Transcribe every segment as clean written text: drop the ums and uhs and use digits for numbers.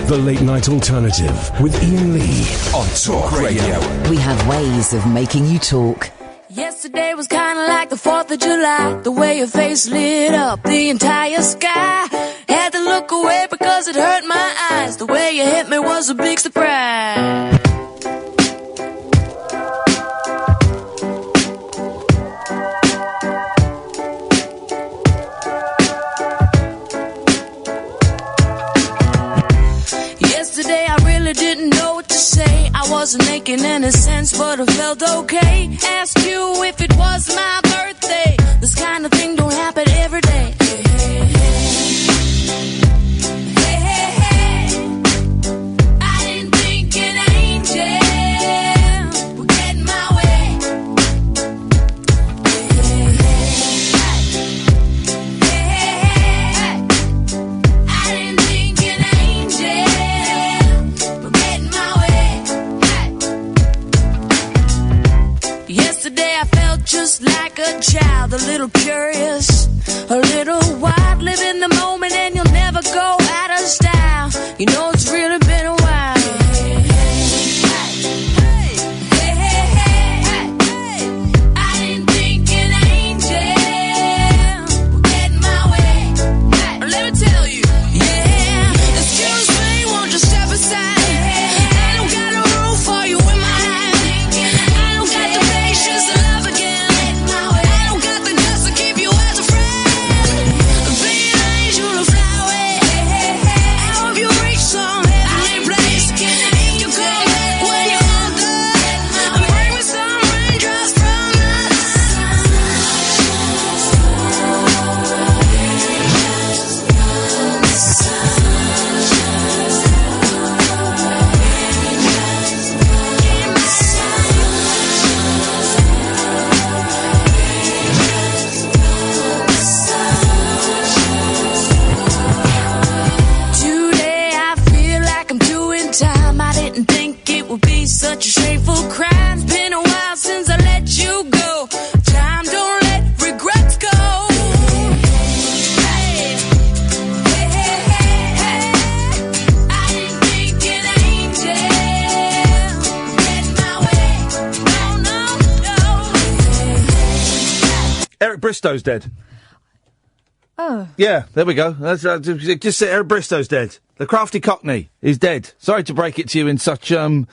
The Late Night Alternative with Iain Lee on Talk Radio. We have ways of making you talk. Yesterday was kind of like the 4th of July. The way your face lit up the entire sky. Had to look away because it hurt my eyes. The way you hit me was a big surprise. Yesterday I really didn't know what to say. I wasn't making any sense, but I felt okay. Asked you if it was my birthday. This kind of thing don't happen every day. Hey, hey, hey. I didn't think an angel would get in my way. Hey, hey, hey. I didn't think an angel would get in my way. Yesterday I felt just like a child, a little curious, a little wild, living the moment and you'll never go out of style. You know it's really been a while. I didn't think an angel would get in my way. Let me tell you, yeah. Excuse me, won't you step aside? I don't got no room for you in my life. I don't got the patience to love again. I don't got the guts to keep you as a friend. Be an angel to fly away. I hope you reach some heavenly place. If you come back when you're all done, and bring me some raindrops from the Today I feel like I'm doing time. I didn't think it would be such a shameful crime. It's been a while since I let you go. Time don't let regrets go. Hey, hey, hey, hey. I didn't think an angel would get in my way. No, no, no. Eric Bristow's dead. Oh. Yeah, there we go. That's, just say Eric Bristow's dead. The crafty Cockney is dead. Sorry to break it to you in such in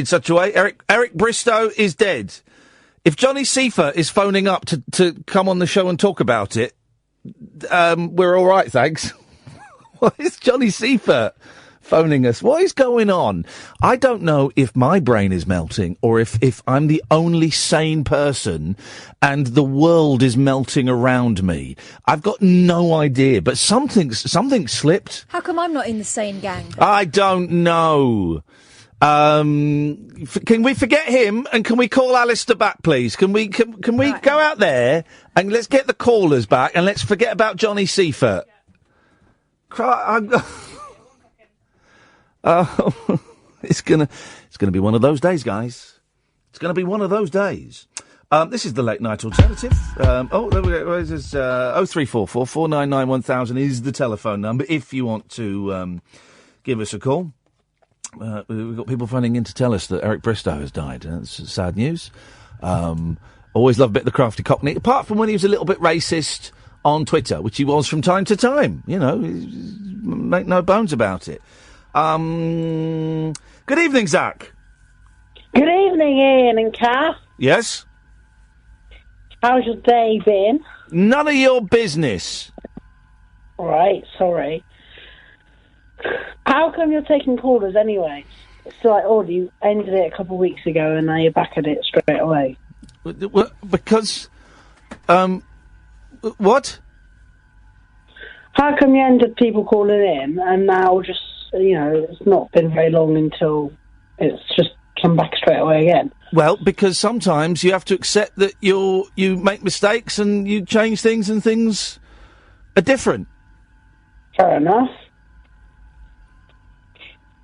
such a way. Eric Bristow is dead. If Johnny Seifer is phoning up to come on the show and talk about it, we're all right, thanks. Why is Johnny Seifer phoning us? What is going on? I don't know if my brain is melting or if I'm the only sane person and the world is melting around me. I've got no idea, but something slipped. How come I'm not in the sane gang? I don't know. Can we forget him and can we call Alistair back, please? Can we Right. go out there and let's get the callers back and let's forget about Johnny Seifer? It's gonna be one of those days, guys. It's gonna be one of those days. This is the Late Night Alternative. There we go. This is 0344 499 1000 is the telephone number if you want to give us a call. We've got people phoning in to tell us that Eric Bristow has died. That's sad news. Always love a bit of the crafty Cockney, apart from when he was a little bit racist on Twitter, which he was from time to time. You know, make no bones about it. Good evening, Zach. Good evening, Ian and Kath. Yes? How's your day been? None of your business. All right, sorry. How come you're taking callers anyway? It's like, you ended it a couple of weeks ago and now you're back at it straight away. Because, what? How come you ended people calling in and now just, it's not been very long until it's just come back straight away again? Well, because sometimes you have to accept that you make mistakes and you change things and things are different. Fair enough.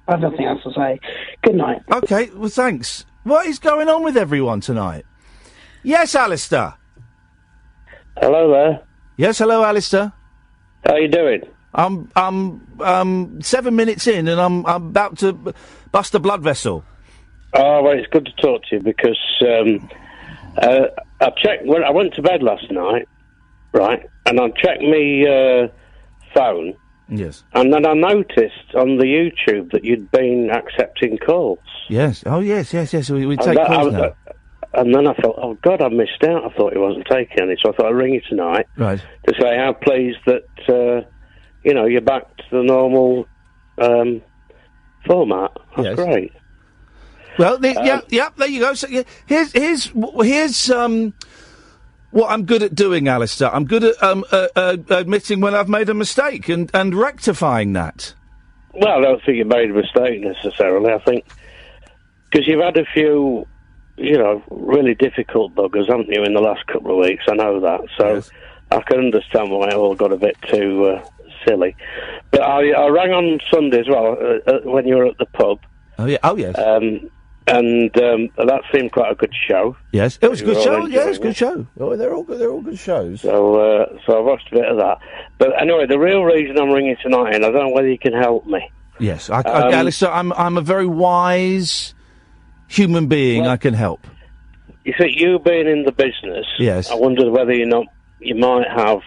I have nothing else to say. Good night. Okay, well, thanks. What is going on with everyone tonight? Yes, Alistair. Hello there. Yes, hello, Alistair. How you doing? I'm 7 minutes in, and I'm about to bust a blood vessel. Oh, well, it's good to talk to you because I checked when I went to bed last night, right, and I checked my phone. Yes. And then I noticed on the YouTube that you'd been accepting calls. Yes. Oh, yes. We take calls now. And then I thought, oh, God, I missed out. I thought he wasn't taking any. So I thought I'd ring you tonight right, to say how pleased that, you're back to the normal format. That's great. Well, there you go. So here's what I'm good at doing, Alistair. I'm good at admitting when I've made a mistake and rectifying that. Well, I don't think you made a mistake necessarily. I think because you've had a few, really difficult buggers, haven't you, in the last couple of weeks? I know that, so yes. I can understand why it all got a bit too silly. But I rang on Sunday as well when you were at the pub. Oh yeah. Oh yes. And that seemed quite a good show. Yes, it was a good show. Yeah, it's a good show. Oh, they're all good. They're all good shows. So I watched a bit of that. But anyway, the real reason I'm ringing tonight, and I don't know whether you can help me. Yes, Alistair, I'm a very wise human being. Well, I can help. You see, you being in the business, yes, I wondered whether you might have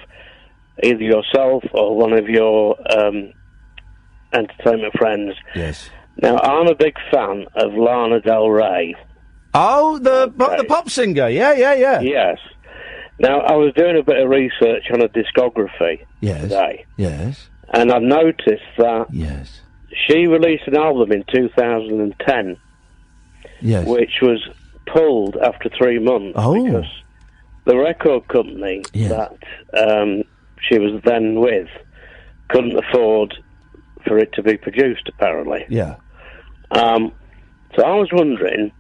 either yourself or one of your entertainment friends. Yes. Now, I'm a big fan of Lana Del Rey. Oh, the pop singer. Yeah. Yes. Now, I was doing a bit of research on her discography today. Yes. And I've noticed that yes, she released an album in 2010, yes, which was pulled after 3 months because the record company that she was then with couldn't afford for it to be produced, apparently. Yeah. So I was wondering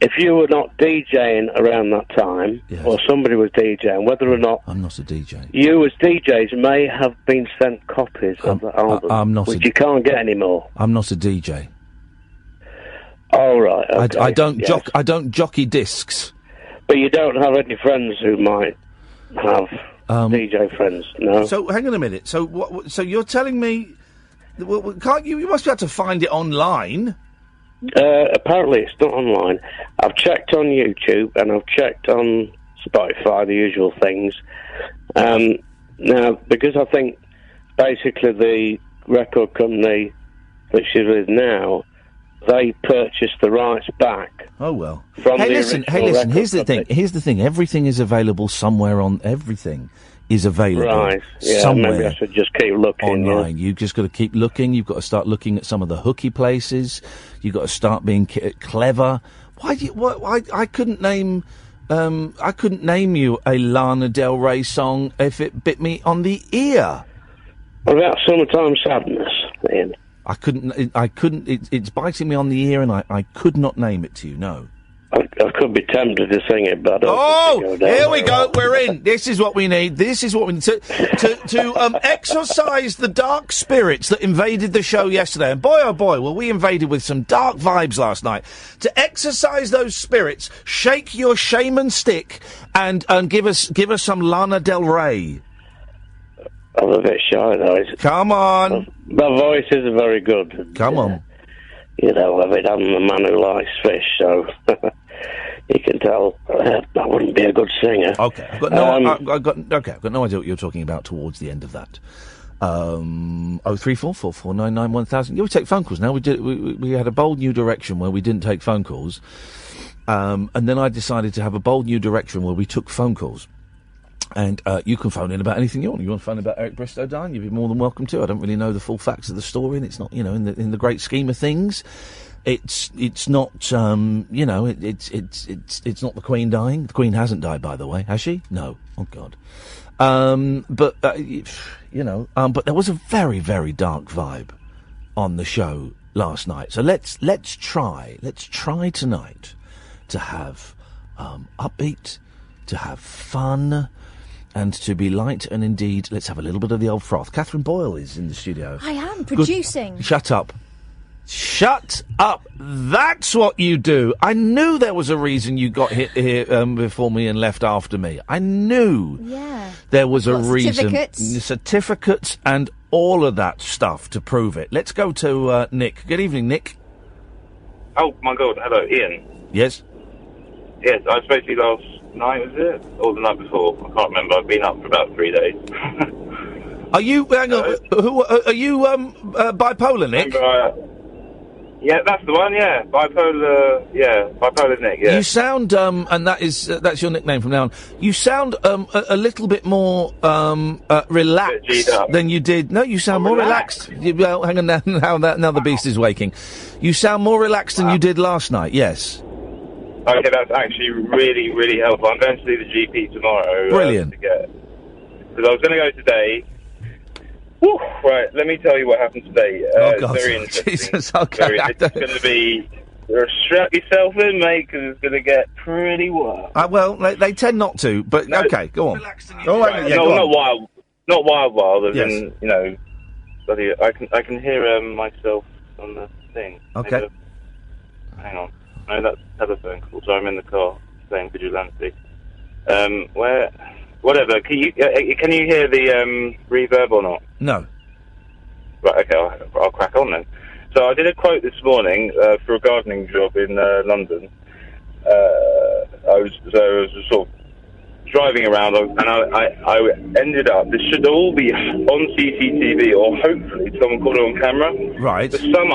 if you were not DJing around that time, or somebody was DJing, whether or not... I'm not a DJ. You as DJs may have been sent copies of the album, I'm not which you can't get anymore. I'm not a DJ. Oh, right. Okay. I don't jockey discs. But you don't have any friends who might have DJ friends, no? So, hang on a minute. So, what? So you're telling me... Well, can't you? You must be able to find it online. Apparently, it's not online. I've checked on YouTube and I've checked on Spotify, the usual things. Now, because I think basically the record company that she's with now, they purchased the rights back. Oh well. Hey, listen. Here's the thing. Everything is available somewhere on. Everything is available. Right. Yeah. Somewhere Maybe I should just keep looking online. You've just got to keep looking. You've got to start looking at some of the hooky places. You've got to start being clever. Why? I couldn't name. I couldn't name you a Lana Del Rey song if it bit me on the ear. What about Summertime Sadness, Ian? I couldn't. It's biting me on the ear, and I could not name it to you. No. I could be tempted to sing it, but I don't think here we go. We're in. This is what we need. This is what we need to exorcise the dark spirits that invaded the show yesterday. And boy, oh boy, were we invaded with some dark vibes last night. To exorcise those spirits, shake your shaman stick and give us some Lana Del Rey. I'm a bit shy, though. Come on. My voice isn't very good. Come on. I'm a man who likes fish, so you can tell I wouldn't be a good singer. Okay, I've got no idea what you're talking about towards the end of that. 03444991000. Yeah, we take phone calls now. We had a bold new direction where we didn't take phone calls, and then I decided to have a bold new direction where we took phone calls. And you can phone in about anything you want. You want to phone about Eric Bristow dying? You'd be more than welcome to. I don't really know the full facts of the story, and it's not, in the great scheme of things, it's not, it's not the Queen dying. The Queen hasn't died, by the way, has she? No. Oh God. But there was a very, very dark vibe on the show last night. So let's try tonight to have upbeat, to have fun, and to be light, and indeed, let's have a little bit of the old froth. Catherine Boyle is in the studio. I am producing. Shut up. Shut up. That's what you do. I knew there was a reason you got here before me and left after me. I knew there was a reason. Certificates and all of that stuff to prove it. Let's go to Nick. Good evening, Nick. Oh, my God. Hello, Ian. Yes? Yes, I spoke to you last night, was it? Or the night before? I can't remember. I've been up for about 3 days. Are you, hang on, are you bipolar, Nick? Yeah, that's the one, bipolar Nick, yeah. You sound, and that's your nickname from now on, you sound a little bit more relaxed than you did. No, you sound more relaxed. Well, hang on, now the beast is waking. You sound more relaxed than you did last night, yes. Okay, that's actually really, really helpful. I'm going to see the GP tomorrow. Brilliant. Because I was going to go today. Whew, right, let me tell you what happened today. Oh, God. Very interesting. Jesus, okay. It's going to be... Strap yourself in, mate, because it's going to get pretty wild. Well, they tend not to, but okay, go on. Not wild, as in, you know, bloody, I can hear myself on the thing. Okay. Maybe, hang on. No, that's telephone call, so I'm in the car saying vigilante. Whatever, can you hear the reverb or not? No. Right, okay, I'll crack on then. So I did a quote this morning for a gardening job in London. I was sort of driving around, and I ended up. This should all be on CCTV, or hopefully someone caught it on camera. Right. To sum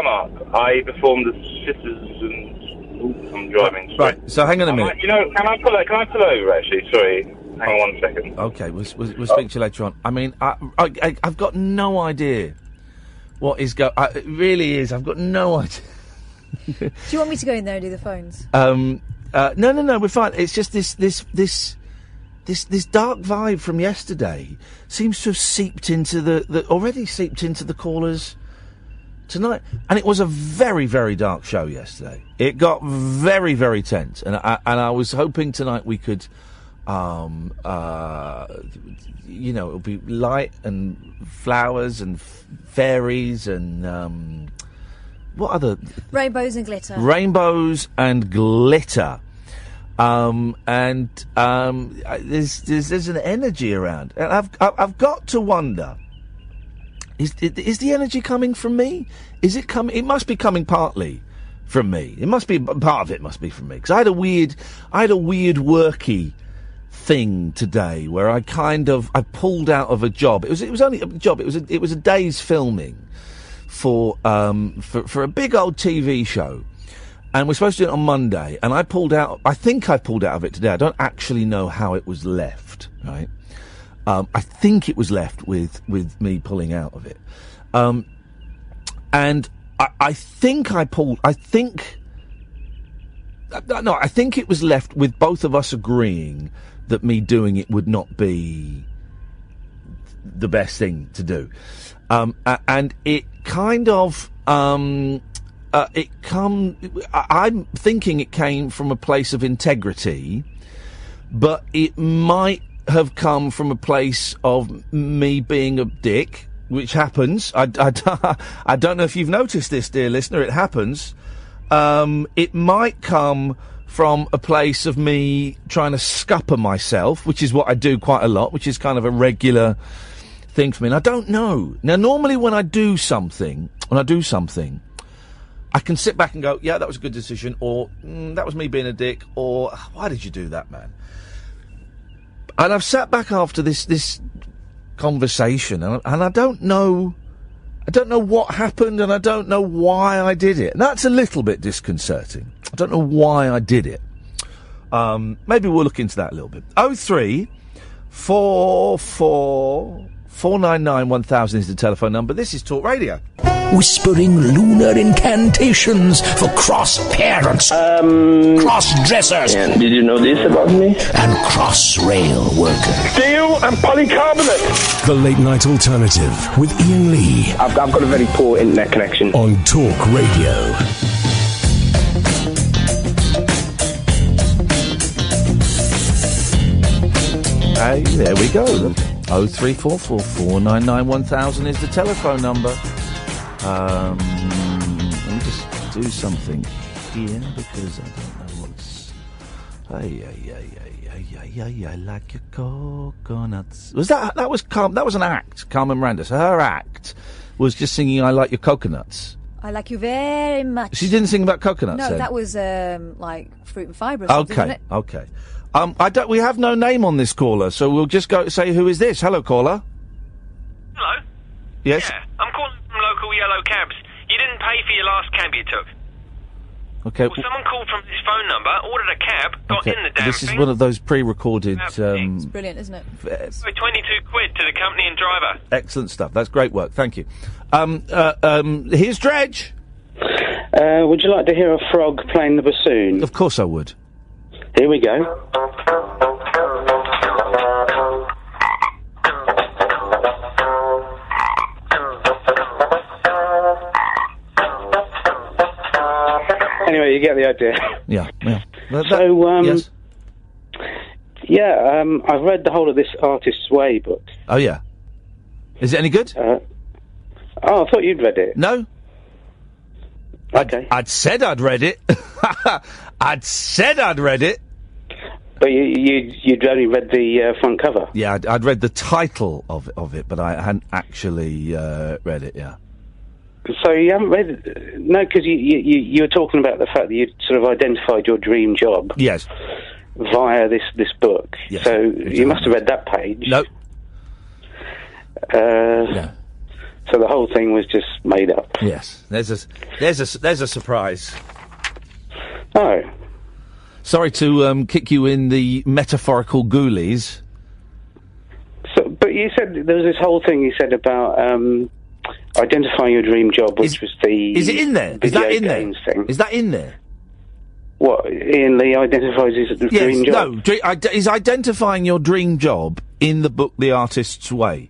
up, I performed the scissors and. I'm driving. Sorry. Right. So hang on a minute. Can I pull over? Actually, sorry. Hang on 1 second. Okay, we'll speak to you later on. I mean, I've got no idea what is going. It really is. I've got no idea. Do you want me to go in there and do the phones? No, we're fine. It's just this dark vibe from yesterday seems to have seeped into already seeped into the callers tonight, and it was a very, very dark show yesterday. It got very, very tense, and I was hoping tonight we could, it'll be light and flowers and fairies and what other rainbows and glitter. Rainbows and glitter, there's an energy around, and I've got to wonder. Is the energy coming from me? Is it coming? It must be coming partly from me. It must be part of it. Must be from me, because I had a weird worky thing today where I pulled out of a job. It was only a job. It was a day's filming for a big old TV show, and we're supposed to do it on Monday. And I pulled out. I think I pulled out of it today. I don't actually know how it was left. Right. I think it was left with me pulling out of it. And I think I think it was left with both of us agreeing that me doing it would not be the best thing to do. And it kind of, I'm thinking it came from a place of integrity, but it might have come from a place of me being a dick, which happens. I don't know if you've noticed this, dear listener. It happens. It might come from a place of me trying to scupper myself, which is what I do quite a lot, which is kind of a regular thing for me. And I don't know. Now, normally when I do something, I can sit back and go, yeah, that was a good decision, or that was me being a dick, or why did you do that, man? And I've sat back after this conversation, and I don't know what happened, and I don't know why I did it. And that's a little bit disconcerting. I don't know why I did it. Maybe we'll look into that a little bit. 0344 499 1000 is the telephone number. This is Talk Radio. Whispering lunar incantations for cross-parents, cross-dressers. And did you know this about me? And cross-rail workers. Steel and polycarbonate. The Late Night Alternative with Iain Lee. I've got a very poor internet connection. On Talk Radio. Hey, there we go. 0344 499 1000 is the telephone number. Let me just do something here because I don't know what's. Hey, I like your coconuts. Was that was an act, Carmen Miranda. So her act was just singing "I like your coconuts." I like you very much. She didn't sing about coconuts. No, then? that was like fruit and fibre. Wasn't it? Okay. We have no name on this caller, so we'll just go say who is this. Hello, caller. Hello. Yes. Yeah, I'm calling from local yellow cabs. You didn't pay for your last cab you took. Okay. Well, someone called from this phone number, ordered a cab, got in the damn This is thing. one of those pre-recorded. It's brilliant, isn't it? 22 quid to the company and driver. Excellent stuff. That's great work. Thank you. Here's Dredge. Would you like to hear a frog playing the bassoon? Of course I would. Here we go. Anyway, you get the idea. Yeah. Yes. Yeah, I've read the whole of this Artist's Way book. Oh, yeah. Is it any good? I thought you'd read it. No. Okay. I'd said I'd read it. I'd said I'd read it. But you'd only read the front cover. Yeah, I'd read the title of it, but I hadn't actually read it. Yeah. So you haven't read it? No, because you were talking about the fact that you'd sort of identified your dream job. Yes. Via this book. Yes, So exactly. you must have read that page. No. No. So the whole thing was just made up. Yes. There's a surprise. Oh. Sorry to kick you in the metaphorical ghoulies. So, but you said there was this whole thing you said about identifying your dream job, which was the Is it in there? Is that in there? Thing. Is that in there? What, Iain Lee identifies his dream job? No, is identifying your dream job in the book The Artist's Way?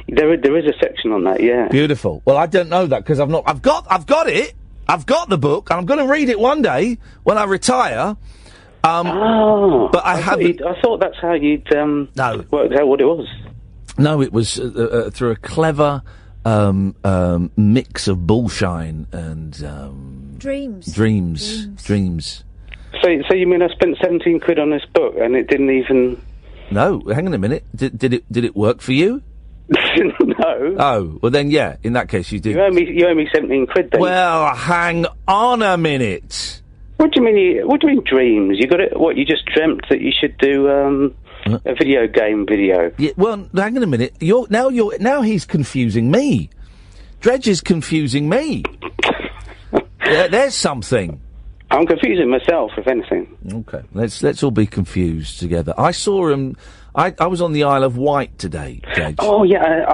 There is a section on that, yeah. Beautiful. Well, I don't know that because I've got it. I've got the book, and I'm going to read it one day when I retire. But I haven't. I thought that's how you'd worked out what it was. No, it was through a clever mix of bullshine and dreams. So you mean I spent 17 quid on this book and it didn't even? No, hang on a minute. Did it work for you? No. Oh, well then, yeah. In that case, you did. You owe me 17 quid then. Well, hang on a minute. What do you mean? What do you mean dreams? You got it? What, you just dreamt that you should do a video game video? Yeah. Well, hang on a minute. Now he's confusing me. Dredge is confusing me. There's something. I'm confusing myself, if anything. Okay, let's all be confused together. I saw him. I was on the Isle of Wight today, Dredge. Oh yeah,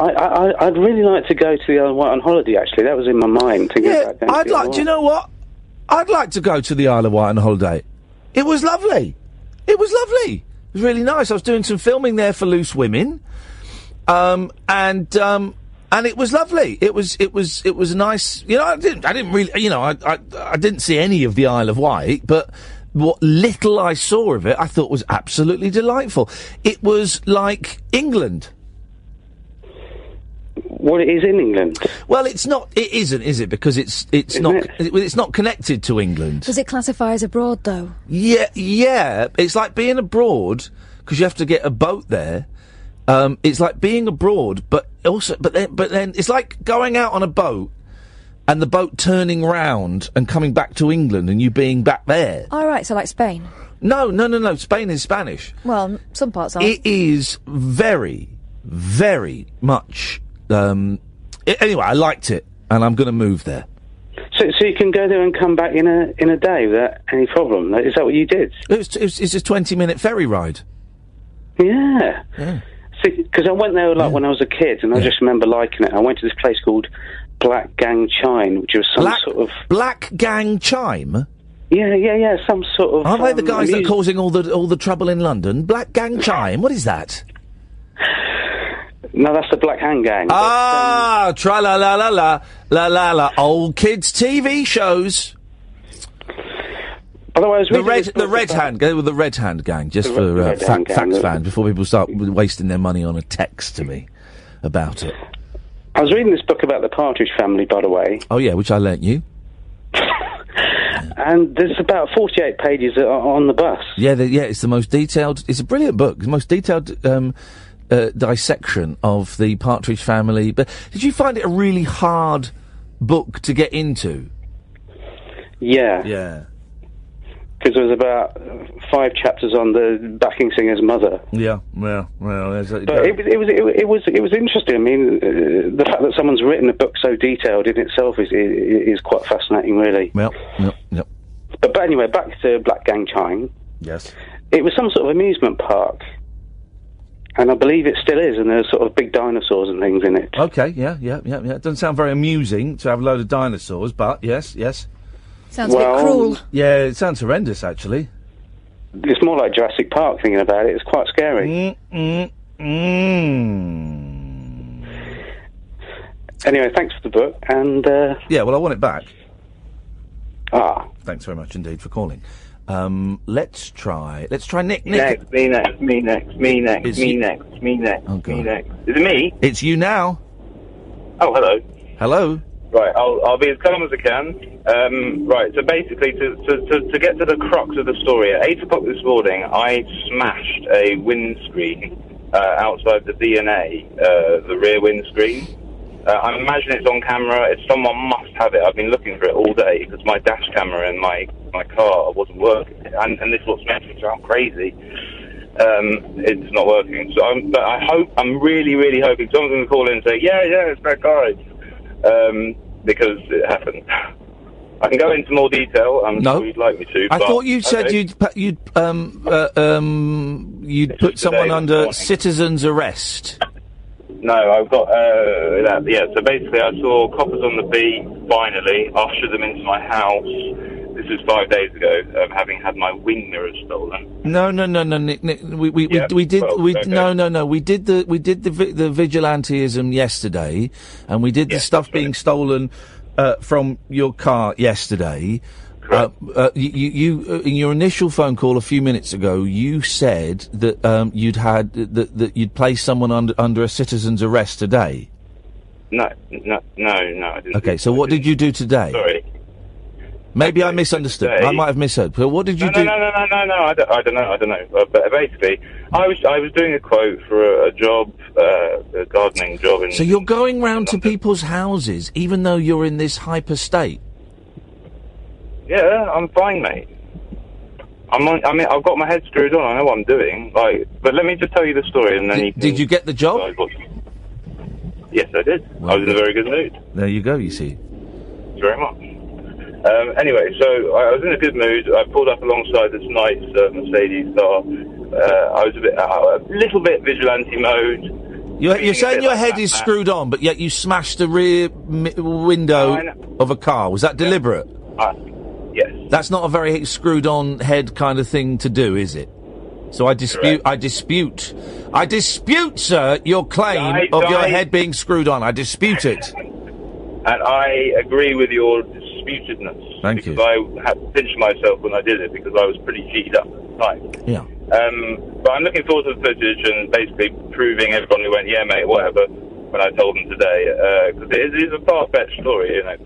I'd really like to go to the Isle of Wight on holiday. Actually, that was in my mind. Do you know what? I'd like to go to the Isle of Wight on holiday. It was lovely. It was really nice. I was doing some filming there for Loose Women, and it was lovely. It was nice. You know, I didn't really. You know, I didn't see any of the Isle of Wight, but what little I saw of it, I thought was absolutely delightful. It was like England. Well, it is in England. Well, it's not. It isn't, is it? Because it's not connected to England. Does it classify as abroad, though? Yeah. It's like being abroad because you have to get a boat there. It's like being abroad, but then it's like going out on a boat and the boat turning round and coming back to England and you being back there. All right, so like Spain. No. Spain is Spanish. Well, some parts aren't. It is very, very much. Anyway, I liked it, and I'm going to move there. So you can go there and come back in a day without any problem. Is that what you did? It's a 20-minute ferry ride. Yeah. Because I went there when I was a kid, and I just remember liking it. I went to this place called Black Gang Chime, which was some sort of Black Gang Chime. Yeah. Some sort of. Aren't they the guys that are causing all the trouble in London? Black Gang Chime. What is that? No, that's the Black Hand Gang. Tra la la la la la la la. Old kids' TV shows. Otherwise, the Red Hand. Go with the Red Hand Gang, just for facts fans, before people start wasting their money on a text to me about it. I was reading this book about the Partridge Family, by the way. Oh, yeah, which I lent you. And there's about 48 pages on the bus. Yeah, it's the most detailed... It's a brilliant book. The most detailed dissection of the Partridge Family. But did you find it a really hard book to get into? Yeah. Yeah. Because there was about 5 chapters on the backing singer's mother. Yeah, well, there's a... But it was interesting. I mean, the fact that someone's written a book so detailed in itself is quite fascinating, really. Yep. But anyway, back to Black Gang Chine. Yes. It was some sort of amusement park, and I believe it still is. And there's sort of big dinosaurs and things in it. Okay, yeah. It doesn't sound very amusing to have a load of dinosaurs, but yes. Sounds a bit cruel. Yeah, it sounds horrendous, actually. It's more like Jurassic Park, thinking about it. It's quite scary. Anyway, thanks for the book, and... Yeah, well, I want it back. Ah. Thanks very much indeed for calling. Let's try Nick. Me next. Oh, God. Me next. Is it me? It's you now. Oh, hello. Hello. Right, I'll be as calm as I can. Right, so basically, to get to the crux of the story, at 8 o'clock this morning, I smashed a windscreen outside the V&A, the rear windscreen. I imagine it's on camera. Someone must have it. I've been looking for it all day because my dash camera in my car wasn't working. And this is what's making me sound crazy. It's not working. So I'm really, really hoping someone's going to call in and say, yeah, it's that guy. Because it happened. I can go into more detail. I'm sure you'd like me to. I thought you said you'd put someone under citizen's arrest. No, I've got that. Yeah. So basically, I saw coppers on the beat. Finally, ushered them into my house. This was 5 days ago. Having had my wing mirrors stolen. No, Nick. We did the vigilantism yesterday, and we did the stuff being stolen from your car yesterday. You in your initial phone call a few minutes ago, you said that you'd placed someone under a citizen's arrest today. No, I didn't. Okay, so what did you do today? Sorry. Maybe I misunderstood. Today. I might have misheard. But what did you do? No. I don't know. But basically, I was doing a quote for a job, a gardening job. So you're going round to people's houses, even though you're in this hyper state. Yeah, I'm fine, mate. I've got my head screwed on. I know what I'm doing. But let me just tell you the story, and then Did you get the job? Yes, I did. I was in a very good mood. There you go. You see. Thank you very much. Anyway, so I was in a good mood. I pulled up alongside this nice Mercedes car. I was a little bit vigilante mode. You're saying your head is screwed on, but yet you smashed the rear window of a car. Was that deliberate? Yes. That's not a very screwed on head kind of thing to do, is it? So I dispute, sir, your claim of your head being screwed on. I dispute it. And I agree with your disputedness. Thank you. Because I had to pinch myself when I did it because I was pretty G'd up at the time. Yeah. But I'm looking forward to the footage and basically proving everyone who went, yeah, mate, whatever, when I told them today. Because it is a far-fetched story, you know.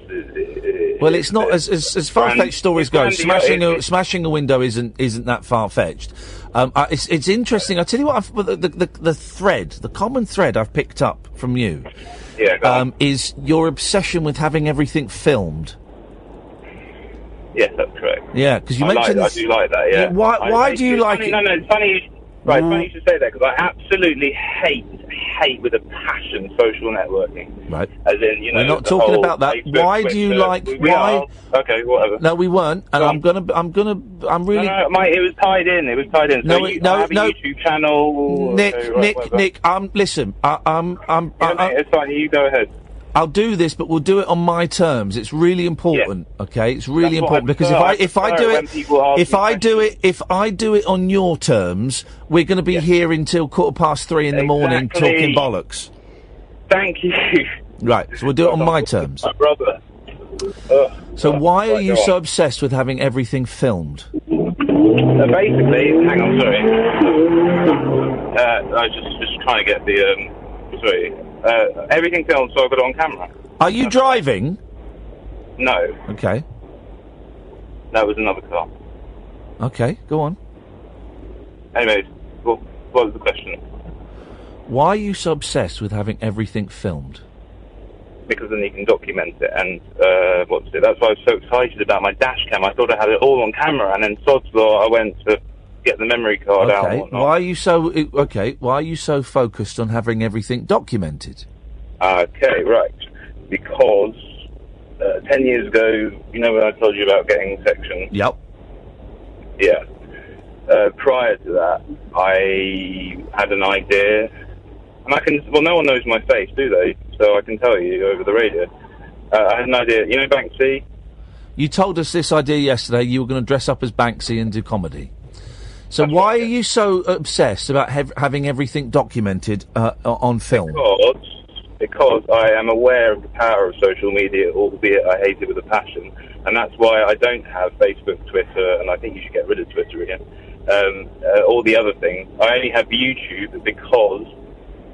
Well, it's not as far-fetched stories go. Smashing a window isn't that far-fetched. It's interesting. I tell you what, the common thread I've picked up from you. Yeah, is your obsession with having everything filmed. Yes, that's correct. Yeah, because you mentioned... I do like that, yeah. Why do you like it? No, it's funny... Right, funny you should say that, because I absolutely hate with a passion social networking. Right. As in, you know... We're not talking about that. Facebook, why do you like... We are. Okay, whatever. No, we weren't, and I'm really... No, it was tied in. I have a YouTube channel... Nick, listen, it's fine, you go ahead. I'll do this, but we'll do it on my terms. It's really important, okay? It's really important because if I do it on your terms, we're going to be here until 3:15 in the morning talking bollocks. Thank you. Right, so we'll do it on my terms. My brother. So why are you so obsessed with having everything filmed? Basically, hang on, sorry. I was just trying to get the sorry. everything filmed, so I got it on camera. Are you driving? No, Okay. that was another car. Okay, go on. Anyways, what was the question? Why are you so obsessed with having everything filmed? Because then you can document it, and that's why I was so excited about my dash cam. I thought I had it all on camera, and then sod's law, I went to get the memory card out and Okay. whatnot. Why are you so focused on having everything documented? Okay, right. Because 10 years ago, you know when I told you about getting sectioned? Yep. Yeah. Prior to that, I had an idea, and no one knows my face, do they? So I can tell you over the radio. I had an idea, you know Banksy? You told us this idea yesterday. You were going to dress up as Banksy and do comedy. So why are you so obsessed about having everything documented on film? Because I am aware of the power of social media, albeit I hate it with a passion, and that's why I don't have Facebook, Twitter, and I think you should get rid of Twitter again. All the other things. I only have YouTube because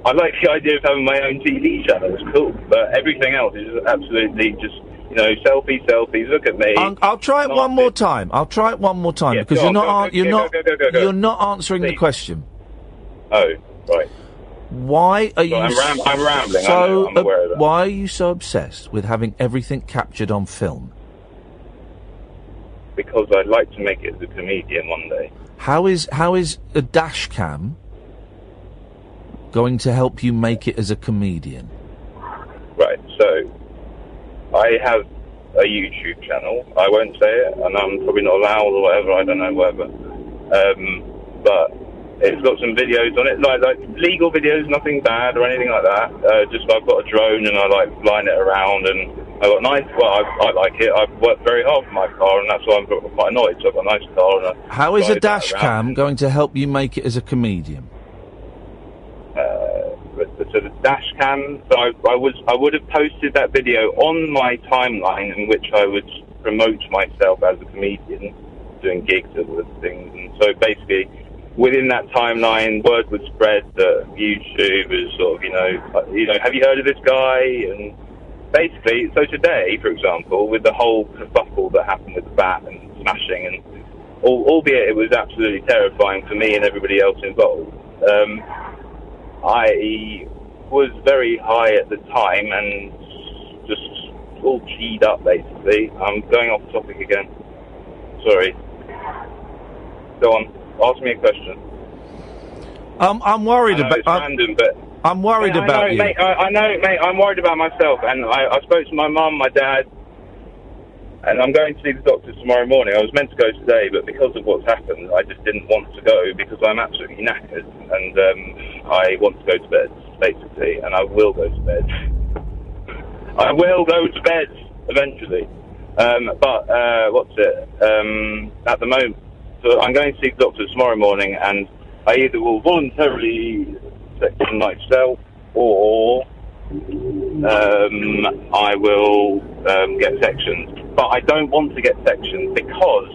I like the idea of having my own TV channel. It's cool, but everything else is absolutely just, selfies. Look at me. I'll try it one more time. Because you're not answering the question. Oh, right. Why are you? I'm rambling. So I'm aware of that. why are you so obsessed with having everything captured on film? Because I'd like to make it as a comedian one day. How is a dash cam going to help you make it as a comedian? Right. So I have a YouTube channel. I won't say it, and I'm probably not allowed or whatever. I don't know, whatever. But it's got some videos on it, like legal videos, nothing bad or anything like that. Just I've got a drone and I like flying it around, and I've got nice. Well, I like it. I've worked very hard for my car, and that's why I'm quite annoyed. So I've got a nice car. And How is a dash cam going to help you make it as a comedian? So the dash cam. So I would have posted that video on my timeline in which I would promote myself as a comedian, doing gigs and things. And so basically, within that timeline, word would spread that YouTube is sort of, have you heard of this guy? And basically, so today, for example, with the whole kerfuffle that happened with the bat and smashing, and albeit it was absolutely terrifying for me and everybody else involved, I was very high at the time and just all G'd up, basically. I'm going off topic again. Sorry. Go on. Ask me a question. I'm worried about. It's random, but I'm worried about you. Mate, I know, mate. I'm worried about myself, and I spoke to my mum, my dad, and I'm going to see the doctor tomorrow morning. I was meant to go today, but because of what's happened, I just didn't want to go because I'm absolutely knackered, and I want to go to bed, basically, and I will go to bed. I will go to bed eventually, but what's it? At the moment. So I'm going to see the doctor tomorrow morning, and I either will voluntarily section myself, or I will get sectioned. But I don't want to get sectioned because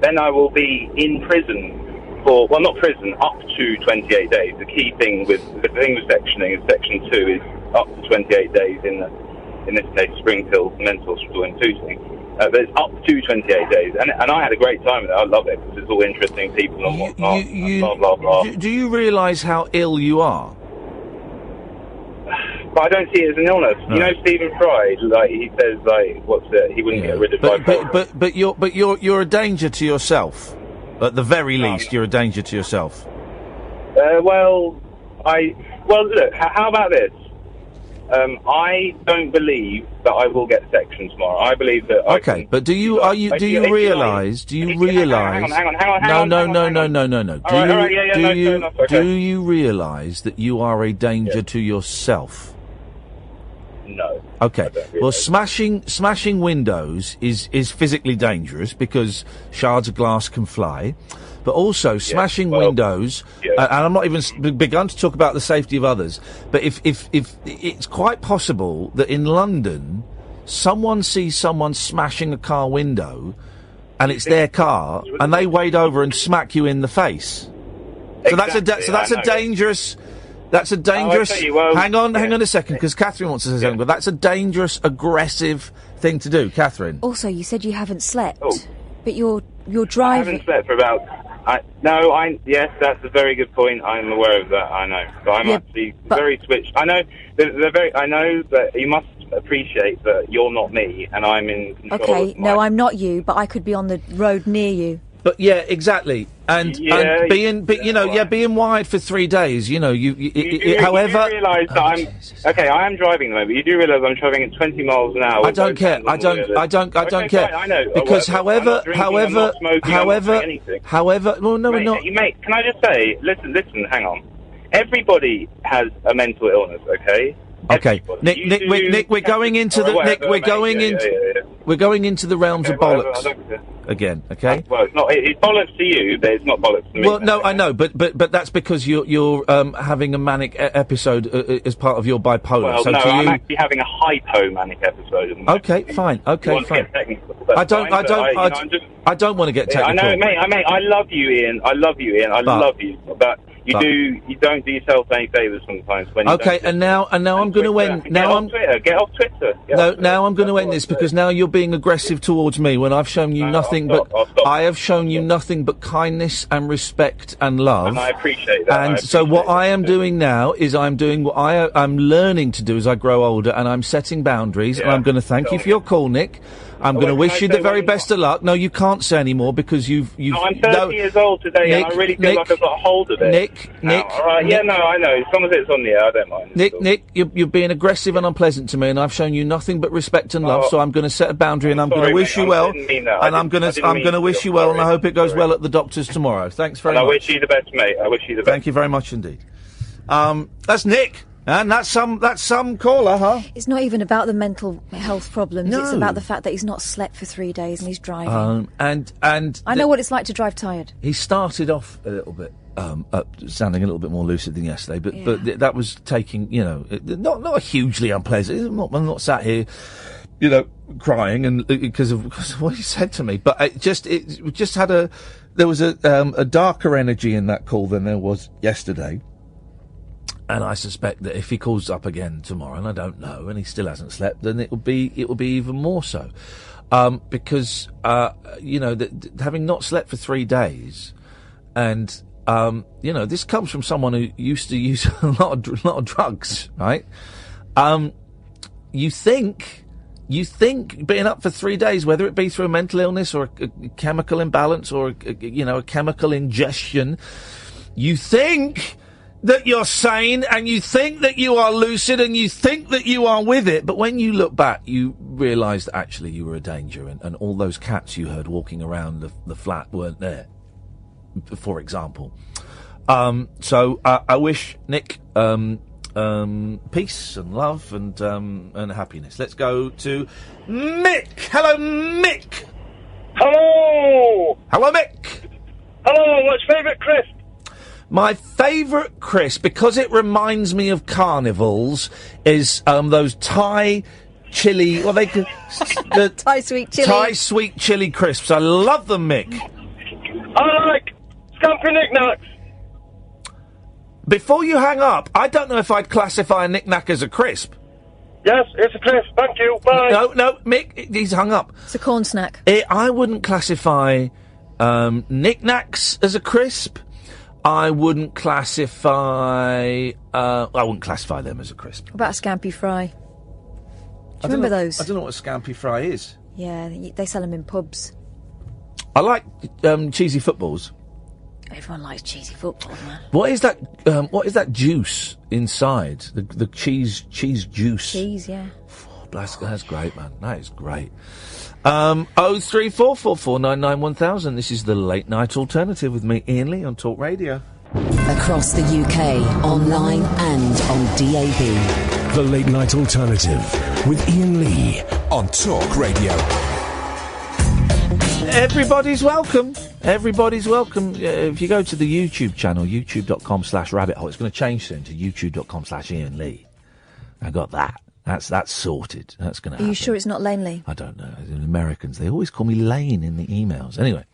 then I will be in prison for, well, not prison, up to 28 days. The key thing with sectioning is Section 2 is up to 28 days in this case, Springfield Mental Hospital in Tooting. But it's up to 28 days, and I had a great time with it. I love it because it's all interesting people and whatnot. And blah blah blah. Do you realise how ill you are? But I don't see it as an illness. No. You know, Stephen Fry, like he says, like he wouldn't get rid of bipolar. But you're a danger to yourself. At the very least, you're a danger to yourself. Well, look. How about this? I don't believe that I will get sectioned tomorrow. I believe that. Okay, but do you realise? Hang on. No. Do you realise that you are a danger to yourself? No. Okay. Well, smashing windows is physically dangerous because shards of glass can fly. But also smashing windows, and I'm not even begun to talk about the safety of others. But if it's quite possible that in London, someone sees someone smashing a car window, and it's their car, and they wade over and smack you in the face. So that's a dangerous That's a dangerous... I tell you, well, hang on a second, because Catherine wants to say something, but that's a dangerous, aggressive thing to do. Catherine? Also, you said you haven't slept, Oh. but you're I driving... haven't slept for about... yes, that's a very good point. I'm aware of that, I know. So I'm actually very switched. I know, I know that you must appreciate that you're not me, and I'm in control Okay, of no, I'm not you, but I could be on the road near you. But yeah, exactly. And being wired for 3 days, however... You do realise that I'm... Okay, I am driving at the moment, but you do realise I'm travelling at 20 miles an hour. I don't care. I don't care. Fine, I know. Because however... Well, no, we're not. Mate, can I just say, listen, hang on. Everybody has a mental illness, okay? Okay, Nick, we're going into the we're going into the realms of bollocks again. Okay. Well, it's bollocks to you, but it's not bollocks to me. Well, no, I know, but that's because you're having a manic episode as part of your bipolar. Well, so no, to I'm you... actually having a hypomanic episode. Okay, fine. Okay, fine. I don't want to get technical. I know, mate. I love you, Ian. I love you, but. You don't do yourself any favours sometimes when you okay, and now I'm going to end. Get off Twitter. Now I'm going to end this because now you're being aggressive towards me when I've shown you nothing but I have shown you nothing but kindness and respect and love. And I appreciate that. And so what I am doing now is I'm doing what I'm learning to do as I grow older, and I'm setting boundaries. And I'm going to thank you for your call, Nick. I'm going to wish you the very best of luck. No, you can't say any more because you've. No, I'm 30 years old today, Nick, and I really feel like I've got a hold of it. Nick. All right, yeah, no, I know. As long as it's on the air, I don't mind. Nick, you're being aggressive and unpleasant to me, and I've shown you nothing but respect and love. So I'm going to set a boundary, and I'm going to wish you well. And I'm going to wish you well, and I hope it goes well at the doctors tomorrow. Thanks very much. I wish you the best, mate. I wish you the best. Thank you very much indeed. That's Nick. And that's some caller, huh? It's not even about the mental health problems. No. It's about the fact that he's not slept for 3 days and he's driving. And I know what it's like to drive tired. He started off a little bit, sounding a little bit more lucid than yesterday, but that was taking, not hugely unpleasant. I'm not sat here, crying and because of what he said to me, but there was a darker energy in that call than there was yesterday. And I suspect that if he calls up again tomorrow, and I don't know, and he still hasn't slept, then it will be even more so, because having not slept for 3 days, and this comes from someone who used to use a lot of drugs, right? You think being up for 3 days, whether it be through a mental illness or a chemical imbalance or a chemical ingestion, you think that you're sane, and you think that you are lucid, and you think that you are with it, but when you look back, you realise that actually you were a danger, and all those cats you heard walking around the flat weren't there, for example. So I wish Nick peace and love and happiness. Let's go to Mick. Hello, Mick. Hello. Hello, Mick. Hello. What's favourite crisp? My favourite crisp, because it reminds me of carnivals, is those Thai chili. Well, the Thai sweet chili. Thai sweet chili crisps. I love them, Mick. I like Scampi Knick-Knacks. Before you hang up, I don't know if I'd classify a knick-knack as a crisp. Yes, it's a crisp. Thank you. Bye. No, Mick, he's hung up. It's a corn snack. I wouldn't classify knick-knacks as a crisp. I wouldn't classify them as a crisp. What about a scampi fry? Do you remember those? I don't know what a scampi fry is. Yeah, they sell them in pubs. I like cheesy footballs. Everyone likes cheesy footballs, man. What is that juice inside? The cheese juice. Cheese, yeah. Oh, that's great, man. That is great. 03444991000. This is the Late Night Alternative with me, Iain Lee, on Talk Radio. Across the UK, online and on DAB. The Late Night Alternative with Iain Lee on Talk Radio. Everybody's welcome. Everybody's welcome. If you go to the YouTube channel, youtube.com/rabbithole, it's going to change soon to youtube.com/Iain Lee. I got that. That's sorted. That's going to happen. Are you sure it's not Laneley? I don't know. The Americans, they always call me Lane in the emails. Anyway,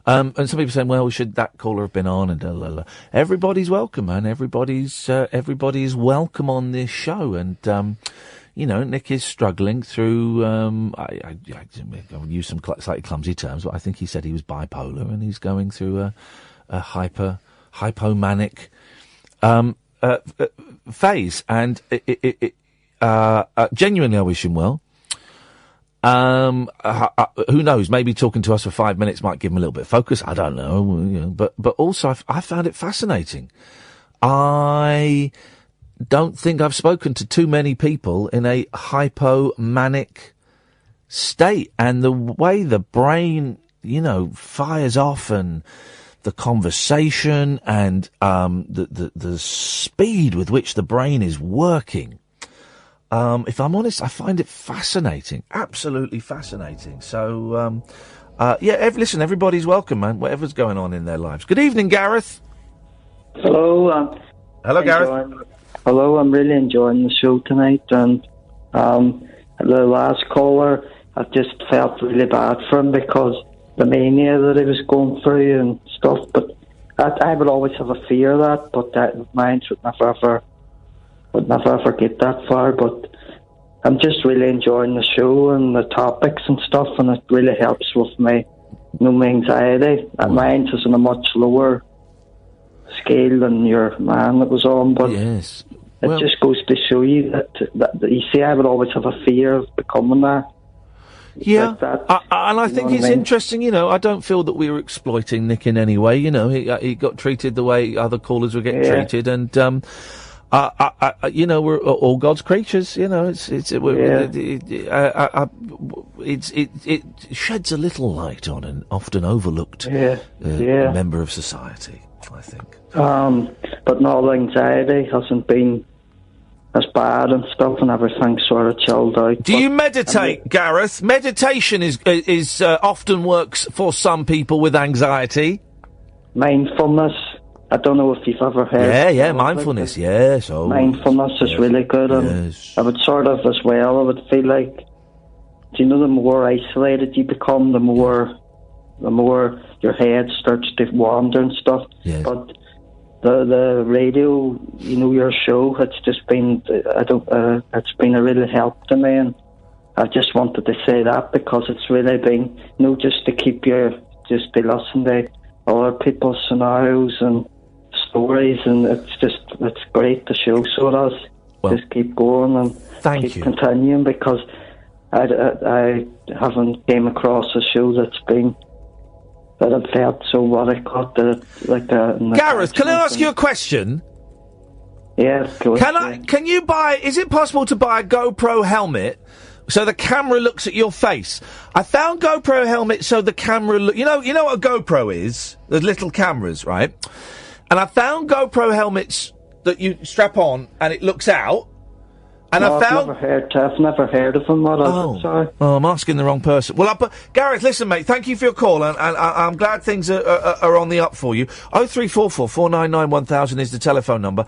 And some people saying, well, should that caller have been on? And blah, blah, blah. Everybody's welcome, man. Everybody's welcome on this show. And, Nick is struggling through, I use some slightly clumsy terms, but I think he said he was bipolar, and he's going through a hypomanic phase. And genuinely, I wish him well. Who knows? Maybe talking to us for 5 minutes might give him a little bit of focus. I don't know. But also, I found it fascinating. I don't think I've spoken to too many people in a hypomanic state, and the way the brain, fires off, and the conversation, and the speed with which the brain is working. If I'm honest, I find it fascinating, absolutely fascinating. So, listen, everybody's welcome, man, whatever's going on in their lives. Good evening, Gareth. Hello. Hello, Gareth. Hello, I'm really enjoying the show tonight, and the last caller, I just felt really bad for him because the mania that he was going through and stuff, but I would always have a fear of that, but mine would never ever get that far. But I'm just really enjoying the show and the topics and stuff, and it really helps with my anxiety. Mine is on a much lower scale than your man that was on, but yes. It just goes to show you that you see, I would always have a fear of becoming that. Yeah, like that, and I think it's interesting, I don't feel that we were exploiting Nick in any way, he got treated the way other callers were getting treated, and we're all God's creatures. It sheds a little light on an often overlooked member of society, I think. But no, the anxiety hasn't been as bad and stuff, and everything sort of chilled out. Do you meditate, Gareth? Meditation is often works for some people with anxiety. Mindfulness. I don't know if you've ever heard. Yeah, mindfulness. Yes. Oh, mindfulness is really good, and I would sort of as well. I would feel like, the more isolated you become, the more your head starts to wander and stuff. Yes. But the radio, your show, it's just been it's been a real help to me, and I just wanted to say that because it's really been just to keep you just to listen to other people's scenarios and stories, and it's great, the show. So it is. Just keep going and keep continuing, because I haven't came across a show that I felt so what I got Gareth, can I ask you a question? Yes, go ahead. Can you buy? Is it possible to buy a GoPro helmet so the camera looks at your face? I found GoPro helmet so the camera you know what a GoPro is? The little cameras, right? And I found GoPro helmets that you strap on and it looks out. And no, I found... I've never heard of them. Sorry. Oh, I'm asking the wrong person. Well, Gareth, listen, mate, thank you for your call, and I'm glad things are on the up for you. 0344 499 1000 is the telephone number.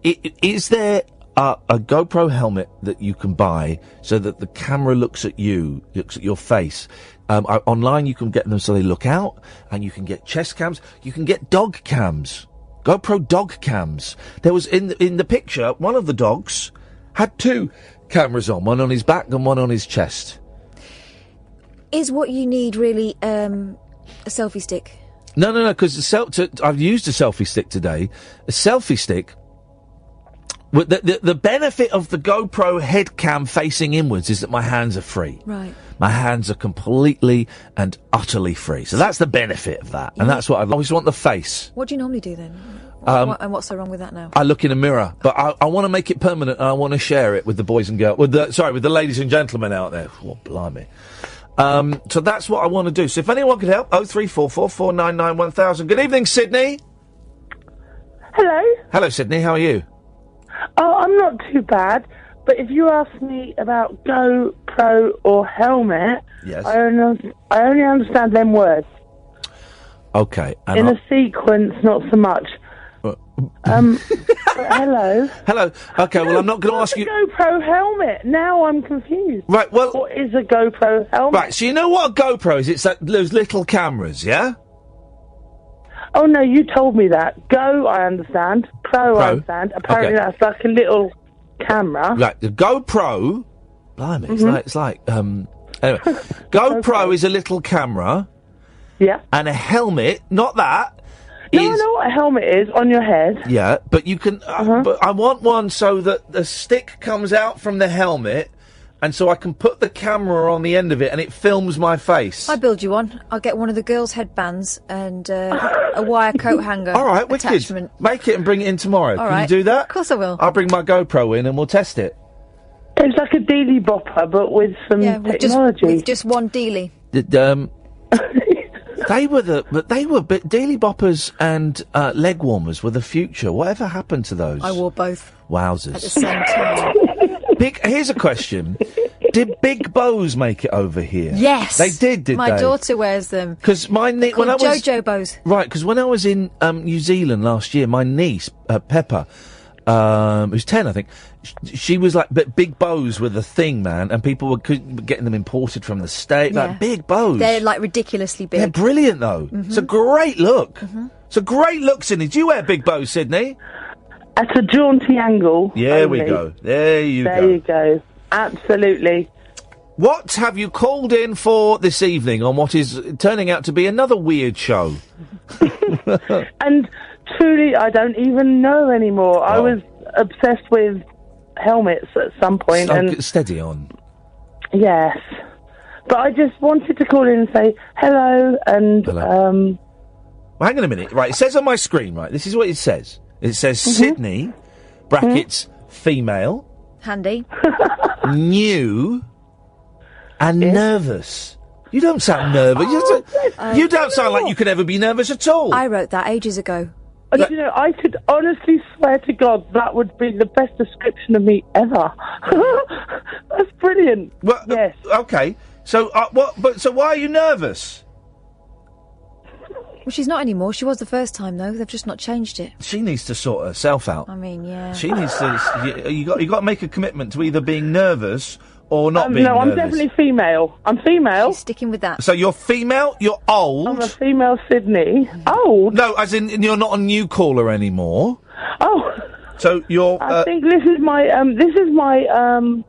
Is there a GoPro helmet that you can buy so that the camera looks at you, looks at your face? Online you can get them so they look out, and you can get chest cams, you can get dog cams. GoPro dog cams. There was, in the picture, one of the dogs had two cameras on, one on his back and one on his chest. Is what you need really a selfie stick? No, because I've used a selfie stick today. A selfie stick, the benefit of the GoPro head cam facing inwards is that my hands are free. Right. My hands are completely and utterly free. So that's the benefit of that. And that's what I always want, the face. What do you normally do then? And what's so wrong with that now? I look in a mirror, but I want to make it permanent, and I want to share it with the boys and girls, with the ladies and gentlemen out there. Oh, blimey. So that's what I want to do. So if anyone could help, 0344 499 1000. Good evening, Sydney. Hello. Hello, Sydney. How are you? Oh, I'm not too bad. But if you ask me about GoPro or helmet, yes. I only understand them words. Okay. In a sequence, not so much. But hello. Hello. Okay, well, I'm not going to ask you... GoPro helmet? Now I'm confused. Right, well... What is a GoPro helmet? Right, so you know what a GoPro is? It's those little cameras, yeah? Oh, no, you told me that. Go, I understand. Pro, I understand. Apparently Okay. that's like a little camera. Right, the GoPro. Blimey, it's like. Anyway, GoPro is a little camera. Yeah. And a helmet. Not that. No, I know what a helmet is on your head. Yeah, but you can. But I want one so that the stick comes out from the helmet, and so I can put the camera on the end of it, and it films my face. I build you one. I'll get one of the girls' headbands and a wire coat hanger. All right, wicked. attachment. Make it and bring it in tomorrow. All Can right. you do that? Of course I will. I'll bring my GoPro in and we'll test it. It's like a dealy bopper, but with some technology. With just one dealy. They were Daily Boppers and leg warmers were the future. Whatever happened to those? I wore both Wowzers. at the same time. Here's a question. Did Big Bows make it over here? Yes. They did My they? daughter wears them. Because when I was Jojo bows. Right, because when I was in New Zealand last year, my niece Pepper, who's 10, I think, she was like, but big bows were the thing, man, and people were getting them imported from the States. Yeah. Like big bows, They're like ridiculously big. they're brilliant though. It's a great look. It's a great look, Sydney. Do you wear big bows, Sydney? At a jaunty angle. There we only. go. There you go. There you go. Absolutely. What have you called in for this evening on what is turning out to be another weird show? And truly, I don't even know anymore. I was obsessed with helmets at some point. And steady on. yes. But I just wanted to call in and say hello and... Well, hang on a minute. Right, it says on my screen, right, this is what it says. It says Sydney, brackets, female, Handy. new, and nervous. You don't sound nervous. You don't sound like you could ever be nervous at all. I wrote that ages ago. And, you know, I could honestly swear to God that would be the best description of me ever. That's brilliant. Well, yes. Okay. So, so why are you nervous? Well, she's not anymore. She was the first time, though. They've just not changed it. She needs to sort herself out. I mean, yeah. She needs to. You got to make a commitment to either being nervous or not being no, nervous. I'm definitely female. I'm female. She's sticking with that. So you're female. You're old. I'm a female Sydney. Old? No, as in you're not a new caller anymore. Oh. So you're. I think this is my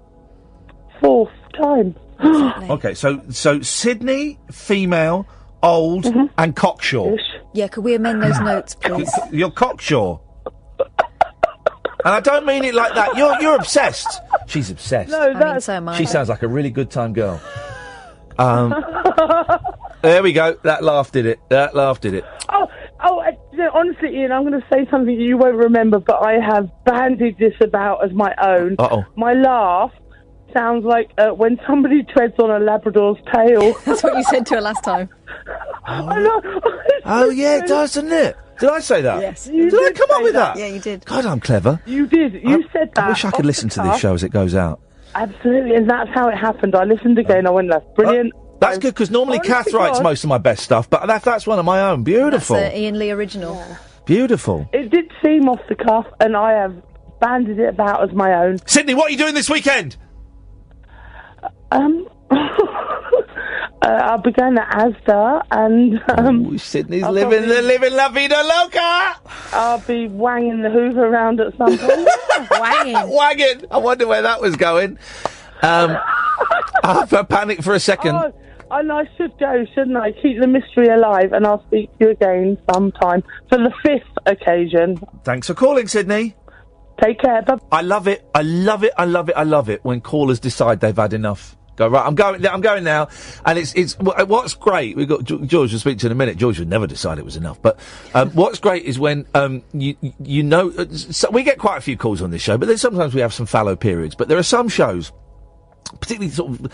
fourth time. Okay, so Sydney, female, old, and cocksure. Yeah, could we amend those notes, please? You're cocksure. And I don't mean it like that. You're obsessed. She's obsessed. No, I mean, so am I. She sounds like a really good time girl. There we go. That laugh did it. Honestly, Ian, I'm going to say something you won't remember, but I have bandied this about as my own. Uh-oh. My laugh sounds like when somebody treads on a Labrador's tail. That's what you said to her last time. I know. Oh, yeah, it does, doesn't it? Did I say that? Yes. Did I come up with that? Yeah, you did. God, I'm clever. You did. You said that. I wish I could listen to this show as it goes out. Absolutely, and that's how it happened. I listened again. I went, that's brilliant. That's good, because normally Kath writes most of my best stuff, but that's one of my own. Beautiful. That's Ian Lee original. Yeah. Beautiful. It did seem off the cuff, and I have banded it about as my own. Sydney, what are you doing this weekend? I'll be going to Asda, and Sydney's living la vida loca. I'll be wanging the Hoover around at some point. Wagging. I wonder where that was going. I panicked for a second. Oh, and I should go, shouldn't I? Keep the mystery alive, and I'll speak to you again sometime for the 5th occasion. Thanks for calling, Sydney. Take care. Bye. I love it. I love it. I love it. I love it when callers decide they've had enough. Go right. I'm going now, and it's what's great. We've got George will speak to in a minute. George would never decide it was enough, but what's great is when you know. So we get quite a few calls on this show, but then sometimes we have some fallow periods. But there are some shows, particularly sort of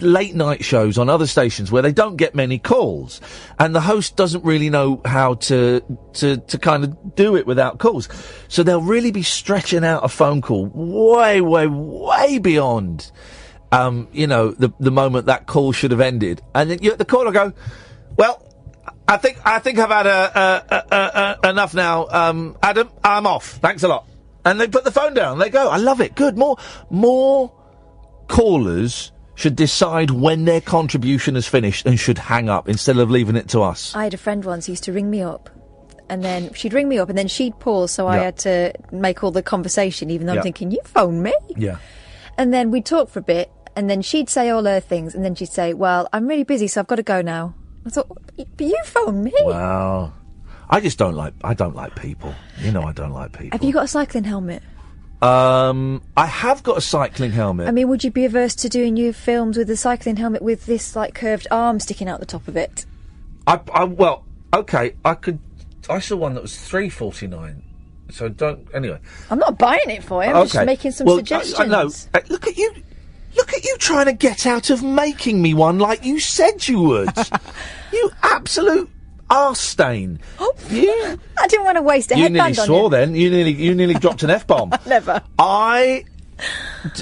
late night shows on other stations, where they don't get many calls, and the host doesn't really know how to kind of do it without calls. So they'll really be stretching out a phone call way beyond. The moment that call should have ended, and then the caller will go, "Well, I think I've had enough now. Adam, I'm off. Thanks a lot." And they put the phone down. They go. I love it. Good. More callers should decide when their contribution is finished and should hang up instead of leaving it to us. I had a friend once who used to ring me up and then she'd ring me up, and then she'd pause, so I Yeah. had to make all the conversation, even though Yeah. I'm thinking, you phoned me? Yeah. And then we'd talk for a bit, and then she'd say all her things, and then she'd say, well, I'm really busy, so I've got to go now. I thought, but you phoned me. Wow. I don't like people. You know I don't like people. Have you got a cycling helmet? I have got a cycling helmet. I mean, would you be averse to doing your films with a cycling helmet with this, like, curved arm sticking out the top of it? Well, okay, I saw one that was $3.49. So anyway. I'm not buying it for you, I'm just making some suggestions. I know. Look at you trying to get out of making me one like you said you would. You absolute arse stain. Oh, I didn't want to waste a You headband nearly on swore you. then. You nearly dropped an F-bomb. Never. I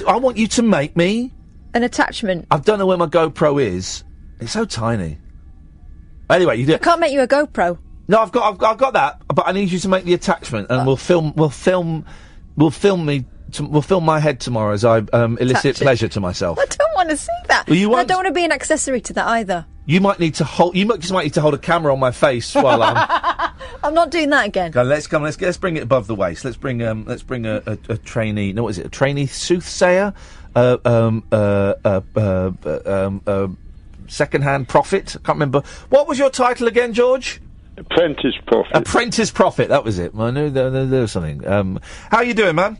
want you to make me an attachment. I don't know where my GoPro is. It's so tiny. Anyway, you do. I can't make you a GoPro. No, I've got that, but I need you to make the attachment, and we'll film my head tomorrow as I elicit pleasure to myself. I don't want to see that. Well, I don't want to be an accessory to that either. You might need to hold. You might need to hold a camera on my face while I'm. I'm not doing that again. Let's bring it above the waist. Let's bring a trainee. No, what is it? A trainee soothsayer. Second-hand prophet. I can't remember. What was your title again, George? Apprentice prophet. Apprentice prophet. That was it. I knew there was something. How are you doing, man?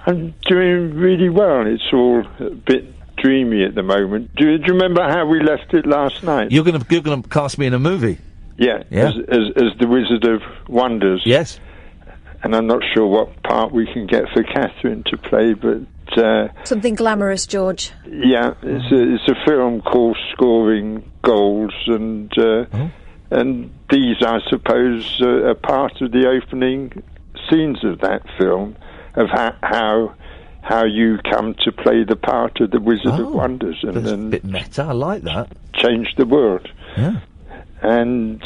I'm doing really well. It's all a bit dreamy at the moment. Do you remember how we left it last night? You're gonna cast me in a movie. Yeah. Yeah. As the Wizard of Wonders. Yes. And I'm not sure what part we can get for Catherine to play, but something glamorous, George. yeah, it's a film called Scoring Goals, and these, I suppose, are part of the opening scenes of that film, of how you come to play the part of the Wizard of Wonders, and that's a bit meta. I like that. Change the world. Yeah. And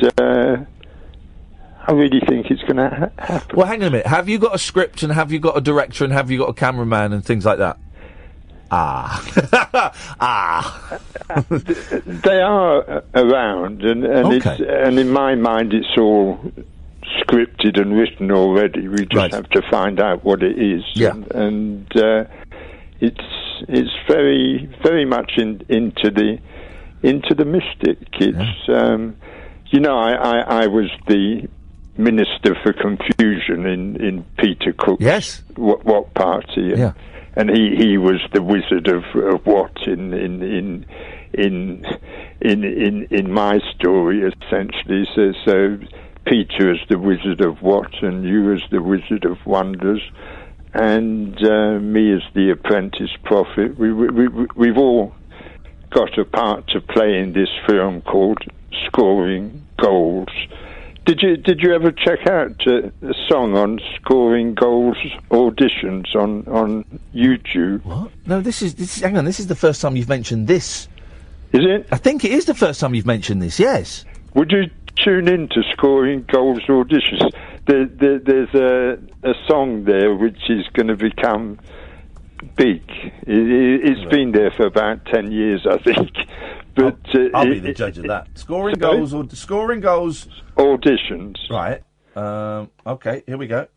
I really think it's going to happen. Well, hang on a minute. Have you got a script, and have you got a director, and have you got a cameraman, and things like that? They are around, and in my mind, it's all scripted and written already. We just have to find out what it is. Yeah. And it's very, very much into the mystic. It's you know, I was the Minister for Confusion in Peter Cook's What Party? And he was the Wizard of what in my story, essentially. So Peter is the Wizard of what, and you as the Wizard of Wonders, and me as the Apprentice Prophet. We've all got a part to play in this film called Scoring Goals. Did you ever check out a song on Scoring Goals auditions on YouTube? What? No, this is hang on, this is the first time you've mentioned this. Is it? I think it is the first time you've mentioned this, yes. Would you tune in to Scoring Goals auditions? There's a song there which is going to become big. It's been there for about 10 years, I think. But I'll be the judge of that. Scoring goals auditions. Right. Okay. Here we go.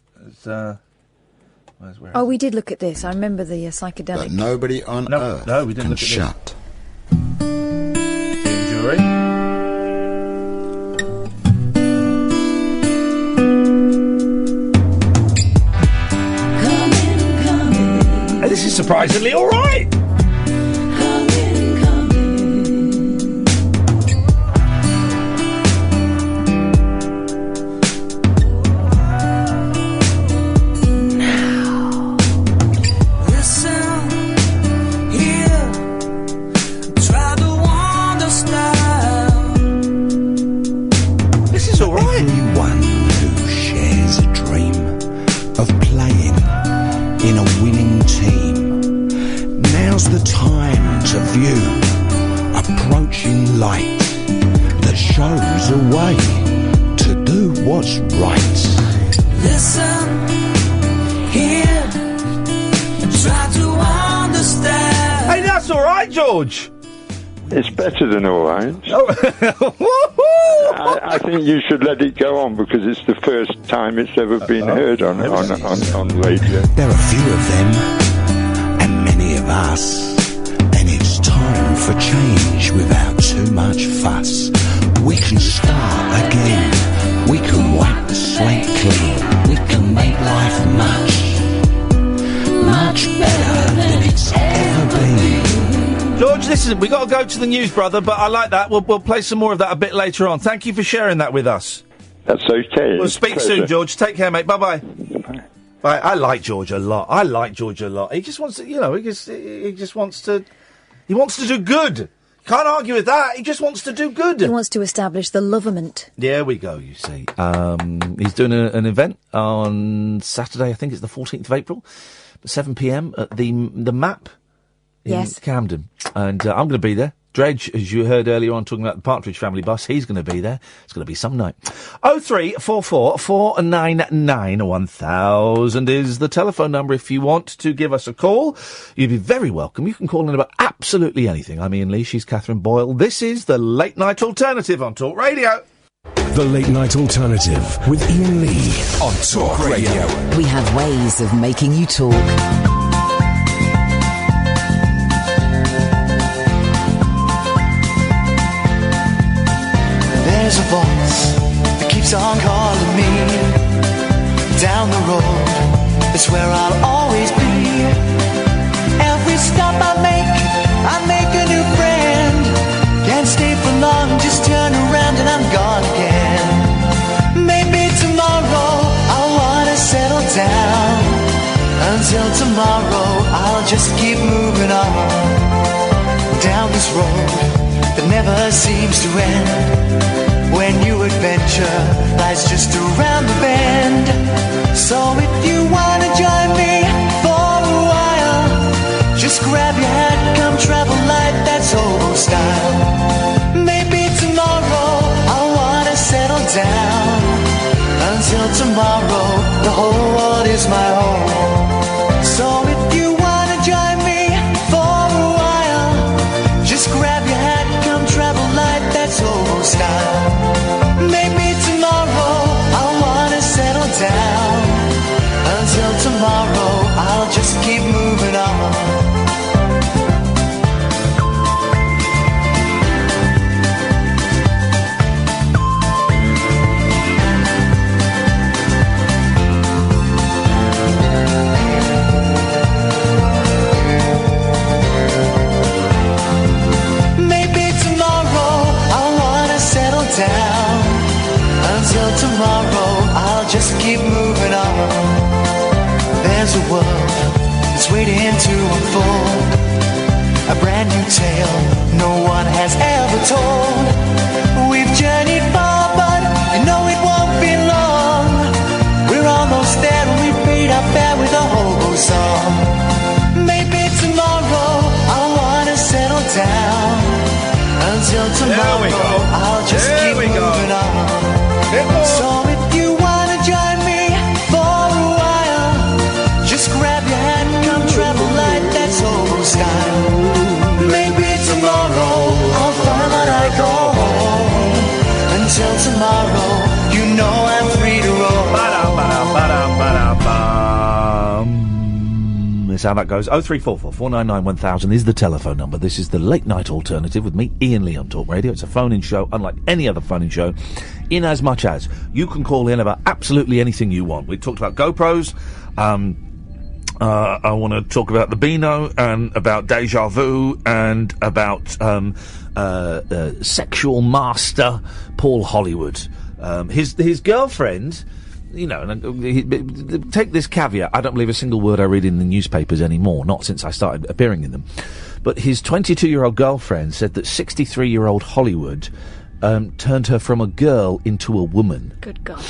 Oh, we did look at this. I remember the psychedelic. But nobody on earth we didn't can look at shut. Jury. Hey, this is surprisingly all right. Everyone who shares a dream of playing in a winning team, now's the time to view approaching light that shows a way to do what's right. Listen here, try to understand. Hey, that's all right, George. It's better than all right. I think you should let it go on because it's the first time it's ever been heard on radio. There are few of them and many of us, and it's time for change without too much fuss. We can start again, we can wipe the slate clean, we can make life much better than it's ever been. George, listen, we got to go to the news, brother, but I like that. We'll play some more of that a bit later on. Thank you for sharing that with us. That's okay. We'll speak soon, George. Take care, mate. Bye-bye. Bye. I like George a lot. He just wants to, he just wants to do good. Can't argue with that. He just wants to do good. He wants to establish the loverment. There we go, you see. He's doing an event on Saturday, I think it's the 14th of April, at 7 p.m. at the MAP in Camden. And I'm going to be there. Dredge, as you heard earlier on talking about the Partridge Family bus, he's going to be there. It's going to be some night. 0344 499 1000 is the telephone number if you want to give us a call. You'd be very welcome. You can call in about absolutely anything. I'm Iain Lee, she's Catherine Boyle. This is the Late Night Alternative on Talk Radio. The Late Night Alternative with Iain Lee on Talk Radio. We have ways of making you talk. There's a voice that keeps on calling me. Down the road, that's where I'll always be. Every stop I make a new friend. Can't stay for long, just turn around and I'm gone again. Maybe tomorrow I'll wanna settle down. Until tomorrow I'll just keep moving on. Down this road that never seems to end. When new adventure lies just around the bend. So if you wanna join me for a while, just grab your hat, come travel light, that's old style. Maybe tomorrow I'll wanna settle down. Until tomorrow, the whole world is my home. So if you wanna join me for a while, just grab your hat, come travel light, that's old style. Maybe tomorrow I'll wanna settle down. Until tomorrow I'll just keep moving on. Maybe tomorrow I'll wanna settle down. Until tomorrow I'll just keep moving on. There's a world that's waiting to unfold, a brand new tale no one has ever told. We've journeyed far but you know it won't be long. We're almost there and we paid our fare with a hobo song. Maybe tomorrow I'll wanna settle down. Until tomorrow I'll just keep moving on. So if you wanna join me for a while, just grab your hand, come travel light, that's old style. Maybe tomorrow I'll find that I go home. Until tomorrow, you know I'm free to roam. That's how that goes. 0344 499 1000 is the telephone number. This is the Late Night Alternative with me, Iain Lee on Talk Radio. It's a phone-in show, unlike any other phone-in show, in as much as you can call in about absolutely anything you want. We talked about GoPros. I want to talk about the Beano and about Deja Vu and about sexual master Paul Hollywood. His girlfriend. You know, and take this caveat, I don't believe a single word I read in the newspapers anymore, not since I started appearing in them. But his 22-year-old girlfriend said that 63-year-old Hollywood turned her from a girl into a woman. Good God.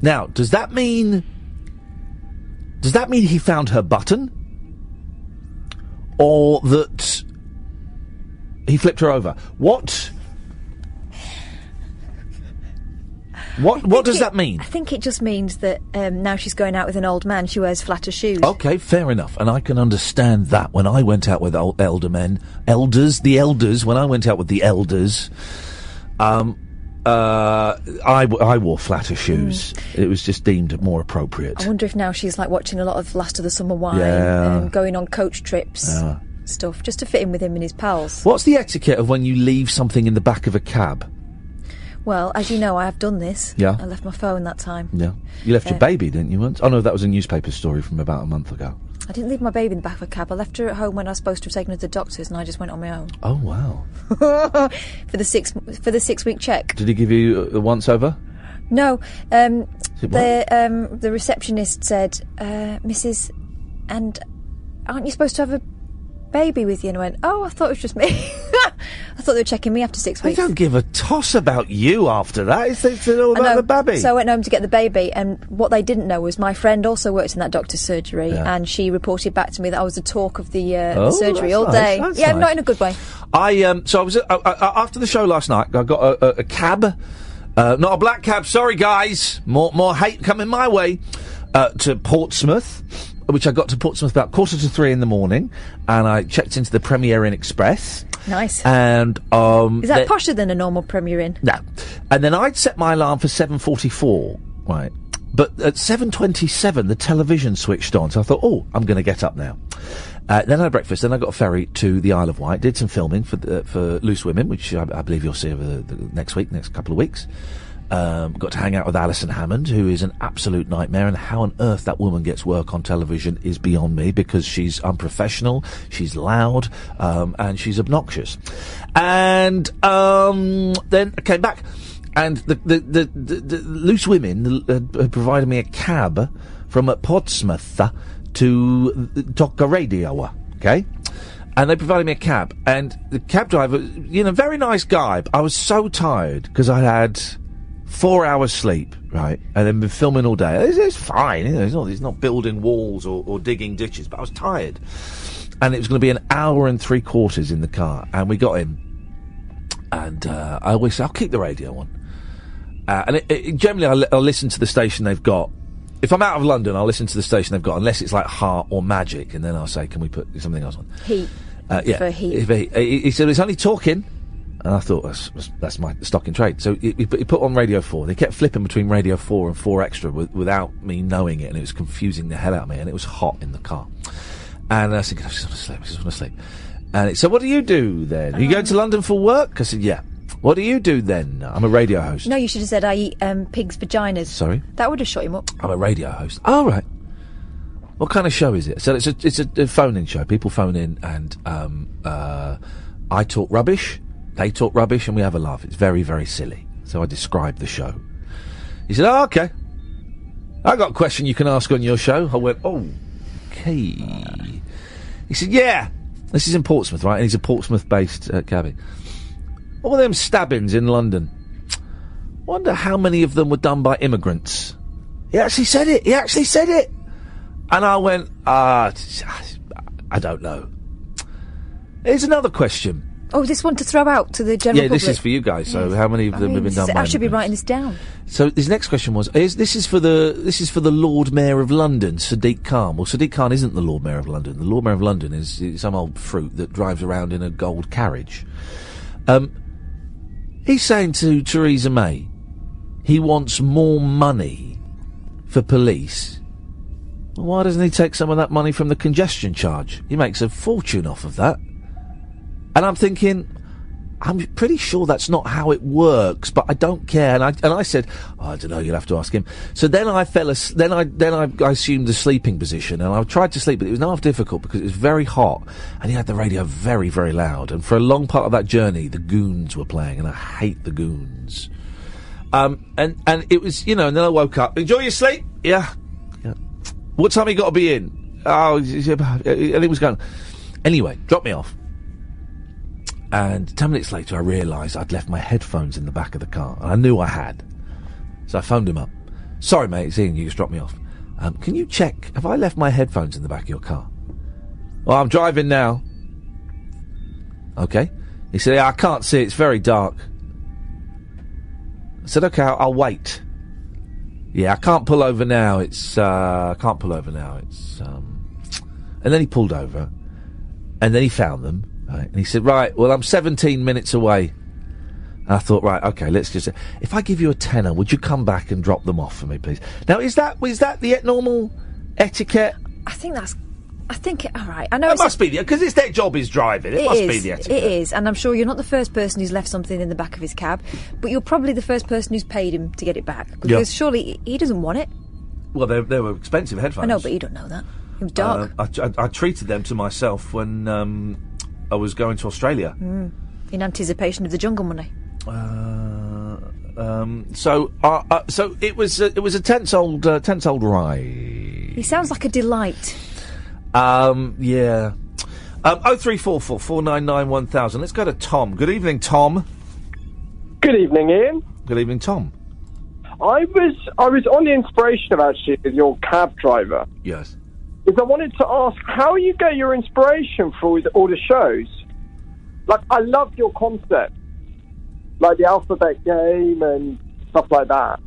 Now, does that mean he found her button? Or that he flipped her over? What What does that mean? I think it just means that now she's going out with an old man, she wears flatter shoes. Okay, fair enough, and I can understand that. When I went out with when I went out with the elders, I wore flatter shoes. It was just deemed more appropriate. I wonder if now she's like watching a lot of Last of the Summer Wine, going on coach trips, stuff, just to fit in with him and his pals. What's the etiquette of when you leave something in the back of a cab? Well, as you know, I have done this. Yeah. I left my phone that time. Yeah. You left your baby, didn't you, once? Oh, no, that was a newspaper story from about a month ago. I didn't leave my baby in the back of a cab. I left her at home when I was supposed to have taken her to the doctors, and I just went on my own. Oh, wow. for the 6-week check. Did he give you a once-over? No. The receptionist said, Mrs. and aren't you supposed to have a baby with you? And I went, oh, I thought it was just me. I thought they were checking me after 6 weeks. They don't give a toss about you after that. It's all about the baby. So I went home to get the baby, and what they didn't know was my friend also worked in that doctor's surgery, and she reported back to me that I was the talk of the surgery all day. That's yeah, nice. not in a good way. So I was after the show last night. I got a cab, not a black cab. Sorry, guys. More hate coming my way. To Portsmouth, which I got to Portsmouth about 2:45 in the morning, and I checked into the Premier Inn Express. Nice. And is that posher than a normal Premier Inn? No. And then I'd set my alarm for 7:44, right? But at 7:27, the television switched on, so I thought, oh, I'm going to get up now. Then I had breakfast, then I got a ferry to the Isle of Wight, did some filming for Loose Women, which I believe you'll see over the next couple of weeks. Got to hang out with Alison Hammond, who is an absolute nightmare, and how on earth that woman gets work on television is beyond me, because she's unprofessional, she's loud, and she's obnoxious. And then I came back, and the Loose Women had provided me a cab from Portsmouth to Talk Radio, okay? And they provided me a cab, and the cab driver, very nice guy, but I was so tired, because I had 4 hours sleep, right, and then been filming all day. It's fine, he's not building walls or digging ditches, but I was tired. And it was going to be 1 hour and 3/4 in the car, and we got in. And I always say, I'll keep the radio on. And generally I'll listen to the station they've got. If I'm out of London, I'll listen to the station they've got, unless it's like Heart or Magic, and then I'll say, can we put something else on? Heat. Yeah. Heat. He said, it's only talking. And I thought, that's my stock in trade. So he put on Radio 4. They kept flipping between Radio 4 and 4 Extra without me knowing it, and it was confusing the hell out of me, and it was hot in the car. And I said, I just want to sleep. And he said, what do you do then? Are you going to London for work? I said, yeah. What do you do then? I'm a radio host. No, you should have said, I eat pigs' vaginas. Sorry? That would have shut him up. I'm a radio host. Oh, right. What kind of show is it? So it's a phone-in show. People phone in, and I talk rubbish. They talk rubbish, and we have a laugh. It's very, very silly. So I described the show. He said, oh, okay. I got a question you can ask on your show. I went, oh, okay. He said, yeah. This is in Portsmouth, right? And he's a Portsmouth-based cabbie. What were them stabbings in London? Wonder how many of them were done by immigrants. He actually said it. And I went, I don't know. Here's another question. Oh, this one to throw out to the general public? Yeah, this is for you guys. So, how many of them have been done by I should be immigrants? writing this down. So, his next question was: this is for the Lord Mayor of London, Sadiq Khan. Well, Sadiq Khan isn't the Lord Mayor of London. The Lord Mayor of London is some old fruit that drives around in a gold carriage. He's saying to Theresa May, he wants more money for police. Well, why doesn't he take some of that money from the congestion charge? He makes a fortune off of that. And I'm thinking, I'm pretty sure that's not how it works, but I don't care. And I said, oh, I don't know, you'll have to ask him. So then I I assumed the sleeping position, and I tried to sleep, but it was half difficult because it was very hot, and he had the radio very, very loud. And for a long part of that journey, the Goons were playing, and I hate the Goons. And it was, and then I woke up. Enjoy your sleep? Yeah. What time you got to be in? Oh, and it was going. Anyway, dropped me off. And 10 minutes later, I realised I'd left my headphones in the back of the car. And I knew I had. So I phoned him up. Sorry, mate, it's Iain, you just dropped me off. Can you check, have I left my headphones in the back of your car? Well, I'm driving now. Okay. He said, yeah, I can't see, it's very dark. I said, OK, I'll wait. Yeah, I can't pull over now. I can't pull over now. And then he pulled over, and then he found them, right? And he said, right, well, I'm 17 minutes away. And I thought, right, OK, let's just... If I give you a tenner, would you come back and drop them off for me, please? Now, is that the normal etiquette? All right. I know it must be, because it's their job is driving. It must be the etiquette. It is, and I'm sure you're not the first person who's left something in the back of his cab, but you're probably the first person who's paid him to get it back, because surely he doesn't want it. Well, they were expensive headphones. I know, but you don't know that. It was dark. I treated them to myself when I was going to Australia. In anticipation of the jungle money. So it was a tense old ride. He sounds like a delight. Yeah. 0344 499 1000. Let's go to Tom. Good evening, Tom. Good evening, Ian. Good evening, Tom. I was on the inspiration of actually with your cab driver. Yes. Is I wanted to ask how you get your inspiration for all the shows. Like, I love your concept, like the alphabet game and stuff like that.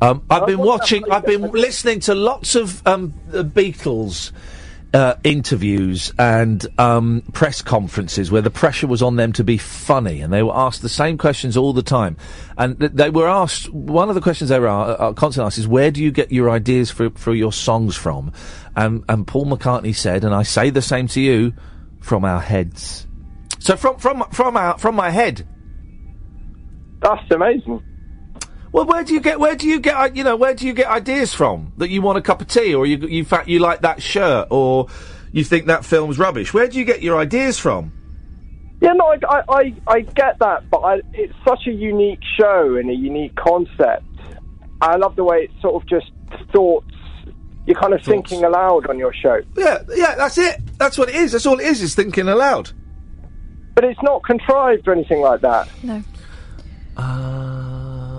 I've been listening to lots of the Beatles interviews and press conferences where the pressure was on them to be funny, and they were asked the same questions all the time. And they were asked, one of the questions they were constantly asked is, where do you get your ideas for your songs from? And Paul McCartney said, and I say the same to you, from our heads. So from my head. That's amazing. Well, where do you get ideas from that you want a cup of tea, or you like that shirt, or you think that film's rubbish? Where do you get your ideas from? Yeah, no, I get that, but it's such a unique show and a unique concept. I love the way it's sort of just thoughts. You're kind of thinking aloud on your show. Yeah, that's it. That's what it is. That's all it is thinking aloud. But it's not contrived or anything like that. No.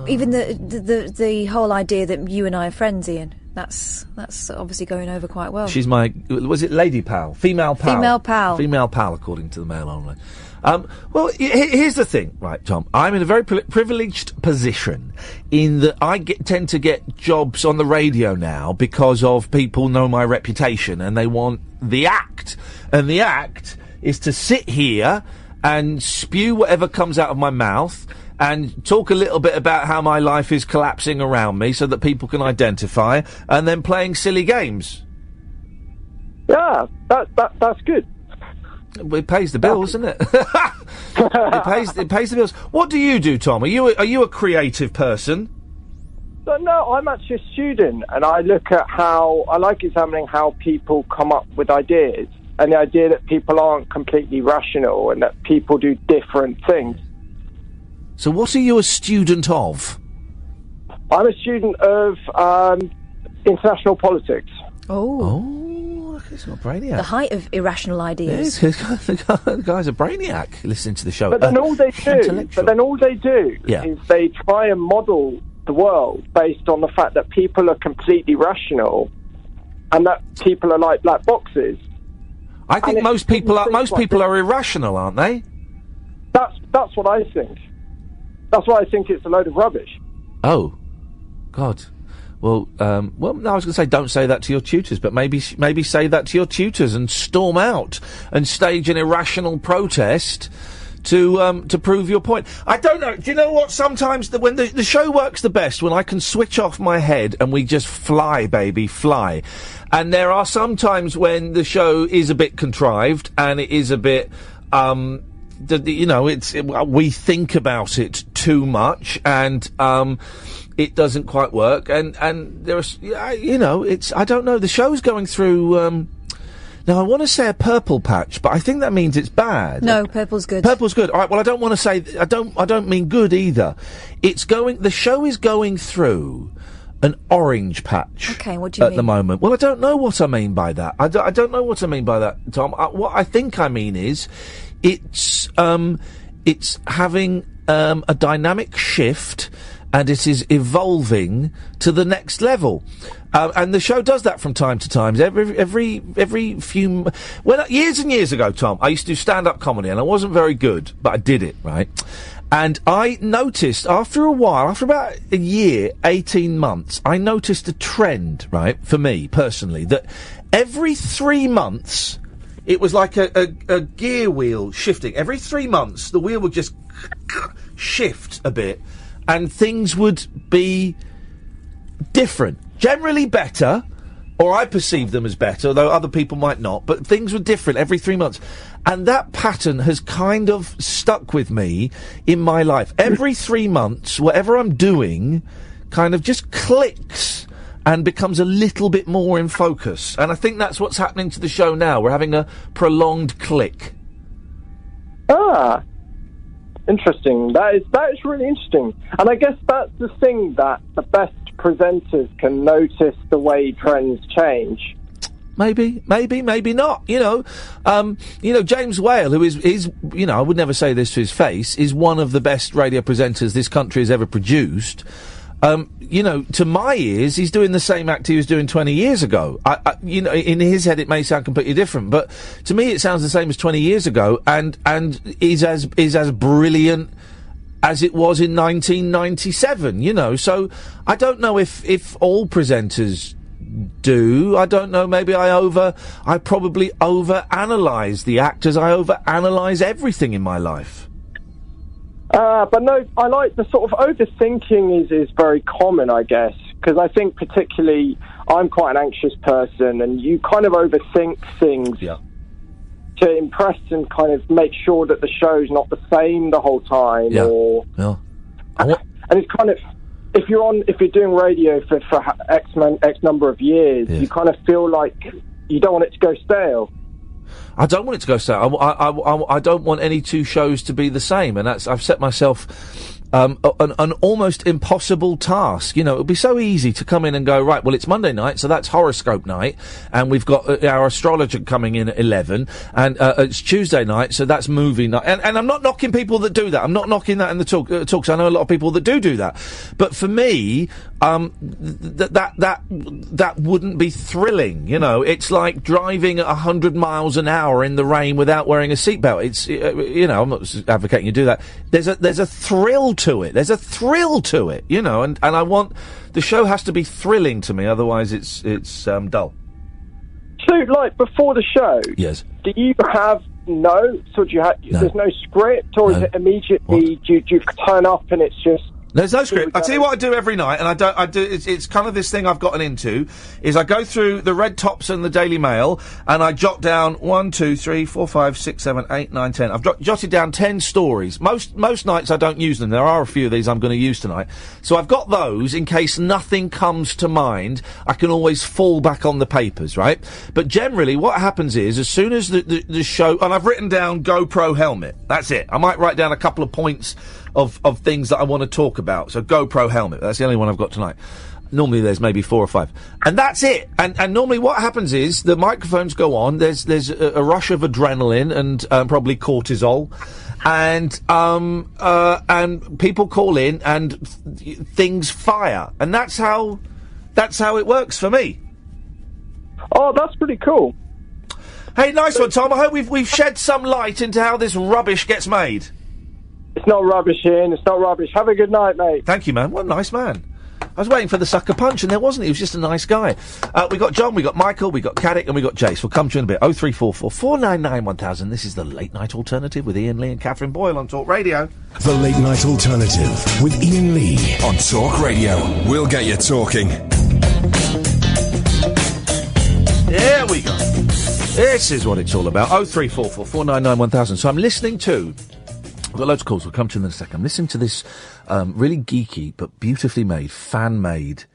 Even the whole idea that you and I are friends, Ian, that's obviously going over quite well. She's my... Was it lady pal? Female pal? Female pal. Female pal, according to the Mail Online. Well, here's the thing, right, Tom. I'm in a very privileged position in that I tend to get jobs on the radio now because of people know my reputation and they want the act. And the act is to sit here and spew whatever comes out of my mouth and talk a little bit about how my life is collapsing around me so that people can identify, and then playing silly games. Yeah, that's good. It pays the bills, doesn't it? It pays the bills. What do you do, Tom? Are you a creative person? No, I'm actually a student, and I look at I like examining how people come up with ideas, and the idea that people aren't completely rational and that people do different things. So what are you a student of? I'm a student of international politics. Oh, he's got a brainiac. The height of irrational ideas. Yes, the guy's a brainiac listening to the show. But then all they do is they try and model the world based on the fact that people are completely rational and that people are like black boxes. I think most people are irrational, aren't they? That's what I think. That's why I think it's a load of rubbish. Oh, God. Well, no, I was going to say don't say that to your tutors, but maybe say that to your tutors and storm out and stage an irrational protest to prove your point. I don't know. Do you know what? Sometimes when the show works the best when I can switch off my head and we just fly, baby, fly. And there are some times when the show is a bit contrived and it is a bit, we think about it too much and, it doesn't quite work, and there's, I don't know, the show's going through, now I want to say a purple patch, but I think that means it's bad. No, purple's good. Purple's good. Alright, well I don't want to say, I don't mean good either. The show is going through an orange patch. Okay, what do you mean? At the moment. Well, I don't know what I mean by that. I don't know what I mean by that, Tom. What I think I mean is, it's having, a dynamic shift, and it is evolving to the next level. And the show does that from time to time. Every few... years and years ago, Tom, I used to do stand-up comedy, and I wasn't very good, but I did it, right? And I noticed after a while, after about a year, 18 months, I noticed a trend, right, for me personally, that every 3 months, it was like a gear wheel shifting. Every 3 months, the wheel would just shift a bit, and things would be different. Generally better, or I perceive them as better, though other people might not, but things were different every 3 months. And that pattern has kind of stuck with me in my life. Every 3 months, whatever I'm doing kind of just clicks and becomes a little bit more in focus. And I think that's what's happening to the show now. We're having a prolonged click. Ah, interesting. That is really interesting. And I guess that's the thing, that the best presenters can notice the way trends change. Maybe not. James Whale, who is, I would never say this to his face, is one of the best radio presenters this country has ever produced. To my ears, he's doing the same act he was doing 20 years ago. In his head, it may sound completely different, but to me, it sounds the same as 20 years ago, and is as brilliant as it was in 1997. So I don't know if all presenters do. I don't know. Maybe I probably overanalyze the actors. I overanalyze everything in my life. But no, I like the sort of overthinking is very common, I guess, because I think particularly I'm quite an anxious person, and you kind of overthink things to impress and kind of make sure that the show's not the same the whole time. And it's kind of, if you're doing radio for X number of years, you kind of feel like you don't want it to go stale. I don't want it to go stale. I don't want any two shows to be the same, and I've set myself an almost impossible task. It would be so easy to come in and go, right, well, it's Monday night, so that's horoscope night, and we've got our astrologer coming in at 11, and it's Tuesday night, so that's movie night. And I'm not knocking people that do that. I'm not knocking that in the talks. I know a lot of people that do that. But for me, that wouldn't be thrilling. It's like driving at 100 miles an hour in the rain without wearing a seatbelt. It's, I'm not advocating you do that. There's a thrill to it. There's a thrill to it, and I want, the show has to be thrilling to me, otherwise it's dull. So, like, before the show, yes, do you have notes, or do you have, there's no script, or is it immediately, do you turn up and it's just... There's no script. I tell you what I do every night, and it's kind of this thing I've gotten into, is I go through the Red Tops and the Daily Mail, and I jot down 1, 2, 3, 4, 5, 6, 7, 8, 9, 10. I've jotted down 10 stories. Most nights I don't use them. There are a few of these I'm going to use tonight. So I've got those in case nothing comes to mind. I can always fall back on the papers, right? But generally what happens is, as soon as the show, and I've written down GoPro helmet. That's it. I might write down a couple of points of things that I want to talk about. So GoPro helmet, that's the only one I've got tonight. Normally there's maybe 4 or 5. And that's it. And normally what happens is the microphones go on, there's a rush of adrenaline and probably cortisol. And people call in and things fire. And that's how it works for me. Oh, that's pretty cool. Hey, nice one, Tom. I hope we've shed some light into how this rubbish gets made. It's not rubbish, Ian. It's not rubbish. Have a good night, mate. Thank you, man. What a nice man. I was waiting for the sucker punch, and there wasn't. He was just a nice guy. We got John, we got Michael, we got Caddick, and we got Jayce. We'll come to you in a bit. 0344 499 1000. This is the Late Night Alternative with Iain Lee and Catherine Boyle on Talk Radio. The Late Night Alternative with Iain Lee on Talk Radio. We'll get you talking. There we go. This is what it's all about. 0344 499 1000. So I'm listening to... I've got loads of calls. We'll come to them in a second. I'm listening to this really geeky but beautifully made, fan-made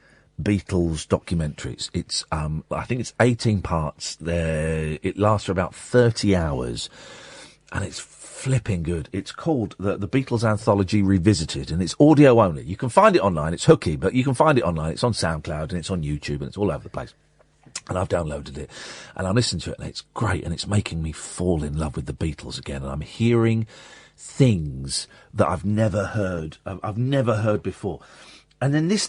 Beatles documentaries. It's, I think it's 18 parts. It lasts for about 30 hours, and it's flipping good. It's called the Beatles Anthology Revisited, and it's audio only. You can find it online. It's hooky, but you can find it online. It's on SoundCloud, and it's on YouTube, and it's all over the place. And I've downloaded it, and I'm listening to it, and it's great, and it's making me fall in love with the Beatles again, and I'm hearing things that I've never heard. I've never heard before. And then this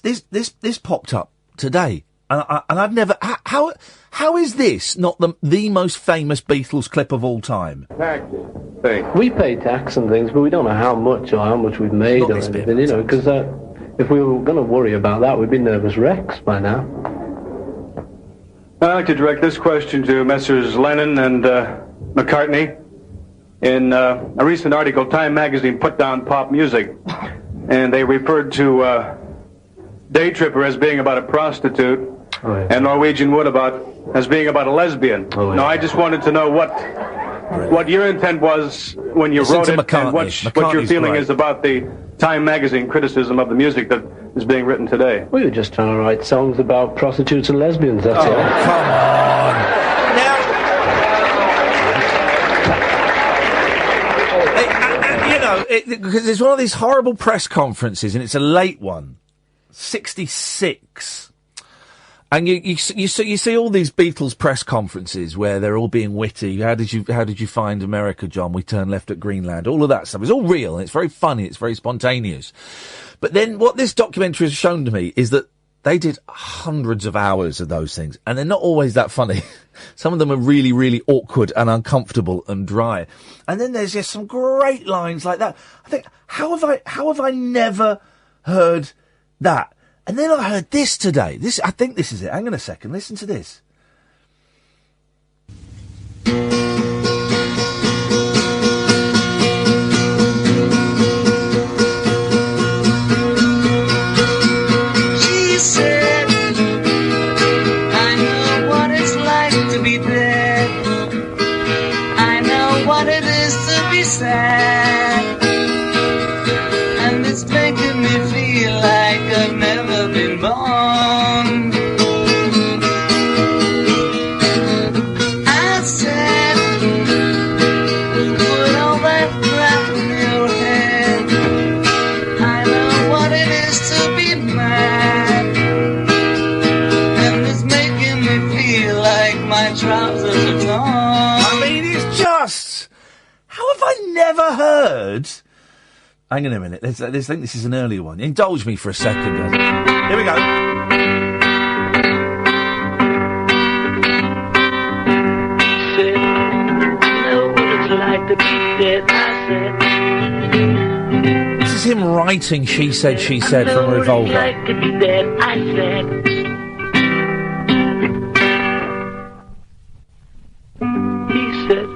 popped up today, and I've never. How is this not the most famous Beatles clip of all time? Taxi. We pay tax and things, but we don't know how much or how much we've made or anything, you know, because if we were going to worry about that, we'd be nervous wrecks by now. I'd like to direct this question to Messrs. Lennon and McCartney. In a recent article, Time magazine put down pop music, and they referred to Day Tripper as being about a prostitute, and Norwegian Wood as being about a lesbian. Now, I just wanted to know what your intent was when you wrote it, and what your feeling is about the Time magazine criticism of the music that is being written today. We were just trying to write songs about prostitutes and lesbians, that's all. Come on. Because there's one of these horrible press conferences, and it's a late one, 66, and you see all these Beatles press conferences where they're all being witty. How did you find America, John? We turned left at Greenland. All of that stuff. It's all real, and it's very funny. It's very spontaneous. But then what this documentary has shown to me is that they did hundreds of hours of those things, and they're not always that funny. Some of them are really, really awkward and uncomfortable and dry. And then there's just some great lines like that. I think, how have I never heard that? And then I heard this today. I think this is it. Hang on a second. Listen to this. Sad, and it's making me feel like I've never been born. I said, put all that crap in your head. I know what it is to be mad, and it's making me feel like my trousers are torn. I mean, it's just... How have I never heard... Hang on a minute. I think this is an earlier one. Indulge me for a second. Here we go. Said, I know what it's like to be dead, I said. This is him writing She Said, She Said from Revolver. I know what it's like to be dead, I said. He said,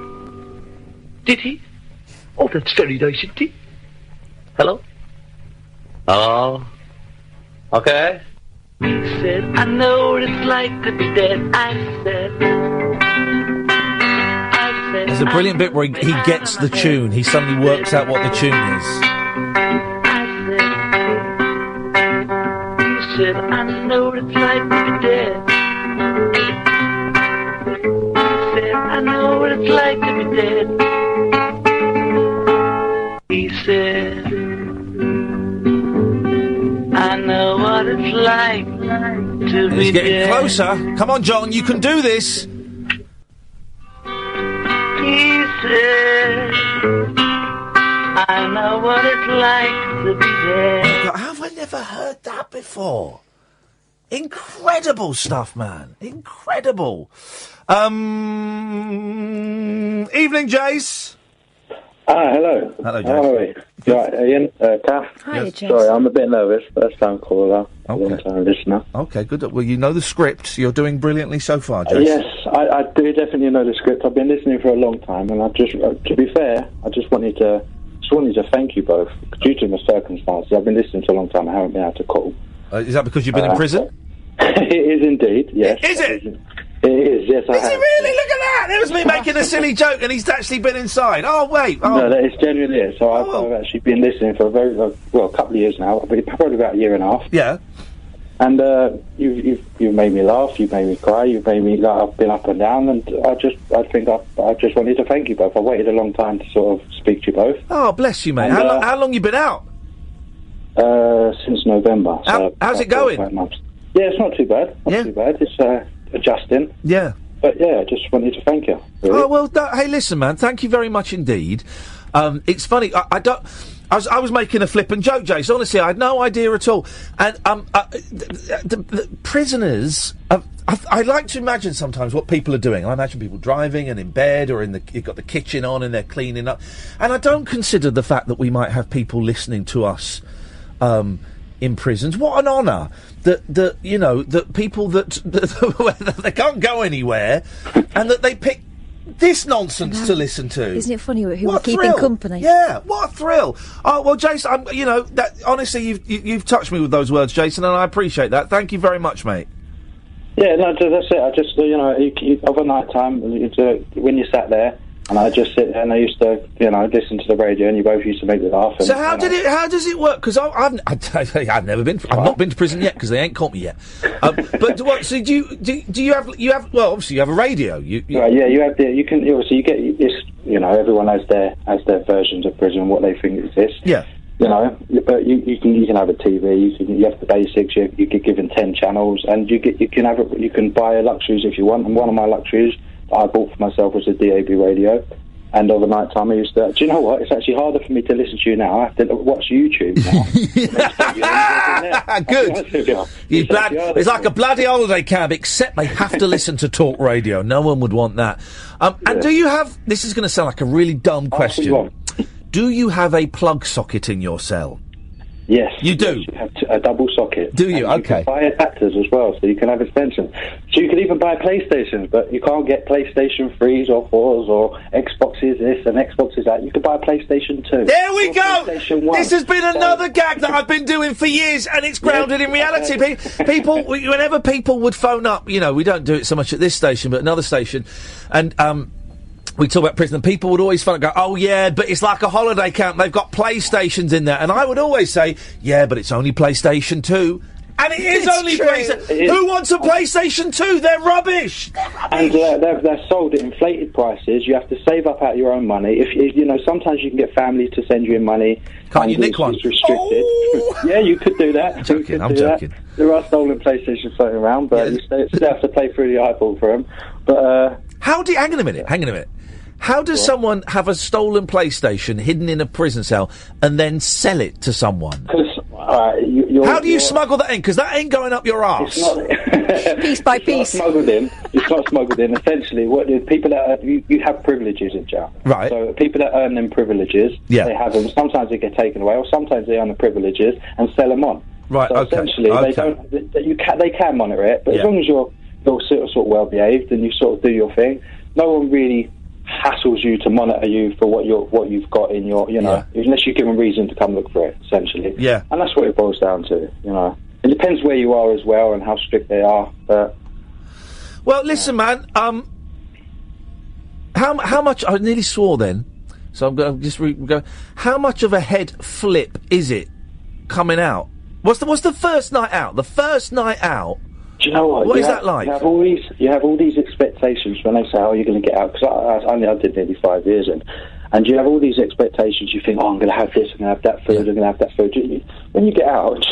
did he? Oh, that's very nice indeed. Hello? Oh. Okay. He said, I know what it's like to be dead. I said. There's a brilliant bit where he gets the tune. He suddenly works out what the tune is. He said, I know what it's like to be dead. He said, I know what it's like to be dead. He said, I know what it's like to be He's getting dead. closer. Come on, John, you can do this. He said, I know what it's like to be dead. God, how have I never heard that before? Incredible stuff, man. Incredible. Evening, Jayce. Hello. Hello, Jayce. How are we? Right, Iain, Kath. Hi, Jayce. Sorry, I'm a bit nervous. First time caller, long time listener. Okay, good. Well, you know the script. You're doing brilliantly so far, Jayce. Yes, I do definitely know the script. I've been listening for a long time, and I just, to be fair, I just wanted to thank you both. Due to the circumstances, I've been listening for a long time. I haven't been able to call. Is that because you've been in prison? It is indeed. Yes. Is it? It is. Yes, I Is have. it really? Look at that! There was me making a silly joke, and he's actually been inside. Oh wait. Oh. No, that is genuinely it. So I've actually been listening for a couple of years now. Probably about a year and a half. Yeah. And you've made me laugh. You've made me cry. You've made me. I've been up and down, and I just wanted to thank you both. I waited a long time to sort of speak to you both. Oh, bless you, mate. And, How long you been out? Since November. How's it going? 5 months. Yeah, it's not too bad. Not too bad. It's adjusting. Yeah. But yeah, I just wanted to thank you. Really. Oh well, hey, listen, man. Thank you very much indeed. It's funny. I was making a flippant joke, Jayce. Honestly, I had no idea at all. And the prisoners, I like to imagine sometimes what people are doing. I imagine people driving and in bed, or you've got the kitchen on and they're cleaning up. And I don't consider the fact that we might have people listening to us in prisons. What an honour that you know, that people that they can't go anywhere, and that they pick this nonsense to listen to. Isn't it funny who we're What a keeping thrill. company? Yeah, what a thrill. Oh, well, Jayce, you know, honestly, you've touched me with those words, Jason, and I appreciate that. Thank you very much, mate. Yeah, no, that's it. I just, you know, over night time, when you sat there, and I just sit there and I used to, you know, listen to the radio, and you both used to make me laugh. And, So how does it work? Because I've never been. I've not been to prison yet because they ain't caught me yet. But what? So do you have? Well, obviously you have a radio. Right, yeah, you have you can obviously you get this. You know, everyone has their versions of prison, what they think exists. Yeah. You know, but you can have a TV. You have the basics. You get given 10 channels, and you can buy luxuries if you want. And one of my luxuries that I bought for myself was a DAB radio. And over night time, I used to. Do you know what? It's actually harder for me to listen to you now. I have to watch YouTube now. Good. It's like a bloody holiday camp, except they have to listen to talk radio. No one would want that. And do you have? This is going to sound like a really dumb question. Do you have a plug socket in your cell? Yes. You do? Yes, you have a double socket. Do you? And Okay. You can buy adapters as well, so you can have extensions. So you can even buy PlayStations, but you can't get PlayStation 3s or 4s or Xboxes this and Xboxes that. You can buy a PlayStation 2. There we or go! PlayStation 1. This has been another gag that I've been doing for years, and it's grounded in reality. People, whenever people would phone up, you know, we don't do it so much at this station, but another station, and, we talk about prison, and people would always phone and go, oh yeah, but it's like a holiday camp, they've got PlayStations in there. And I would always say, yeah, but it's only PlayStation 2. And it is only PlayStation. Who wants a PlayStation 2? They're rubbish. And they're sold at inflated prices. You have to save up out your own money. If you know, sometimes you can get families to send you in money. Can't you nick one? It's restricted. Yeah, you could do that. I'm joking. There are stolen PlayStations floating around, but you still have to pay through the eyeball for them. But hang on a minute. How does someone have a stolen PlayStation hidden in a prison cell and then sell it to someone? How do you smuggle that in? Because that ain't going up your arse. Piece by piece. It's not smuggled in. Essentially, what people that you have privileges in jail. Right. So people that earn them privileges, they have them. Sometimes they get taken away, or sometimes they earn the privileges and sell them on. Right. So essentially, they can monitor it, but as long as you're sort of well behaved and you sort of do your thing, no one really hassles you to monitor you for what you've got in your, you know, unless you give them reason to come look for it, essentially. Yeah. And that's what it boils down to, you know. It depends where you are as well and how strict they are, but... Well, listen, man, how much... I nearly swore then, so I'm going to just go... How much of a head flip is it coming out? What's the first night out? The first night out... Do you know what? What is that like? You have all these expectations when they say, "Oh, you're going to get out." Because I did nearly 5 years, and you have all these expectations. You think, "Oh, I'm going to have this, I'm going to have that food, I'm going to have that food." When you get out,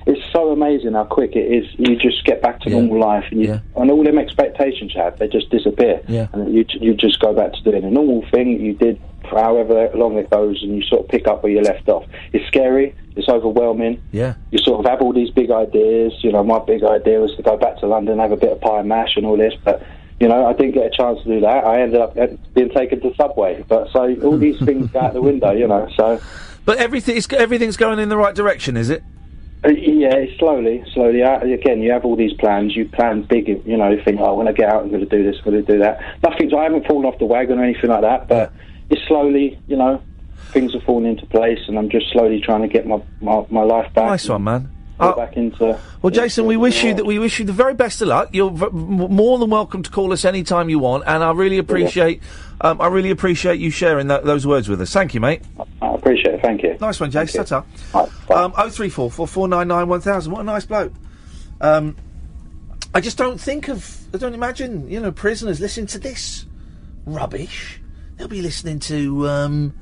it's so amazing how quick it is. You just get back to normal life, and all them expectations you have, they just disappear. Yeah. And you just go back to doing a normal thing you did for however long it goes, and you sort of pick up where you left off. It's scary. It's overwhelming. Yeah. You sort of have all these big ideas. You know, my big idea was to go back to London, have a bit of pie and mash and all this, but, you know, I didn't get a chance to do that. I ended up being taken to Subway. But so all these things go out the window, you know, so... But everything's going in the right direction, is it? Yeah, slowly. Again, you have all these plans. You plan big, you know, you think, oh, when I get out, I'm going to do this, I'm going to do that. I haven't fallen off the wagon or anything like that, but it's slowly, you know, things are falling into place, and I'm just slowly trying to get my life back. Nice one, man. Back into... Well, Jason, we wish you the very best of luck. You're more than welcome to call us any time you want, and I really appreciate you sharing those words with us. Thank you, mate. I appreciate it. Thank you. Nice one, Jayce. Ta-ta. 034 4499 1000. What a nice bloke. I just don't imagine, you know, prisoners listening to this rubbish. They'll be listening to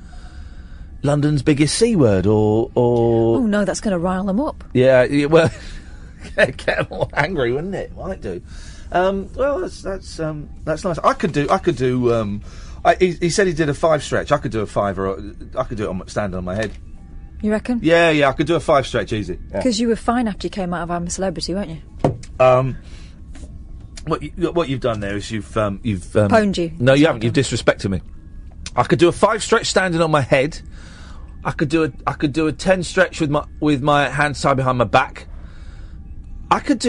London's Biggest C Word or... Oh no, that's going to rile them up. Yeah, well, get them all angry, wouldn't it? Might do. Well, that's nice. I could do. He said he did a 5 stretch. I could do a 5, or I could do it standing on my head. You reckon? Yeah, I could do a 5 stretch easy. Yeah. Because you were fine after you came out of I'm a Celebrity, weren't you? What you've done there is you've Pwned you. No, you haven't. You've disrespected me. I could do a 5 stretch standing on my head. I could do a 10 stretch with my hands tied behind my back. I could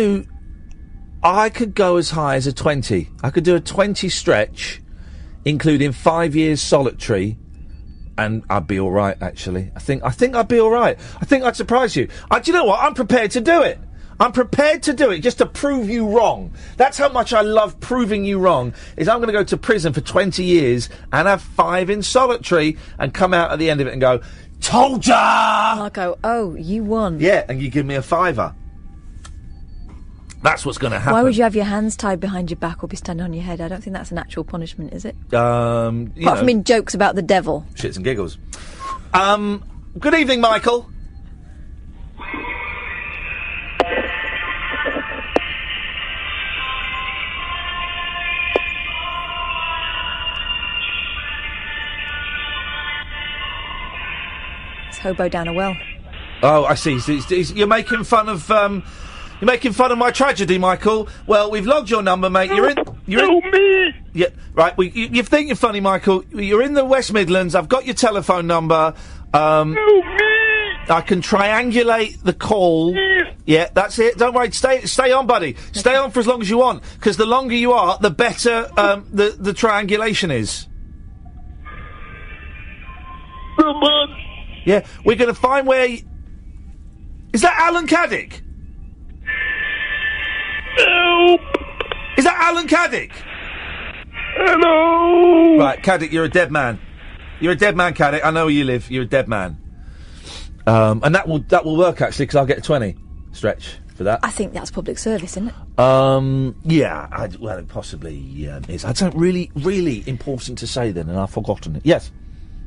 go as high as a 20. I could do a 20 stretch, including 5 years solitary, and I'd be all right. Actually, I think I'd be all right. I think I'd surprise you. Do you know what? I'm prepared to do it. I'm prepared to do it just to prove you wrong. That's how much I love proving you wrong, is I'm going to go to prison for 20 years and have 5 in solitary and come out at the end of it and go, told ya! I'll go, oh, you won. Yeah, and you give me a £5. That's what's going to happen. Why would you have your hands tied behind your back or be standing on your head? I don't think that's an actual punishment, is it? Apart from in jokes about the devil. Shits and giggles. Good evening, Michael. Hobo down a well. Oh, I see. You're making fun of my tragedy, Michael. Well, we've logged your number, mate. You're in. me! Yeah, right. You think you're funny, Michael? You're in the West Midlands. I've got your telephone number. me! I can triangulate the call. Yeah, that's it. Don't worry. Stay on, buddy. Stay on for as long as you want, because the longer you are, the better the triangulation is. Come on. Yeah, we're going to find where... Is that Alan Caddick? Help! Is that Alan Caddick? Hello! Right, Caddick, you're a dead man. You're a dead man, Caddick. I know where you live. You're a dead man. And that will work, actually, because I'll get a 20 stretch for that. I think that's public service, isn't it? Yeah. Well, it possibly is. That's something really, really important to say then, and I've forgotten it. Yes.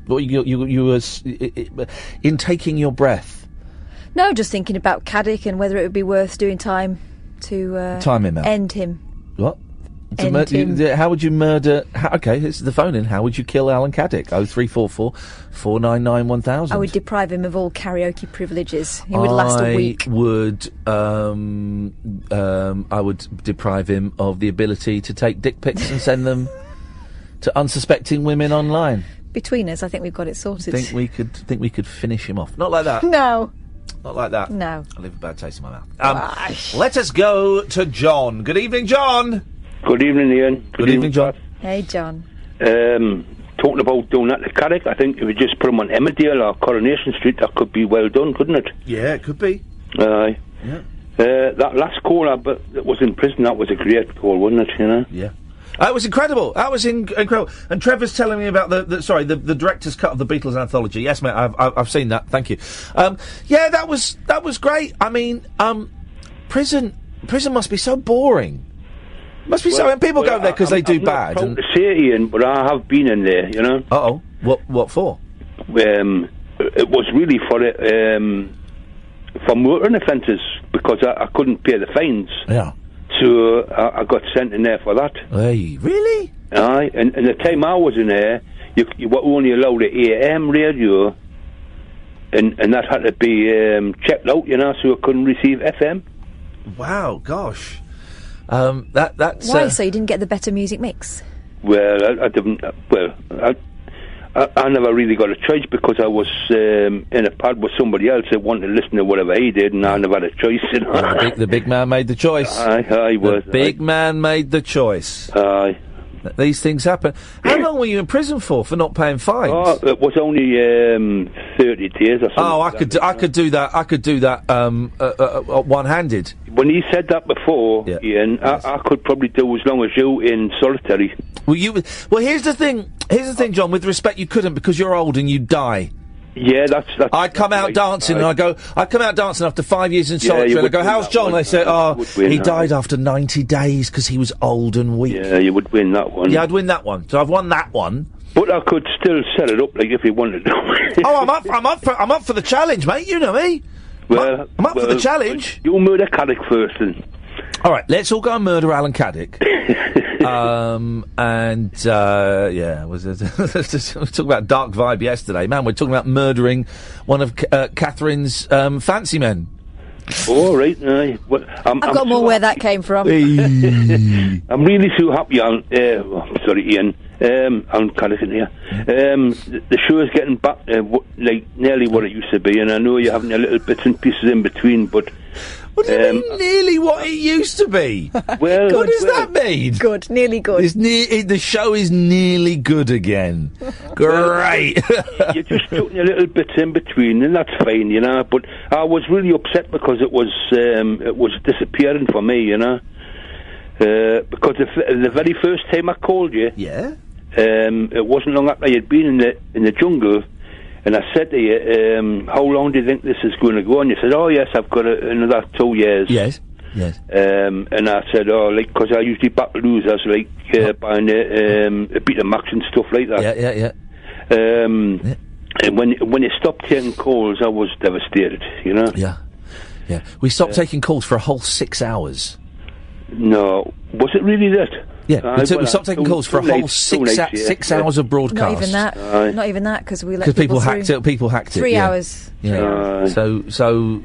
Well, you were in taking your breath. No, just thinking about Caddick and whether it would be worth doing time to time him out. End him. What? End him. How would you murder? Okay, it's the phone in. How would you kill Alan Caddick? 0344 499 1000. I would deprive him of all karaoke privileges. He would last a week. I would deprive him of the ability to take dick pics and send them to unsuspecting women online. Between us, I think we've got it sorted. Think we could finish him off. Not like that. No. Not like that. No. I leave a bad taste in my mouth. Let us go to John. Good evening, John. Good evening, Ian. Good evening, John. Hey, John. Talking about doing that to Carrick, I think if we just put him on Emmerdale or Coronation Street, that could be well done, couldn't it? Yeah, it could be. Aye. Yeah. That last caller, but that was in prison, that was a great call, wasn't it, you know? Yeah. That was incredible. That was incredible. And Trevor's telling me about the director's cut of the Beatles anthology. Yes, mate, I've seen that. Thank you. Yeah, that was great. I mean, prison must be so boring. Must be so. And people go there because they do bad. I'm not proud to say, Ian, but I have been in there. You know. Uh-oh. What for? It was really for motoring offences because I couldn't pay the fines. Yeah. So I got sent in there for that. Hey, really? Aye, and the time I was in there, you were only allowed an AM radio, and that had to be checked out, you know, so I couldn't receive FM. Wow, gosh. That's... Why? So you didn't get the better music mix? Well, I didn't... I never really got a choice because I was in a pad with somebody else that wanted to listen to whatever he did, and I never had a choice. You know? Well, the big man made the choice. Aye, was. The big man made the choice. Aye. These things happen. How long were you in prison for not paying fines? Oh, it was only 30 days or something. Oh, I could do that. I could do that one-handed. When he said that before, Yeah. Ian, Yes. I could probably do as long as you in solitary. Well, here's the thing. Here's the thing, John. With respect, you couldn't because you're old and you'd die. Yeah, that's. I'd come out dancing, and I'd come out dancing after 5 years in solitary, and I'd go, "How's John?" They say, he died after 90 days because he was old and weak. Yeah, you would win that one. Yeah, I'd win that one. So I've won that one. But I could still set it up, like if you wanted to. I'm up for the challenge, mate. You know me. Well, I'm up for the challenge. You murder Caddick first, then. All right, let's all go and murder Alan Caddick. Yeah, we talking about Dark Vibe yesterday. Man, we're talking about murdering one of Catherine's fancy men. Oh, right. Well, I've got more where that came from. I'm really so happy. Sorry, Ian. I'm Callison here. The show is getting back like nearly what it used to be, and I know you're having a little bits and pieces in between, but. What do you mean, nearly what it used to be? Well, what does that mean? Good, nearly good. The show is nearly good again. Great. You're just putting your little bits in between, and that's fine, you know. But I was really upset because it was disappearing for me, you know. Because the very first time I called you, it wasn't long after you'd been in the jungle. And I said to you, how long do you think this is going to go on? You said, oh, yes, I've got another 2 years. Yes. And I said, oh, like, because I usually back losers, like, buying a beat of Max and stuff like that. Yeah. And when you stopped taking calls, I was devastated, you know? Yeah. We stopped taking calls for a whole 6 hours. No. Was it really that? Yeah, we stopped taking calls for a whole 6 hours of broadcast. Not even that. Not even that, because we let people hacked it. People hacked it. 3 hours. Yeah. So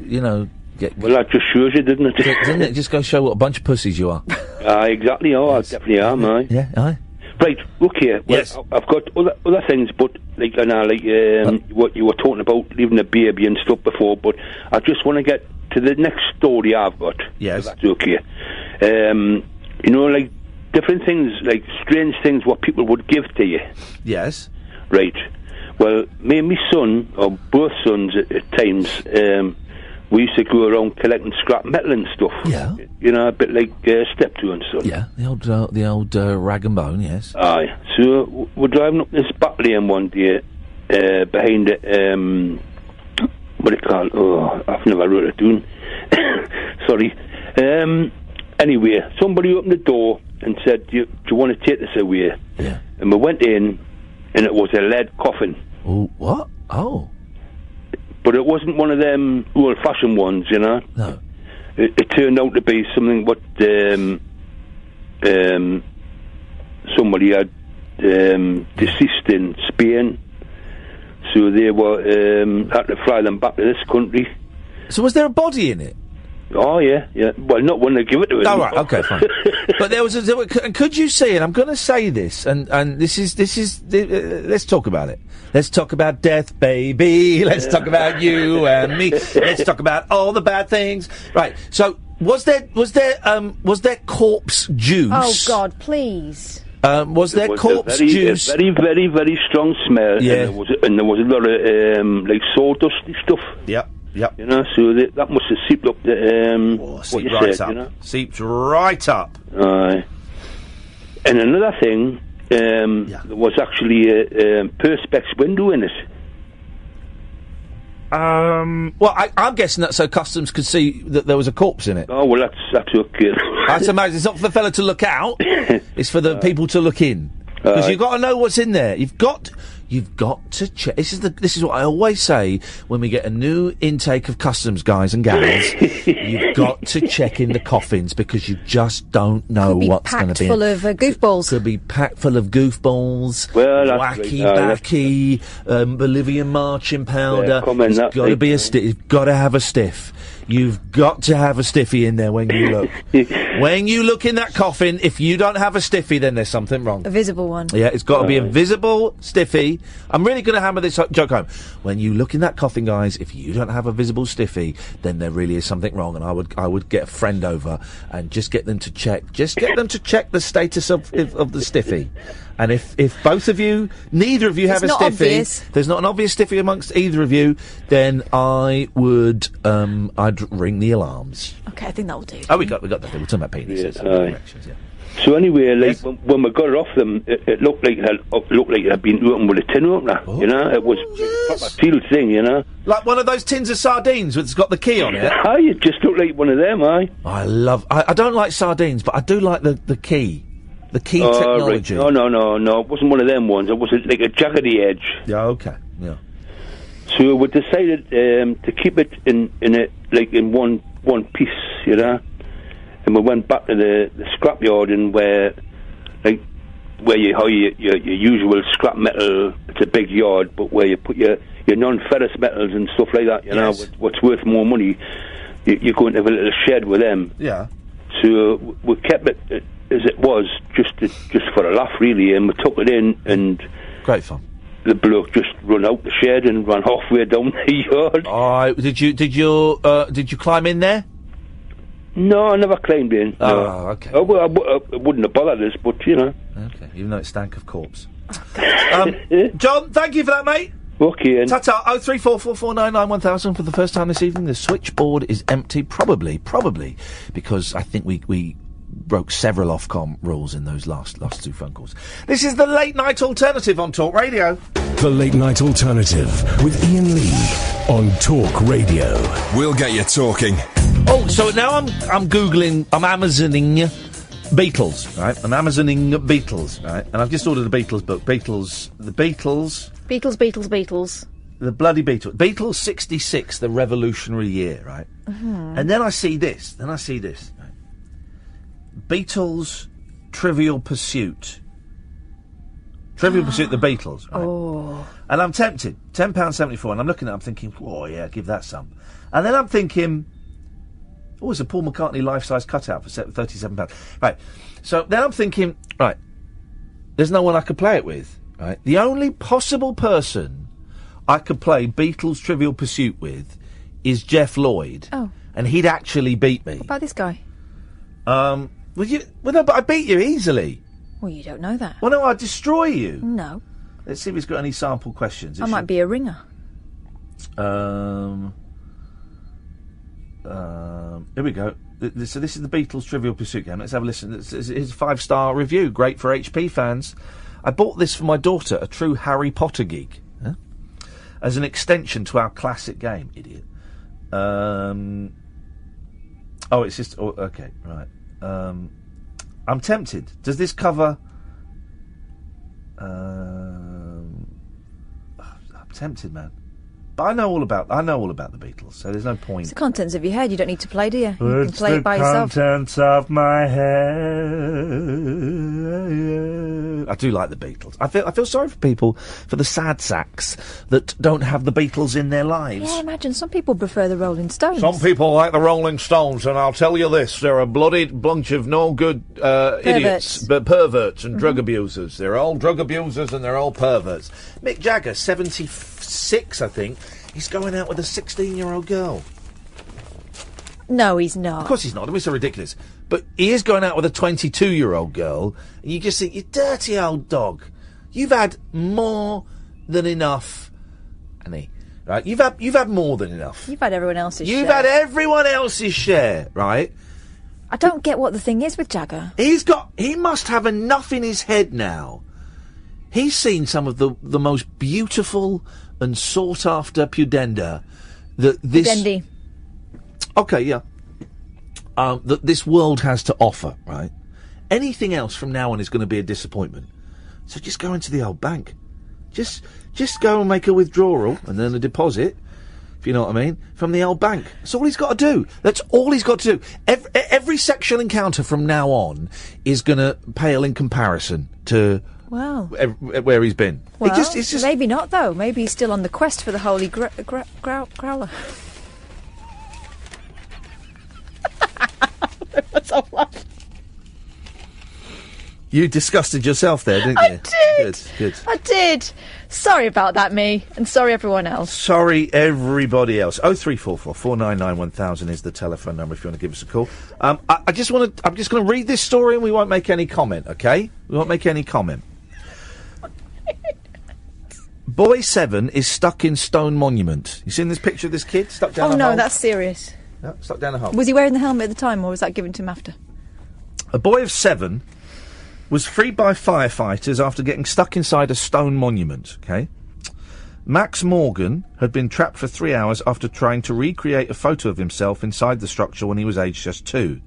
you know. Well, that just shows you, didn't it? Didn't it just go show what a bunch of pussies you are? Exactly. Oh, yes. I definitely am. Yeah. Aye. Right. Look here. Well, yes. I've got other things, but like what you were talking about, leaving the baby and stuff before. But I just want to get to the next story I've got. Yes. If that's okay. You know, like. Different things, like strange things, what people would give to you. Yes. Right. Well, me and my son, or both sons at times, we used to go around collecting scrap metal and stuff. Yeah. You know, a bit like Step-2 and son. Yeah, the old rag and bone, yes. Aye. So, we're driving up this back lane one day, behind it, what do you call it? Oh, I've never wrote it down. Sorry. Anyway, somebody opened the door and said, do you want to take this away? Yeah. And we went in, and it was a lead coffin. Oh, what? Oh. But it wasn't one of them old-fashioned ones, you know? No. It turned out to be something what somebody had deceased in Spain. So they were had to fly them back to this country. So was there a body in it? Oh, yeah. Well, not when they give it to him. Oh, right, okay, fine. But there was could you see, and I'm going to say this, and this is, let's talk about it. Let's talk about death, baby. Let's talk about you and me. Let's talk about all the bad things. Right, so was there corpse juice? Oh, God, please. Was there corpse juice? A very, very, very strong smell. Yeah. And there was a lot of, like, sawdusty stuff. Yep. You know, so that must have seeped up the, what you right said, up. you know? Seeped right up. And another thing, there was actually a Perspex window in it. Well, I'm guessing that so customs could see that there was a corpse in it. Oh, well, that's okay. That's amazing. It's not for the fella to look out, it's for the people to look in. Because you've got to know what's in there. You've got to check. This is what I always say when we get a new intake of customs guys and gals. You've got to check in the coffins because you just don't know what's going to be. Full of goofballs. Could be packed full of goofballs. Well, wacky, Bolivian marching powder. It's got to be a stiff. You've got to have a stiff. You've got to have a stiffy in there when you look. When you look in that coffin, if you don't have a stiffy, then there's something wrong. A visible one. Yeah, it's got to be a visible stiffy. I'm really going to hammer this joke home. When you look in that coffin, guys, if you don't have a visible stiffy, then there really is something wrong. And I would get a friend over and just get them to check. Just get them to check the status of the stiffy. And if both of you, neither of you have a stiffy, obvious. There's not an obvious stiffy amongst either of you, then I would, I'd ring the alarms. Okay, I think that will do. Oh, we got that. We're talking about penises. So anyway, like when we got it off them, it looked like it had been opened with a tin opener. You know, it was a proper sealed thing. You know, like one of those tins of sardines that's got the key on it. Oh, it just looked like one of them. I don't like sardines, but I do like the key. The key technology. Right. No. It wasn't one of them ones. It was like a jaggedy edge. Yeah, okay. Yeah. So we decided to keep it in one piece, you know. And we went back to the scrapyard and where like where your usual scrap metal, it's a big yard, but where you put your non-ferrous metals and stuff like that, you know, what's worth more money, you're going to have a little shed with them. Yeah. So we kept it as it was, just for a laugh, really, and we took it in, and great fun. The bloke just run out the shed and ran halfway down the yard. Oh, did you climb in there? No, I never climbed in. Oh, no. okay. I wouldn't have bothered us, but you know. Okay, even though it stank of corpse. John, thank you for that, mate. Okay. Ta-ta. 03444991000 for the first time this evening. The switchboard is empty, probably because I think we broke several Ofcom rules in those last two phone calls. This is the Late Night Alternative on Talk Radio. The Late Night Alternative with Iain Lee on Talk Radio. We'll get you talking. Oh, so now I'm Googling, I'm Amazoning Beatles, right? I'm Amazoning Beatles, right? And I've just ordered a Beatles book. The Beatles. The bloody Beatles. Beatles 66, the revolutionary year, right? Mm-hmm. And then I see this. Right? Beatles Trivial Pursuit. Trivial Pursuit, the Beatles, right? Oh. And I'm tempted. £10.74, and I'm looking at it, I'm thinking, oh yeah, give that some. And then I'm thinking, oh, it's a Paul McCartney life-size cutout for £37. Right. So then I'm thinking, right, there's no one I could play it with, right? The only possible person I could play Beatles Trivial Pursuit with is Jeff Lloyd. Oh. And he'd actually beat me. What about this guy? Well, no, but I beat you easily. Well, you don't know that. Well, no, I'd destroy you. No. Let's see if he's got any sample questions. I might be a ringer. Here we go. So this is the Beatles Trivial Pursuit game. Let's have a listen. It's a 5-star review. Great for HP fans. I bought this for my daughter, a true Harry Potter geek, as an extension to our classic game. Idiot. Oh, it's just... Oh, okay, right. I'm tempted. Does this cover... I'm tempted, man. But I know all about the Beatles, so there's no point. It's the contents of your head. You don't need to play, do you? You can play it by yourself. Contents of my head. I do like the Beatles. I feel sorry for people, for the sad sacks that don't have the Beatles in their lives. Yeah, imagine some people prefer the Rolling Stones. Some people like the Rolling Stones, and I'll tell you this: they're a bloody bunch of no good idiots, but perverts and drug abusers. They're all drug abusers and they're all perverts. Mick Jagger, 76, I think. He's going out with a 16-year-old girl. No, he's not. Of course he's not. I mean, it's so ridiculous. But he is going out with a 22-year-old girl, and you just think, you dirty old dog. You've had more than enough, Annie. Right? You've had more than enough. You've had everyone else's share. You've had everyone else's share, right? I don't get what the thing is with Jagger. He must have enough in his head now. He's seen some of the most beautiful and sought-after pudenda that this... Pudendi. Okay, yeah. That this world has to offer, right? Anything else from now on is going to be a disappointment. So just go into the old bank. Just go and make a withdrawal and then a deposit, if you know what I mean, from the old bank. That's all he's got to do. That's all he's got to do. Every sexual encounter from now on is going to pale in comparison to... Well, where he's been. Well, it's just maybe not, though. Maybe he's still on the quest for the holy growler. That's all right. You disgusted yourself there, didn't you? I did. Good. I did. Sorry about that, me, and sorry everyone else. Sorry, everybody else. 03444991000 is the telephone number if you want to give us a call. I'm just going to read this story and we won't make any comment, okay? We won't make any comment. Boy 7 is stuck in stone monument. You seen this picture of this kid stuck down a hole? Oh no, that's serious. No, stuck down a hole. Was he wearing the helmet at the time, or was that given to him after? A boy of 7 was freed by firefighters after getting stuck inside a stone monument, okay? Max Morgan had been trapped for 3 hours after trying to recreate a photo of himself inside the structure when he was aged just 2.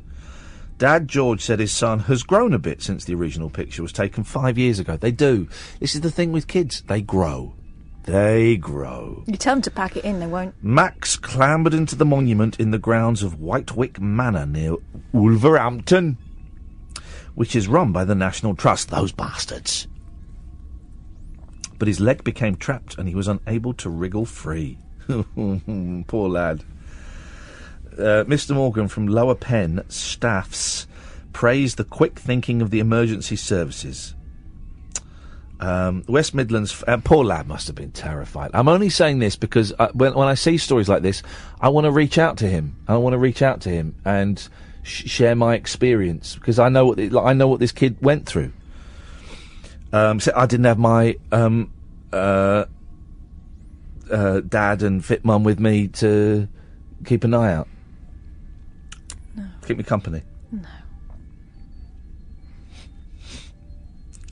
Dad George said his son has grown a bit since the original picture was taken 5 years ago. They do. This is the thing with kids. They grow. They grow. You tell them to pack it in, they won't. Max clambered into the monument in the grounds of Whitewick Manor near Wolverhampton. which is run by the National Trust. Those bastards. But his leg became trapped and he was unable to wriggle free. Poor lad. Mr. Morgan from Lower Penn Staffs praised the quick thinking of the emergency services. West Midlands... poor lad must have been terrified. I'm only saying this because when I see stories like this, I want to reach out to him. And share my experience, because I know what this kid went through. So I didn't have my dad and fit mum with me to keep an eye out. No. Keep me company. No.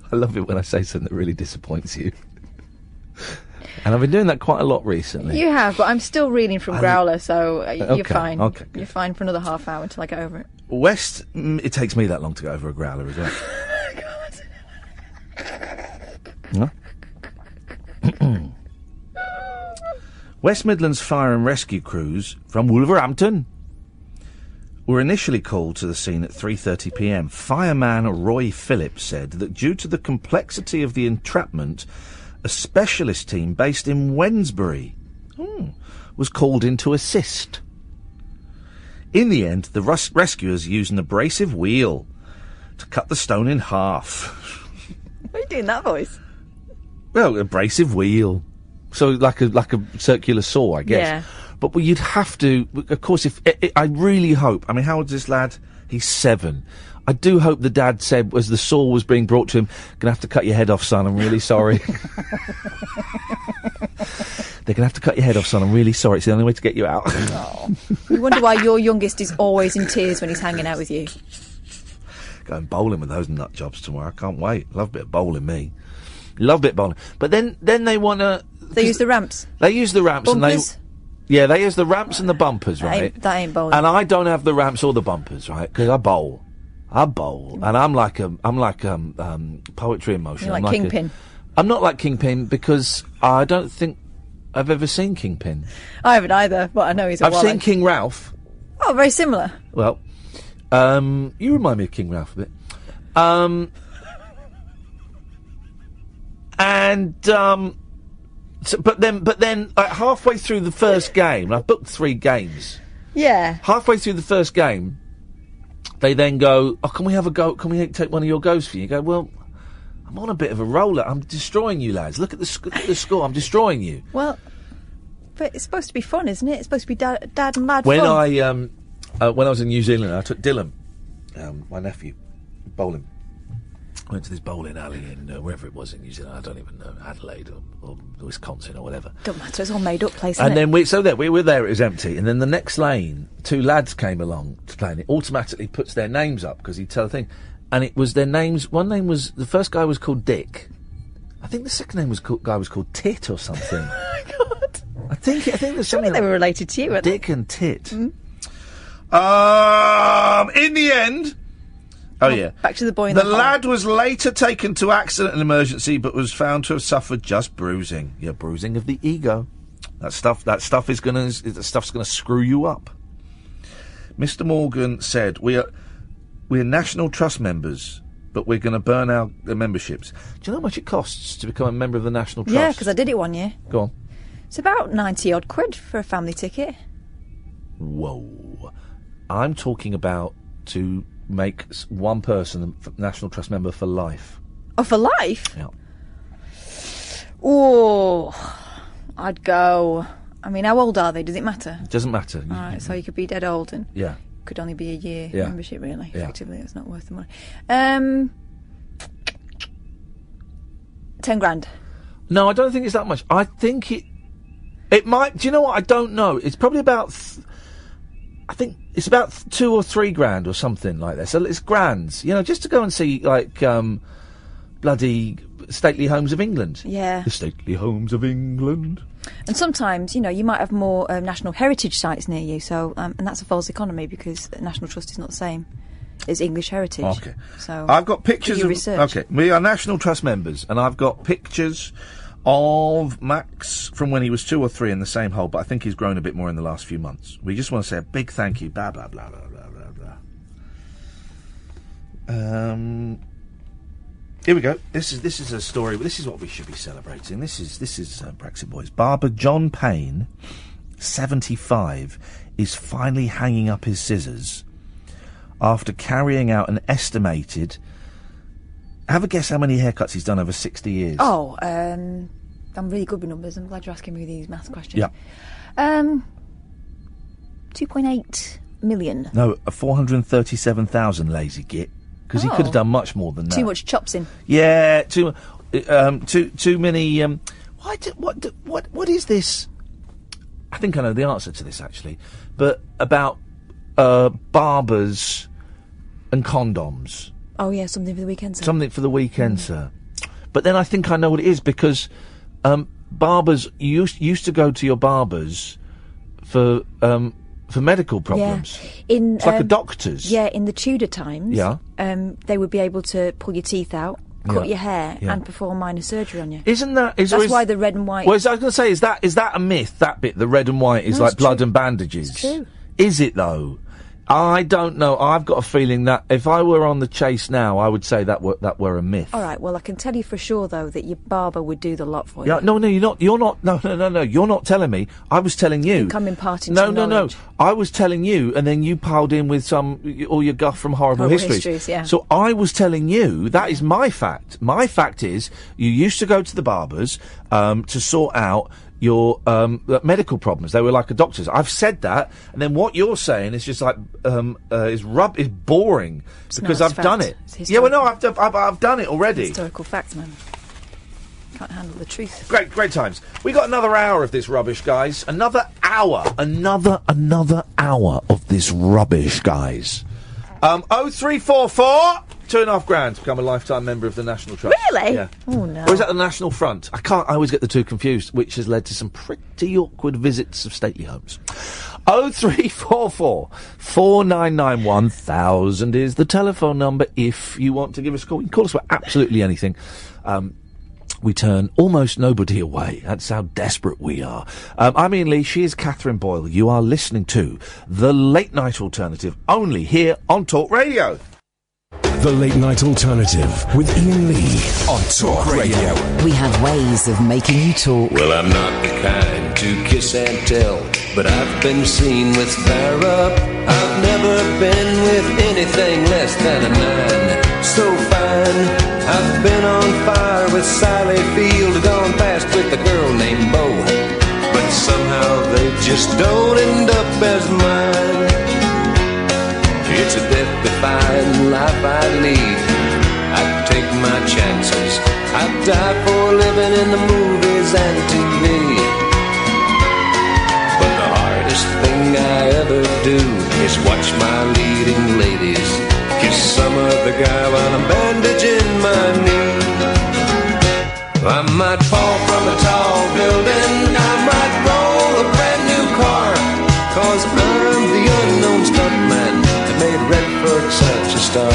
I love it when I say something that really disappoints you. And I've been doing that quite a lot recently. You have, but I'm still reading from Growler, so you're fine. Okay, you're fine for another half hour until I get over it. It takes me that long to get over a Growler as well. Huh? West Midlands Fire and Rescue crews from Wolverhampton were initially called to the scene at 3:30pm. Fireman Roy Phillips said that due to the complexity of the entrapment, a specialist team based in Wednesbury was called in to assist. In the end, the rescuers used an abrasive wheel to cut the stone in half. Why are you doing that voice? Well, abrasive wheel. So like a circular saw, I guess. Yeah. But you'd have to, of course, I really hope, I mean, how old's this lad? He's 7. I do hope the dad said, as the saw was being brought to him, gonna have to cut your head off, son, I'm really sorry. They're gonna have to cut your head off, son, I'm really sorry, it's the only way to get you out. Oh. You wonder why your youngest is always in tears when he's hanging out with you. Going bowling with those nut jobs tomorrow, I can't wait. Love a bit of bowling, me. Love a bit of bowling. But then they wanna... They use the ramps. They use the ramps Bumpers? and yeah, they use the ramps and the bumpers, right? That ain't bowling. And I don't have the ramps or the bumpers, right? Because I bowl, and I'm like poetry in motion. You're like Kingpin. I'm not like Kingpin because I don't think I've ever seen Kingpin. I haven't either, but I know he's a I've wallet. seen King Ralph. Oh, very similar. Well, you remind me of King Ralph a bit. But then, halfway through the first game, I've booked 3 games. Yeah. Halfway through the first game, they then go, "Oh, can we have a go? Can we take one of your goes for you?" You go, "Well, I'm on a bit of a roller. I'm destroying you, lads. Look at the score. I'm destroying you." Well, but it's supposed to be fun, isn't it? It's supposed to be dad and lad when fun. When I was in New Zealand, I took Dylan, my nephew, bowling. I went to this bowling alley in wherever it was in New Zealand. I don't even know, Adelaide or Wisconsin or whatever. Don't matter. It's all made up place. And isn't then we were there. It was empty. And then the next lane, 2 lads came along to play, and it automatically puts their names up because he'd tell the thing. And it was their names. One name was the first guy was called Dick. I think the second guy was called Tit or something. Oh my God! I think there's something. They were related to you, weren't Dick and Tit. Mm. In the end. Oh, yeah. Back to the boy in the hole. lad was later taken to accident and emergency, but was found to have suffered just bruising. Yeah, bruising of the ego. That stuff's gonna screw you up. Mr. Morgan said, we're National Trust members, but we're going to burn our memberships. Do you know how much it costs to become a member of the National Trust? Yeah, because I did it one year. Go on. It's about 90 odd quid for a family ticket. Whoa. I'm talking about to make one person a National Trust member for life. Oh, for life? Yeah. Oh, I'd go. I mean, how old are they? Does it matter? It doesn't matter. All right, so you could be dead old and yeah, could only be a year Yeah. membership, really. Yeah. Effectively, it's not worth the money. 10 grand. No, I don't think it's that much. I think it might. Do you know what? I don't know. It's probably about. I think it's about 2 or 3 grand or something like that. So it's grands, you know, just to go and see like bloody stately homes of England. Yeah. The stately homes of England. And sometimes, you know, you might have more national heritage sites near you, so and that's a false economy because the National Trust is not the same as English heritage. Okay. So I've got pictures do your of research. Okay, we are National Trust members, and I've got pictures of Max from when he was 2 or 3 in the same hole, but I think he's grown a bit more in the last few months. We just want to say a big thank you, blah, blah, blah, blah, blah, blah, blah. Here we go. This is a story. This is what we should be celebrating. This is Brexit Boys. Barber John Payne, 75, is finally hanging up his scissors after carrying out an estimated. Have a guess how many haircuts he's done over 60 years. Oh, I'm really good with numbers. I'm glad you're asking me these maths questions. Yeah. 2.8 million. No, 437,000, lazy git. Because he could have done much more than that. Too much chops in. Yeah, too many. What is this? I think I know the answer to this actually, but about barbers and condoms. Oh yeah, something for the weekend, sir. Something for the weekend, sir. But then I think I know what it is because barbers used to go to your barbers for medical problems. Yeah. It's like a doctor's. Yeah, in the Tudor times. Yeah. They would be able to pull your teeth out, cut your hair, and perform minor surgery on you. That's why the red and white. Well, I was going to say, is that a myth? That bit, the red and white, is like blood and bandages. It's true. Is it though? I don't know. I've got a feeling that if I were on the chase now, I would say that were a myth. All right. Well, I can tell you for sure though that your barber would do the lot for you. Yeah. No, you're not. You're not. No. You're not telling me. I was telling you. I think I'm imparting No. some knowledge. I was telling you, and then you piled in with all your guff from horrible histories. Yeah. So I was telling you that is my fact. My fact is you used to go to the barbers to sort out your medical problems. They were like a doctor's. I've said that, and then what you're saying is just like is boring because I've done it. Yeah, well, no, I've done it already. Historical facts, man. Can't handle the truth. Great times. We got another hour of this rubbish, guys. Another hour of this rubbish, guys. 0344 £2.5 grand to become a lifetime member of the National Trust. Really? Yeah. Oh no. Or is that the National Front? I always get the two confused, which has led to some pretty awkward visits of stately homes. 0344 499 1000 is the telephone number if you want to give us a call. You can call us for absolutely anything. We turn almost nobody away. That's how desperate we are. I'm Iain Lee. She is Catherine Boyle. You are listening to The Late Night Alternative, only here on Talk Radio. The Late Night Alternative with Iain Lee on Talk Radio. We have ways of making you talk. Well, I'm not the kind to kiss and tell, but I've been seen with fire up. I've never been with anything less than a 9. So fine. I've been on fire with Sally Field, gone past with a girl named Bo, but somehow they just don't end up as mine. It's a death-defying life I lead. I take my chances. I die for living in the movies and TV. But the hardest thing I ever do is watch my leading ladies kiss some other guy while I'm bandaging my knee. I might fall from a tall building, I might roll a brand new car, 'cause I'm the unknown stuntman that made Redford such a star.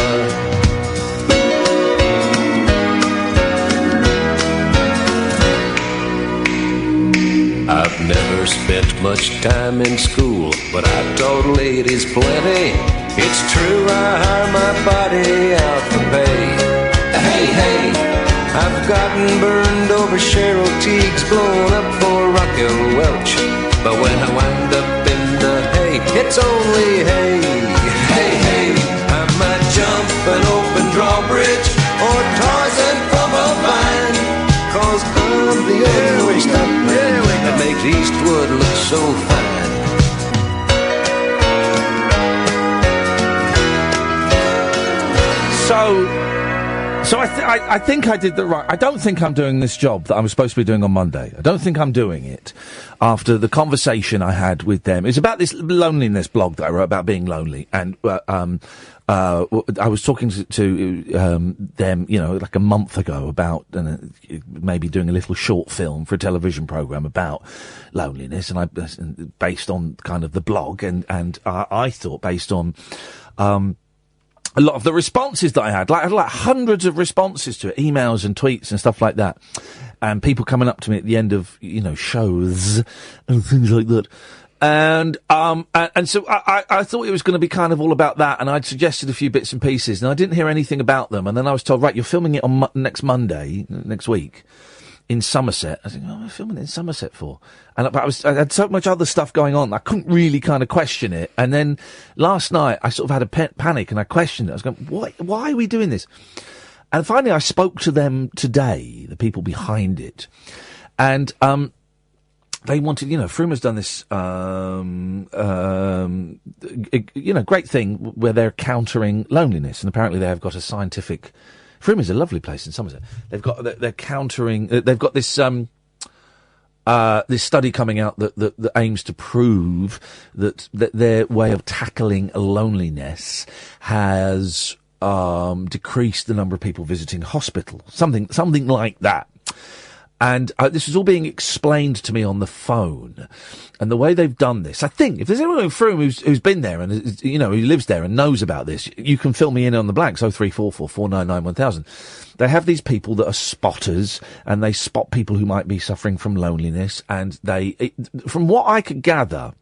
I've never spent much time in school, but I taught ladies plenty. It's true, I hire my body out for pay. Hey, I've gotten burned over Cheryl Teague's, blown up for Raquel Welch. But when I wind up in the hay, it's only hay. Hey, I might jump an open drawbridge or Tarzan from a vine, 'cause I'm the only stuntman that makes Eastwood look so fine. So I think I did the right. I don't think I'm doing this job that I was supposed to be doing on Monday. I don't think I'm doing it after the conversation I had with them. It's about this loneliness blog that I wrote about being lonely, and I was talking to them, like a month ago about maybe doing a little short film for a television program about loneliness, and based on kind of the blog, and I thought based on a lot of the responses that I had like hundreds of responses to it, emails and tweets and stuff like that, and people coming up to me at the end of shows and things like that, And so I thought it was going to be kind of all about that, and I'd suggested a few bits and pieces, and I didn't hear anything about them. And then I was told, right, you're filming it on next Monday, next week, in Somerset. I was thinking, what am I filming it in Somerset for? And but I had so much other stuff going on, I couldn't really kind of question it. And then last night, I sort of had a panic, and I questioned it. I was going, why are we doing this? And finally, I spoke to them today, the people behind it, and they wanted, Fruma's done this, great thing where they're countering loneliness, and apparently they have got a scientific. Fruma's a lovely place in Somerset. They're countering. They've got this this study coming out that aims to prove that their way of tackling loneliness has decreased the number of people visiting hospital. Something like that. And this is all being explained to me on the phone. And the way they've done this, I think, if there's anyone in Frome who's been there and, who lives there and knows about this, you can fill me in on the blanks, 0344 499 1000. They have these people that are spotters, and they spot people who might be suffering from loneliness, and from what I could gather,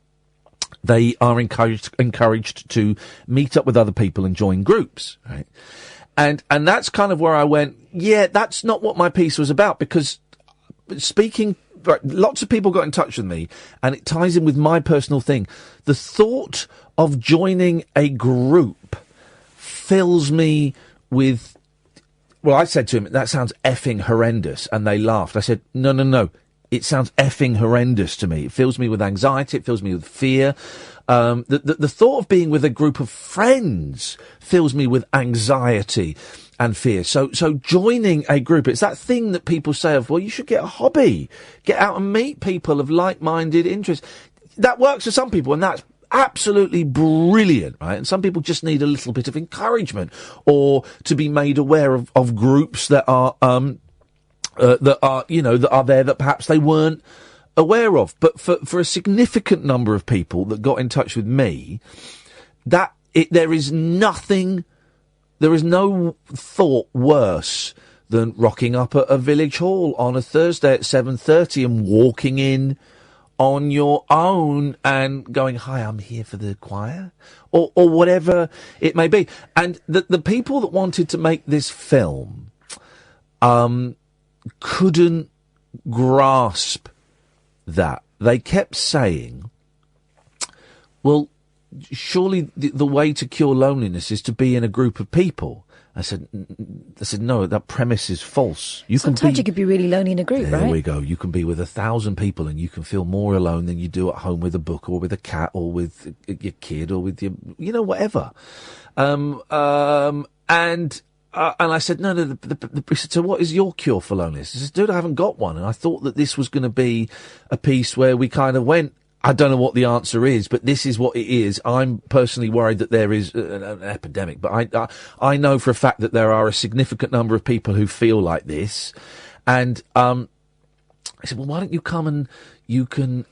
they are encouraged to meet up with other people and join groups, right? And that's kind of where I went, yeah, that's not what my piece was about, because lots of people got in touch with me, and it ties in with my personal thing. The thought of joining a group fills me with, well, I said to him, that sounds effing horrendous, and they laughed. I said, no, it sounds effing horrendous to me. It fills me with anxiety, it fills me with fear. The thought of being with a group of friends fills me with anxiety and fear. So joining a group, it's that thing that people say of, well, you should get a hobby, get out and meet people of like-minded interests. That works for some people, and that's absolutely brilliant, right? And some people just need a little bit of encouragement, or to be made aware of groups that are there that perhaps they weren't aware of. But for a significant number of people that got in touch with me, there is no thought worse than rocking up at a village hall on a Thursday at 7:30 and walking in on your own and going, hi, I'm here for the choir, or whatever it may be. And the people that wanted to make this film couldn't grasp that. They kept saying, well, surely the way to cure loneliness is to be in a group of people. I said, no, that premise is false. Sometimes you could be really lonely in a group, right? There we go. You can be with 1,000 people and you can feel more alone than you do at home with a book or with a cat or with your kid or with your, whatever. And I said, no, he said, so what is your cure for loneliness? I said, dude, I haven't got one. And I thought that this was going to be a piece where we kind of went, I don't know what the answer is, but this is what it is. I'm personally worried that there is an epidemic, but I know for a fact that there are a significant number of people who feel like this. And I said, well, why don't you come and you can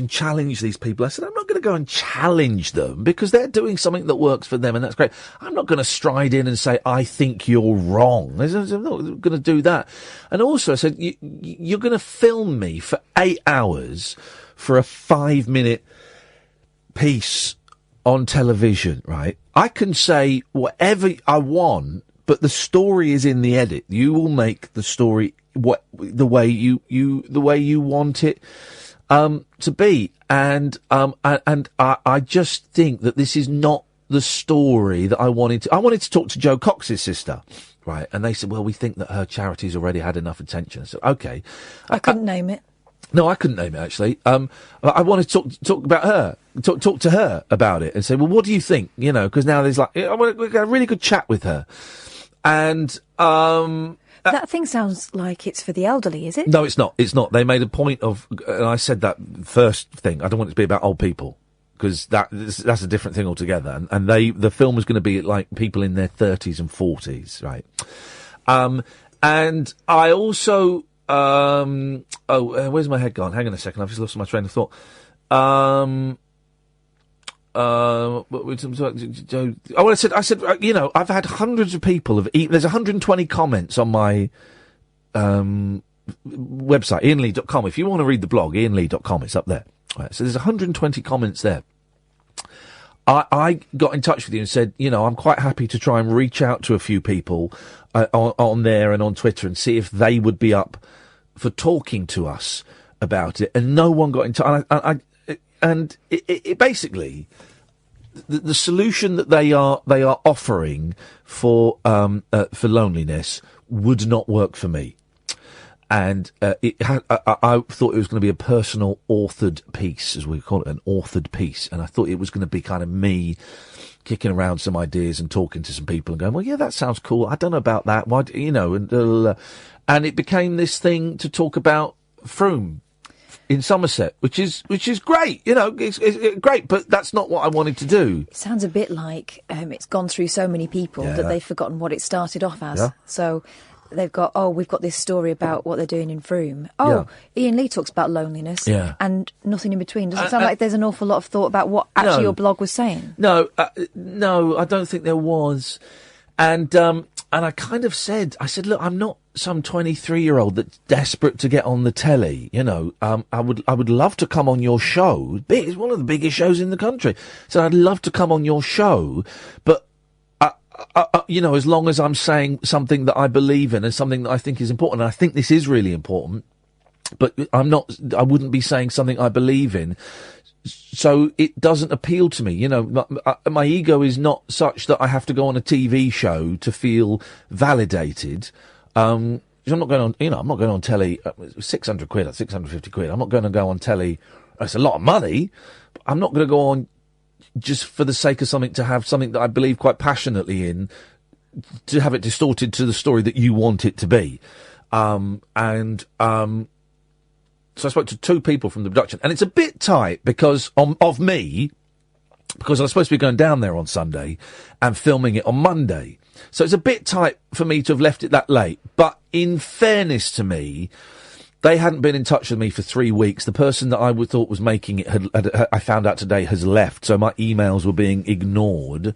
challenge these people? I said, I'm not going to go and challenge them because they're doing something that works for them, and that's great. I'm not going to stride in and say, I think you're wrong. I'm not going to do that. And also I said, you're going to film me for 8 hours for a 5-minute piece on television, right? I can say whatever I want, but the story is in the edit. You will make the story the way you want it to be, and I just think that this is not the story that I wanted to. I wanted to talk to Jo Cox's sister, right? And they said, well, we think that her charity's already had enough attention. So okay, I couldn't name it. No, I couldn't name it, actually. I wanted to talk about her, talk to her about it and say, well, what do you think? Because now there's I want to get a really good chat with her. And, that thing sounds like it's for the elderly, is it? No, it's not. It's not. They made a point of, and I said that first thing, I don't want it to be about old people, because that's a different thing altogether. And the film was going to be like people in their 30s and 40s, right? And I also, where's my head gone? Hang on a second, I've just lost my train of thought. I said, I've had hundreds of people there's 120 comments on my, website, IainLee.com. If you want to read the blog, IainLee.com, it's up there. Right, so there's 120 comments there. I got in touch with you and said, I'm quite happy to try and reach out to a few people on there and on Twitter and see if they would be up for talking to us about it. And no one got in touch. And it basically, the solution that they are offering for loneliness would not work for me. And I thought it was going to be a personal authored piece, as we call it, an authored piece. And I thought it was going to be kind of me kicking around some ideas and talking to some people and going, well, yeah, that sounds cool. I don't know about that. Why, and it became this thing to talk about Frome in Somerset, which is great. It's great, but that's not what I wanted to do. It sounds a bit like it's gone through so many people that they've forgotten what it started off as. Yeah. So they've got, we've got this story about what they're doing in Frome. Iain Lee talks about loneliness and nothing in between. Doesn't it sound like there's an awful lot of thought about what actually your blog was saying? No, I don't think there was. And I kind of said, look, I'm not some 23-year-old that's desperate to get on the telly. I would love to come on your show. It's one of the biggest shows in the country. So I'd love to come on your show, but as long as I'm saying something that I believe in and something that I think is important, and I think this is really important, but I wouldn't be saying something I believe in. So it doesn't appeal to me. My ego is not such that I have to go on a TV show to feel validated. I'm not going on, I'm not going on telly, 600 quid or 650 quid. I'm not going to go on telly. It's a lot of money. But I'm not going to go on just for the sake of something, to have something that I believe quite passionately in, to have it distorted to the story that you want it to be. So I spoke to two people from the production, and it's a bit tight because of me, because I was supposed to be going down there on Sunday and filming it on Monday. So it's a bit tight for me to have left it that late. But in fairness to me, they hadn't been in touch with me for 3 weeks. The person that I thought was making it I found out today, has left. So my emails were being ignored.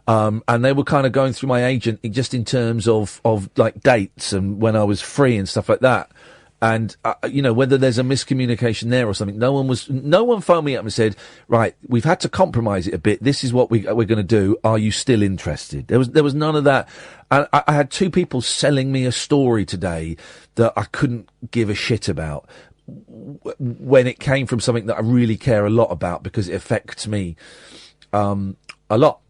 And they were kind of going through my agent just in terms of like dates and when I was free and stuff like that. And, whether there's a miscommunication there or something, no one phoned me up and said, right, we've had to compromise it a bit. This is what we're going to do. Are you still interested? There was none of that. And I had two people selling me a story today that I couldn't give a shit about when it came from something that I really care a lot about, because it affects me, a lot.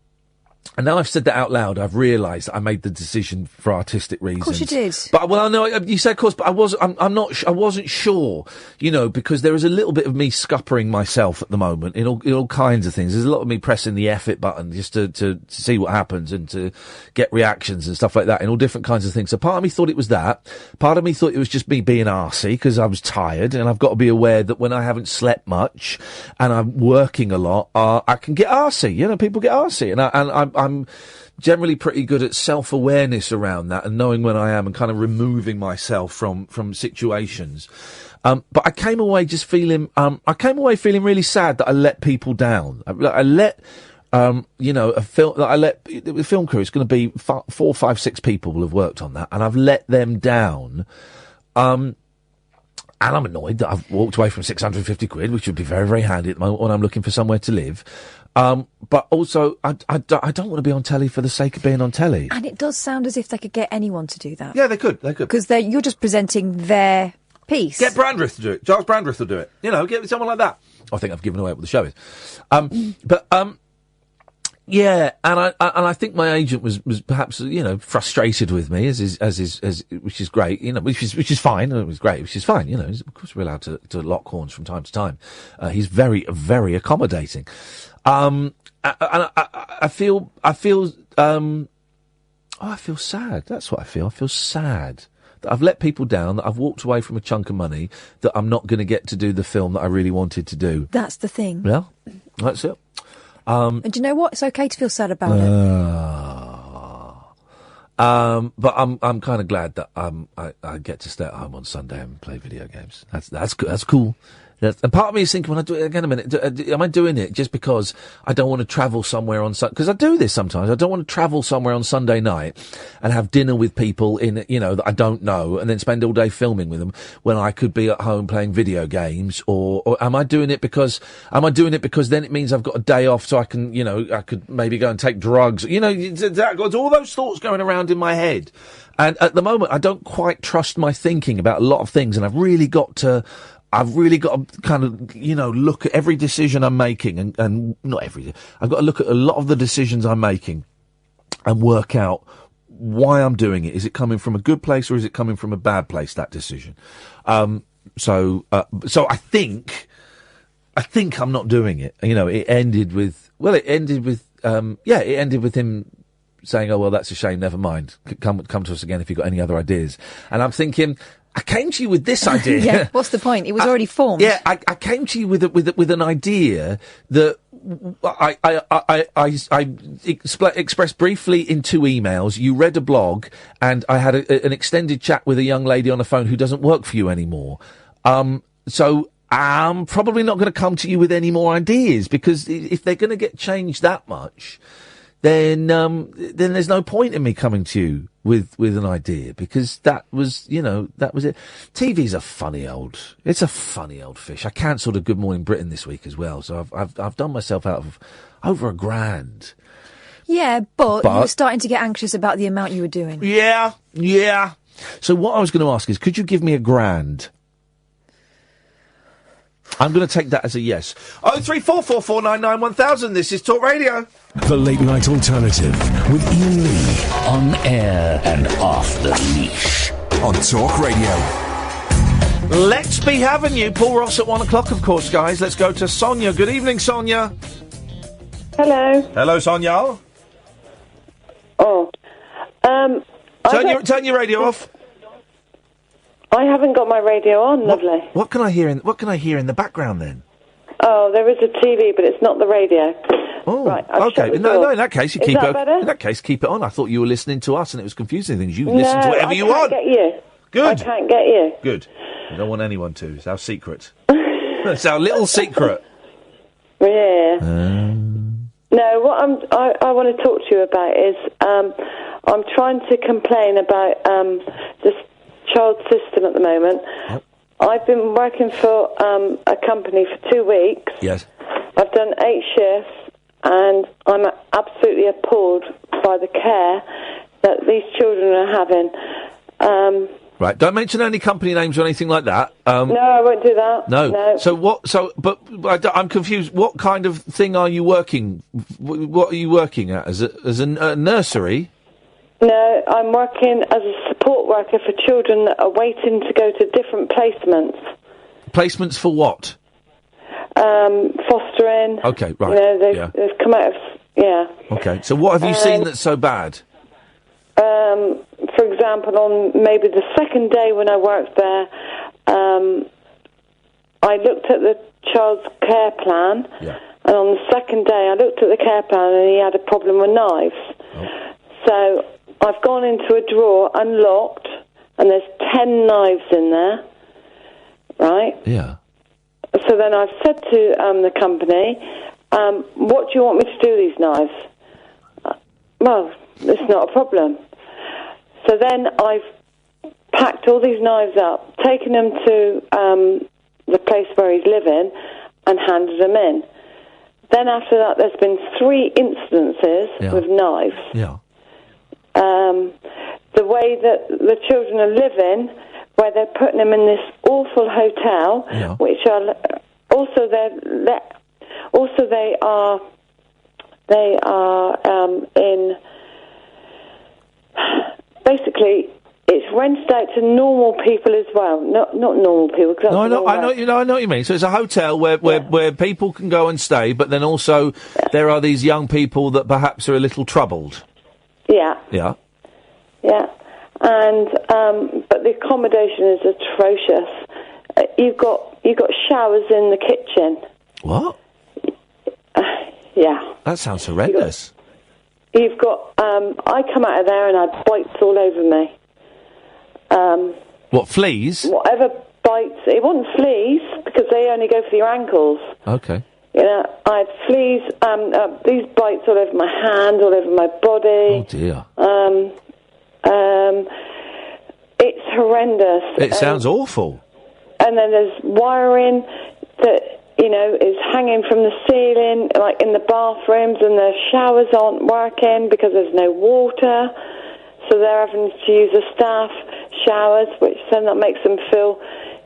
And now I've said that out loud, I've realised that I made the decision for artistic reasons. Of course you did. But, I know, you said of course, but I wasn't sure, because there is a little bit of me scuppering myself at the moment in all kinds of things. There's a lot of me pressing the F it button just to see what happens and to get reactions and stuff like that in all different kinds of things. So part of me thought it was that. Part of me thought it was just me being arsey because I was tired, and I've got to be aware that when I haven't slept much and I'm working a lot, I can get arsey. People get arsey, and I'm generally pretty good at self-awareness around that and knowing when I am and kind of removing myself from situations. But I came away just feeling really sad that I let people down. I let, the film crew is going to be 4, 5, 6 people will have worked on that, and I've let them down. And I'm annoyed that I've walked away from 650 quid, which would be very, very handy at the moment when I'm looking for somewhere to live. But also, I don't want to be on telly for the sake of being on telly. And it does sound as if they could get anyone to do that. Yeah, they could. Because you're just presenting their piece. Get Brandreth to do it. Giles Brandreth will do it. Get someone like that. I think I've given away what the show is. Yeah, and I think my agent was perhaps frustrated with me, as which is great, which is fine. It was great, which is fine. Of course we're allowed to lock horns from time to time. He's very, very accommodating. And I feel sad. That's what I feel. I feel sad that I've let people down, that I've walked away from a chunk of money, that I'm not going to get to do the film that I really wanted to do. That's the thing. Yeah, that's it. And do you know what? It's okay to feel sad about it. But I'm kind of glad that I get to stay at home on Sunday and play video games. That's cool. And part of me is thinking, when I do it again a minute, am I doing it just because I don't want to travel somewhere on Sunday? Because I do this sometimes. I don't want to travel somewhere on Sunday night and have dinner with people that I don't know, and then spend all day filming with them when I could be at home playing video games. Or am I doing it because then it means I've got a day off, so I can, I could maybe go and take drugs. There's all those thoughts going around in my head. And at the moment, I don't quite trust my thinking about a lot of things, and I've really got to kind of, look at every decision I'm making, and not every. I've got to look at a lot of the decisions I'm making and work out why I'm doing it. Is it coming from a good place or is it coming from a bad place, that decision? So I think I'm not doing it. It ended with him saying, "Oh, well, that's a shame. Never mind. Come to us again if you've got any other ideas." And I'm thinking, I came to you with this idea. Yeah, what's the point? It was already formed. Yeah, I came to you with an idea that I expressed briefly in 2 emails. You read a blog, and I had an extended chat with a young lady on the phone who doesn't work for you anymore. So I'm probably not going to come to you with any more ideas, because if they're going to get changed that much, then there's no point in me coming to you with an idea, because that was it. TV's a funny old fish. I cancelled a Good Morning Britain this week as well, so I've done myself out of over £1,000. Yeah, but you were starting to get anxious about the amount you were doing. Yeah. So what I was going to ask is, could you give me £1,000? I'm going to take that as a yes. 03444991000. This is Talk Radio. The Late Night Alternative with Iain Lee. On air and off the leash. On Talk Radio. Let's be having you. Paul Ross at 1 o'clock, of course, guys. Let's go to Sonia. Good evening, Sonia. Hello. Hello, Sonia. Oh. Turn your radio off. I haven't got my radio on, lovely. What can I hear in the background then? Oh, there is a TV, but it's not the radio. Oh, right, okay. No, in that case, you is keep that it. Better? In that case, keep it on. I thought you were listening to us, and it was confusing things. You listen to whatever you want. I can't get you. Good. I can't get you. Good. You don't want anyone to. It's our secret. It's our little secret. Yeah. No, what I want to talk to you about is I'm trying to complain about this child system at the moment. Yep. I've been working for a company for 2 weeks. Yes. I've done 8 shifts, and I'm absolutely appalled by the care that these children are having. Right. Don't mention any company names or anything like that. No, I won't do that. No. So what? But I'm confused. What kind of thing are you working? What are you working at? As a nursery? No, I'm working as a support worker for children that are waiting to go to different placements. Placements for what? Fostering. Okay, right. They've come out of, Okay, so what have you seen that's so bad? For example, on maybe the second day when I worked there, I looked at the child's care plan, and on the second day I looked at the care plan and he had a problem with knives. So I've gone into a drawer, unlocked, and there's 10 knives in there, right? Yeah. So then I've said to the company, what do you want me to do with these knives? Well, it's not a problem. So then I've packed all these knives up, taken them to the place where he's living, and handed them in. Then after that, there's been 3 incidences with knives. Yeah. The way that the children are living, where they're putting them in this awful hotel, which are they are in. Basically, it's rented out to normal people as well, not normal people. No, I know what you mean. So it's a hotel where people can go and stay, but then also there are these young people that perhaps are a little troubled. Yeah. Yeah. Yeah. And but the accommodation is atrocious. You've got showers in the kitchen. What? Yeah. That sounds horrendous. You've got. I come out of there and I have bites all over me. What, fleas? Whatever bites. It wasn't fleas because they only go for your ankles. Okay. You know, I had fleas, these bites all over my hand, all over my body. Oh dear. It's horrendous. It sounds awful. And then there's wiring that, you know, is hanging from the ceiling, like in the bathrooms, and the showers aren't working because there's no water. So they're having to use the staff showers, which then that makes them feel,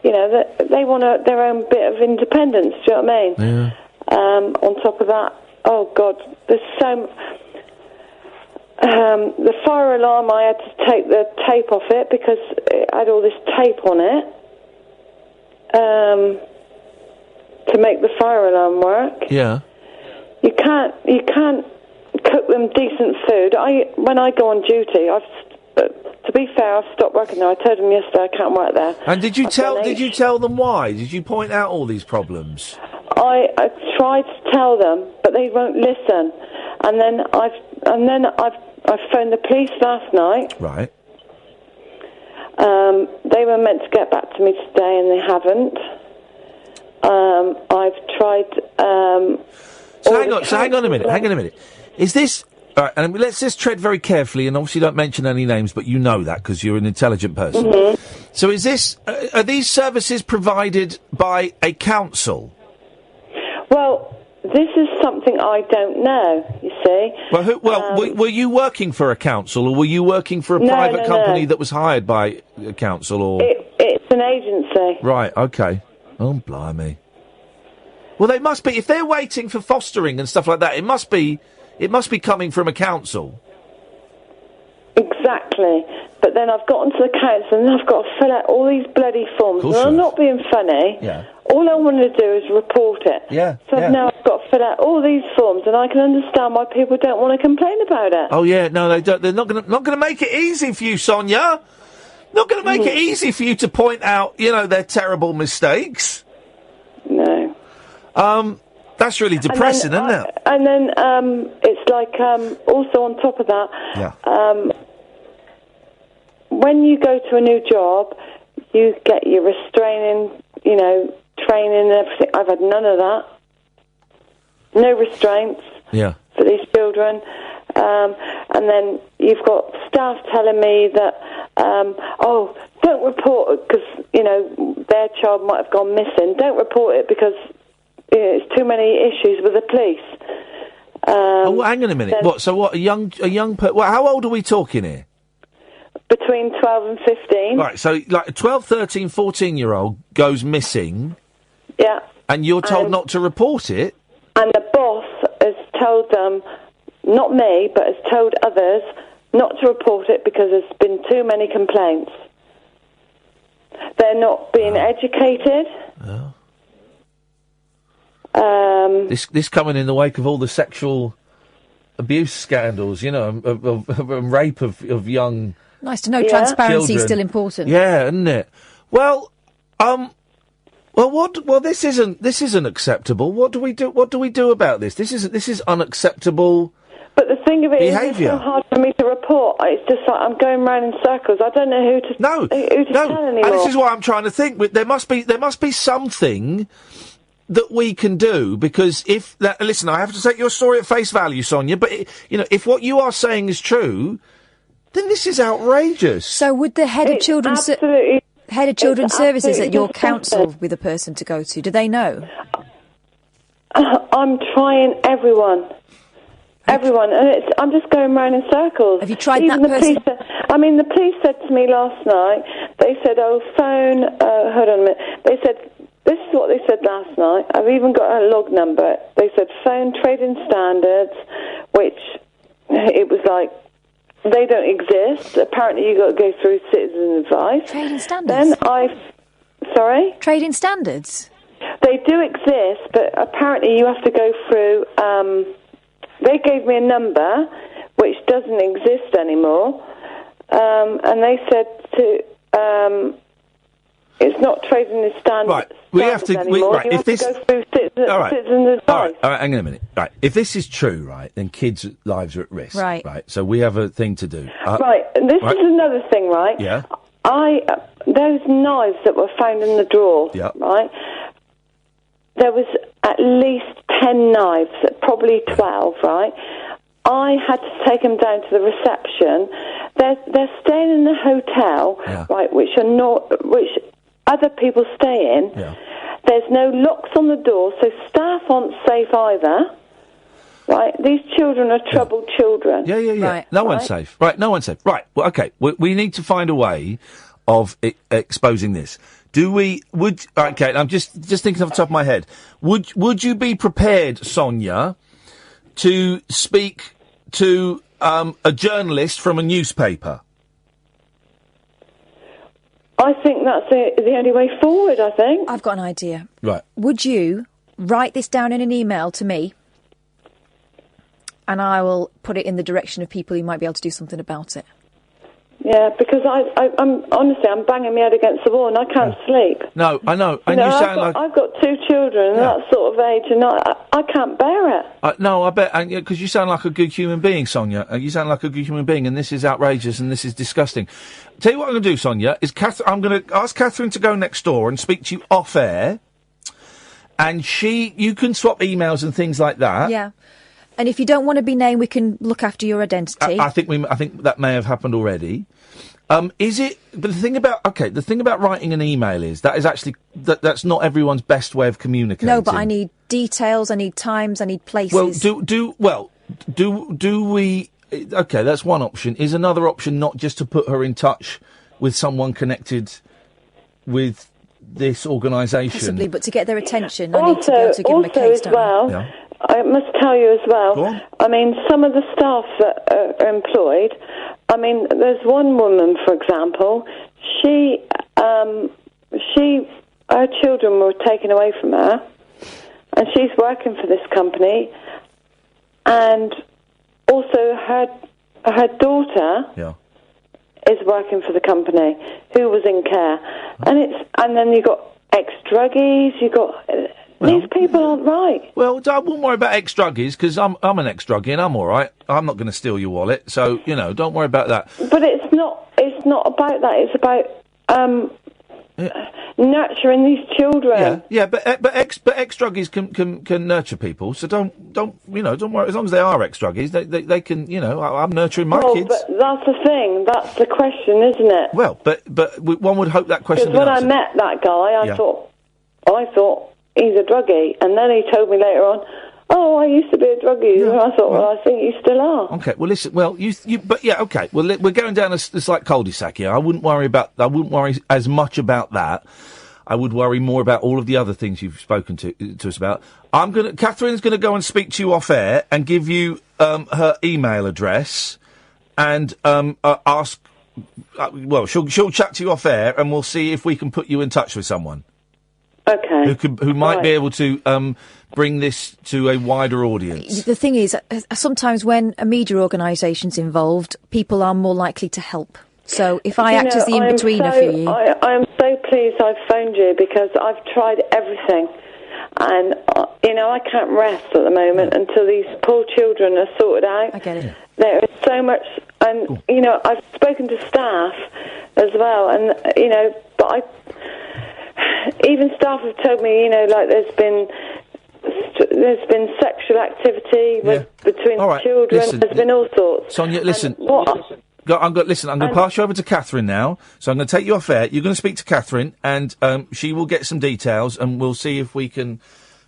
you know, that they want their own bit of independence. Do you know what I mean? Yeah. On top of that, oh God, there's so. The fire alarm, I had to take the tape off it because it had all this tape on it to make the fire alarm work. Yeah. You can't cook them decent food. When I go on duty, to be fair, I've stopped working there. I told them yesterday I can't work there. And did you tell them why? Did you point out all these problems? I tried to tell them, but they won't listen. And then I've phoned the police last night. Right. They were meant to get back to me today, and they haven't. I've tried. So hang on a minute. Is this? All right, and let's just tread very carefully, and obviously don't mention any names, but you know that because you're an intelligent person. Mm-hmm. So is this? Are these services provided by a council? Well, this is something I don't know, you see. Well, were you working for a council, or were you working for a private company that was hired by a council, or...? It's an agency. Right, okay. Oh, blimey. Well, they must be, if they're waiting for fostering and stuff like that, it must be coming from a council. Exactly. But then I've got onto the council and I've got to fill out all these bloody forms. And I'm not being funny. Yeah. All I want to do is report it. Yeah. So now I've got to fill out all these forms, and I can understand why people don't want to complain about it. Oh yeah, no, they don't. They're not going to make it easy for you, Sonia. Not going to make it easy for you to point out, you know, their terrible mistakes. No. That's really depressing, isn't it? And then it's like also on top of that. Yeah. When you go to a new job, you get your restraining, you know, training and everything. I've had none of that. No restraints for these children. And then you've got staff telling me that, don't report it because, you know, their child might have gone missing. Don't report it because it's too many issues with the police. Hang on a minute. A young how old are we talking here? Between 12 and 15. Right, so like a 12, 13, 14-year-old goes missing. Yeah. And you're told not to report it? And the boss has told them, not me, but has told others not to report it because there's been too many complaints. They're not being educated. This coming in the wake of all the sexual abuse scandals, you know, of rape of young... Nice to know transparency is children. still important. Yeah, isn't it? Well, this isn't acceptable. What do we do? What do we do about this? This is unacceptable. But the thing of it is, behaviour. it's so hard for me to report. It's just like I'm going round in circles. I don't know who to tell anymore. And this is why I'm trying to think. There must be something that we can do, because listen, I have to take your story at face value, Sonia. But if what you are saying is true, then this is outrageous. So would the head of children's services at your council be the person to go to? Do they know? I'm trying everyone, and I'm just going round in circles. Have you tried Even that person? The police said to me last night. They said, phone. Hold on a minute. They said, this is what they said last night. I've even got a log number. They said, phone trading standards, which it was like, they don't exist. Apparently, you got to go through citizen advice. Trading standards. Then sorry. Trading standards. They do exist, but apparently you have to go through. They gave me a number which doesn't exist anymore, and they said it's not trading standards. Right, we have to. Anymore. Right, you have to go through citizen advice. All right, hang on a minute. Right, if this is true, right, then kids' lives are at risk. Right. Right. So we have a thing to do. Right. This is another thing, right? Yeah. Those knives that were found in the drawer. Yeah. Right. there was at least 10 knives, probably 12, right? I had to take them down to the reception. They're staying in the hotel, right, which other people stay in. Yeah. There's no locks on the door, so staff aren't safe either. Right, these children are troubled children. Yeah. Right, No one's safe. Right, no one's safe. Right, well, okay. We need to find a way of exposing this. Okay, I'm just thinking off the top of my head. Would you be prepared, Sonia, to speak to a journalist from a newspaper? I think that's the only way forward, I think. I've got an idea. Right. Would you write this down in an email to me, and I will put it in the direction of people who might be able to do something about it? Yeah, because I'm honestly, I'm banging my head against the wall and I can't sleep. No, I know. And you know, you sound I've got 2 children that sort of age, and I can't bear it. No, I bet, because you sound like a good human being, Sonia. You sound like a good human being, and this is outrageous, and this is disgusting. Tell you what I'm going to do, Sonia, is I'm going to ask Catherine to go next door and speak to you off air, and you can swap emails and things like that. Yeah. And if you don't want to be named, we can look after your identity. I think that may have happened already. Is it? But the thing about writing an email is that's not everyone's best way of communicating. No, but I need details. I need times. I need places. Well, do we? Okay, that's one option. Is another option not just to put her in touch with someone connected with this organisation? Possibly, but to get their attention, I need to be able to give them a case. As well, I must tell you as well, I mean, some of the staff that are employed, I mean, there's one woman, for example, her children were taken away from her, and she's working for this company, and also her daughter is working for the company, who was in care, and then you got ex-druggies, these people aren't right. Well, I wouldn't worry about ex-druggies, because I'm an ex-druggie and I'm all right. I'm not going to steal your wallet, so, don't worry about that. But it's not about that. It's about nurturing these children. Yeah, but ex-druggies can nurture people, so don't worry. As long as they are ex-druggies, they can, I'm nurturing my kids. But that's the thing. That's the question, isn't it? Well, but one would hope that question. Because when I met that guy, I thought he's a druggie, and then he told me later on, oh, I used to be a druggie, and I thought, well, I think you still are. Okay, well, listen, okay, well, we're going down a slight cul-de-sac here. I wouldn't worry as much about that. I would worry more about all of the other things you've spoken to us about. Catherine's gonna go and speak to you off air and give you, her email address, and, ask, she'll chat to you off air, and we'll see if we can put you in touch with someone. Okay. Who might be able to bring this to a wider audience. The thing is, sometimes when a media organisation's involved, people are more likely to help. So if I act as the in-betweener for you... I am so pleased I've phoned you, because I've tried everything. And, I can't rest at the moment until these poor children are sorted out. I get it. There is so much... And, I've spoken to staff as well, and, but even staff have told me, like there's been sexual activity between children. There's been all sorts. Sonia, listen. I'm going to pass you over to Catherine now. So I'm going to take you off air. You're going to speak to Catherine, and she will get some details, and we'll see if we can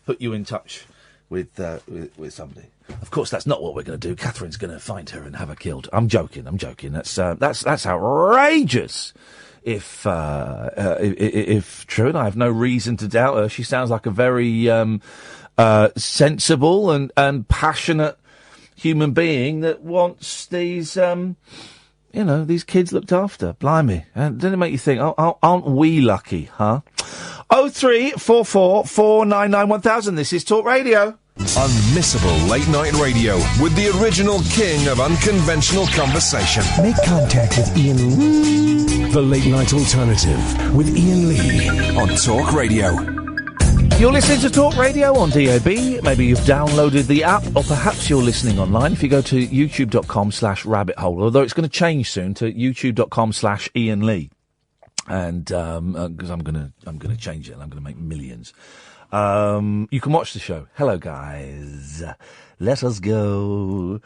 put you in touch with somebody. Of course, that's not what we're going to do. Catherine's going to find her and have her killed. I'm joking. That's outrageous. If true, and I have no reason to doubt her. She sounds like a very sensible and passionate human being that wants these these kids looked after. Blimey, doesn't it make you think? Aren't we lucky, huh? 0344 499 1000. This is Talk Radio. Unmissable late night radio with the original king of unconventional conversation. Make contact with Iain Lee. The Late Night Alternative with Iain Lee on Talk Radio. You're listening to Talk Radio on DAB. Maybe you've downloaded the app, or perhaps you're listening online. If you go to youtube.com/rabbithole, although it's going to change soon to youtube.com/Iain Lee. And, because I'm going to change it and I'm going to make millions. You can watch the show. Hello, guys. Let us go.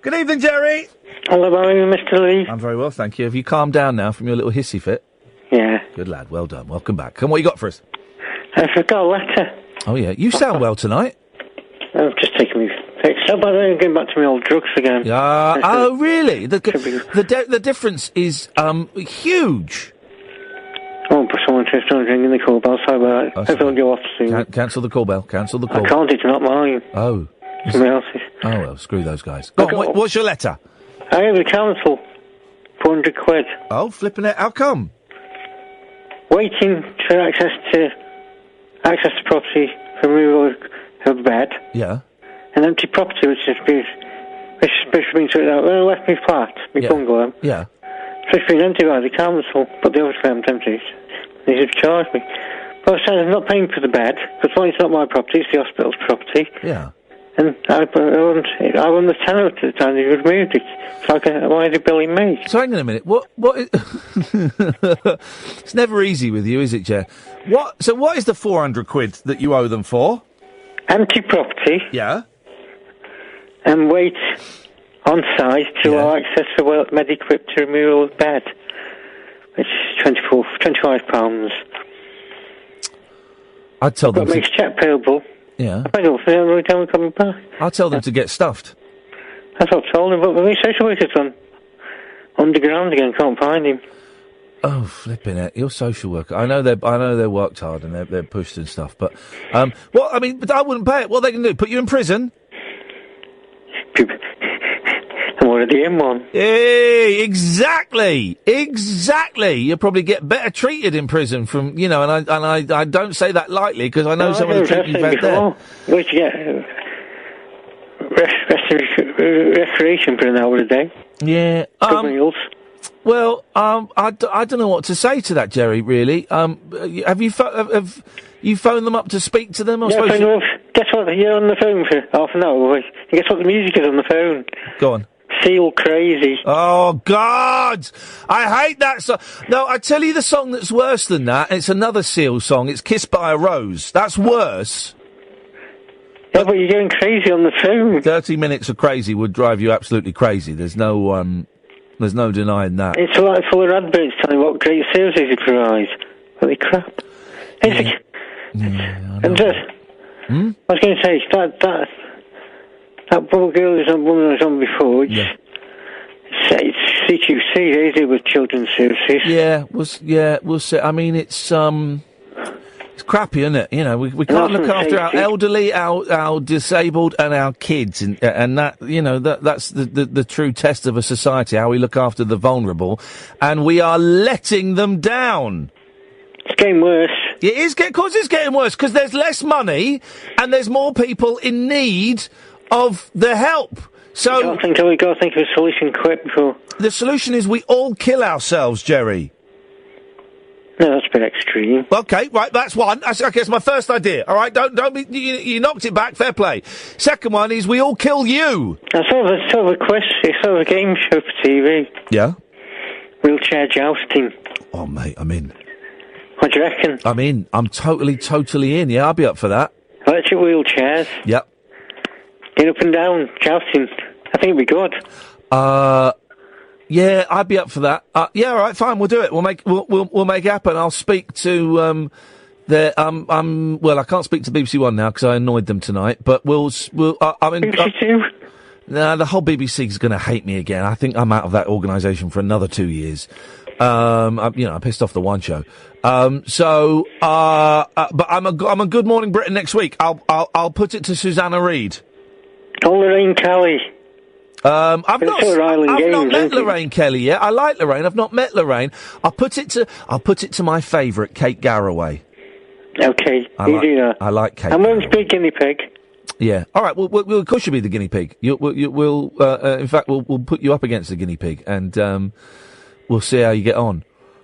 Good evening, Jerry. Hello, Mr. Lee. I'm very well, thank you. Have you calmed down now from your little hissy fit? Yeah. Good lad. Well done. Welcome back. Come, what you got for us? I forgot a letter. Oh, yeah. You sound well tonight. I've just taken me fix. Oh, but I'm going back to my old drugs again. Oh, really? The difference is huge. Oh, but someone says don't ring in the call bell. Sorry about that. I thought you off soon. Cancel the call bell. Cancel the call. I can't. It's not mine. Oh. Somebody else's. Oh, well, screw those guys. Go on, what's your letter? I have the council. £400. Oh, flipping it. How come? Waiting for access to property for removal of a bed. Yeah. An empty property which has been sorted out. When I left my flat, my bungalow. Yeah. So it's been empty by the council, but they obviously haven't emptied it. They should charge me. But I said I'm not paying for the bed, because one, it's not my property, it's the hospital's property. Yeah. And I won the tenant at the time they removed it. So why are they billing me? So hang on a minute. What is... It's never easy with you, is it, Jer? So what is the £400 that you owe them for? Empty property. Yeah. And wait on site to allow access to med-equipped removal of bed. Which is £25. I'd tell them But makes check payable. Yeah. I don't know every time we're coming back. I'll tell them to get stuffed. That's what I told him, but my social worker's gone underground again, can't find him. Oh, flipping it! Your social worker. I know they're worked hard and they're pushed and stuff. But but I wouldn't pay it. What are they going to do? Put you in prison? I'm already in one. Hey, exactly. You'll probably get better treated in prison from and I don't say that lightly because I know some of the treatment you've had there. Where'd you get recreation for an hour a day? Yeah. Meals. Well, I don't know what to say to that, Jerry. Really, have you phoned them up to speak to them? Yeah, guess what? You're on the phone for half an hour. Guess what the music is on the phone? Go on. Seal Crazy. Oh, God! I hate that song. No, I tell you the song that's worse than that. It's another Seal song. It's Kissed by a Rose. That's worse. Yeah, but you're going crazy on the phone. 30 minutes of crazy would drive you absolutely crazy. There's no denying that. It's all full of adverts telling what great services you provide. Holy crap. Yeah. And I was going to say, that poor girl woman I was on before, it's CQC, they deal with children's services. We'll say, I mean, it's crappy, isn't it? We can't look after our elderly, our disabled, and our kids, and that, that's the true test of a society, how we look after the vulnerable, and we are letting them down. It's getting worse. It is, of course it's getting worse, because there's less money, and there's more people in need of the help. So we've got to think of a solution quick before. The solution is we all kill ourselves, Jerry. No, that's a bit extreme. Okay, right, that's one. That's my first idea. All right, don't be. You knocked it back. Fair play. Second one is we all kill you. That's sort of a quest. It's sort of a game show for TV. Yeah. Wheelchair jousting. Oh, mate, I'm in. What do you reckon? I'm in. I'm totally in. Yeah, I'll be up for that. Electric wheelchairs. Yep. Get up and down, jousting. I think it'd be good. Yeah, I'd be up for that. Yeah, all right, fine, we'll do it. We'll make it happen. I'll speak to well, I can't speak to BBC One now because I annoyed them tonight. But we'll. BBC Two. Nah, the whole BBC is going to hate me again. I think I'm out of that organisation for another 2 years. I pissed off the one show. But I'm a Good Morning Britain next week. I'll put it to Susanna Reid. Lorraine Kelly. I've not met Lorraine Kelly yet. I like Lorraine. I've not met Lorraine. I'll put it to my favourite, Kate Garraway. Okay, you do that. I like Kate. I'm going to be a guinea pig. Yeah. All right. Well, of course you'll be the guinea pig. We'll put you up against the guinea pig, and we'll see how you get on.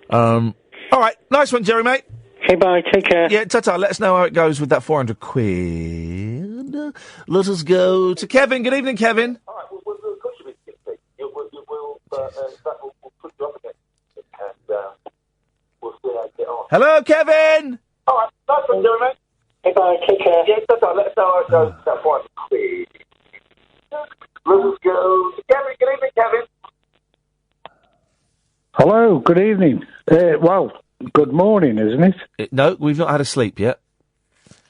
All right. Nice one, Jerry, mate. Okay, bye. Take care. Yeah, ta-ta. Let us know how it goes with that £400. Let us go to Kevin. Good evening, Kevin. All right. Well, of course you'll be the guinea pig. We'll put you up against it, and we'll see how you get on. Hello, Kevin. All right. Nice one, Jerry, mate. Hey, bye, take care. Yeah, that's all. Let's know how it goes. That one, please. Let's go. Kevin, good evening, Kevin. Hello, good evening. Well, good morning, isn't it? No, we've not had a sleep yet.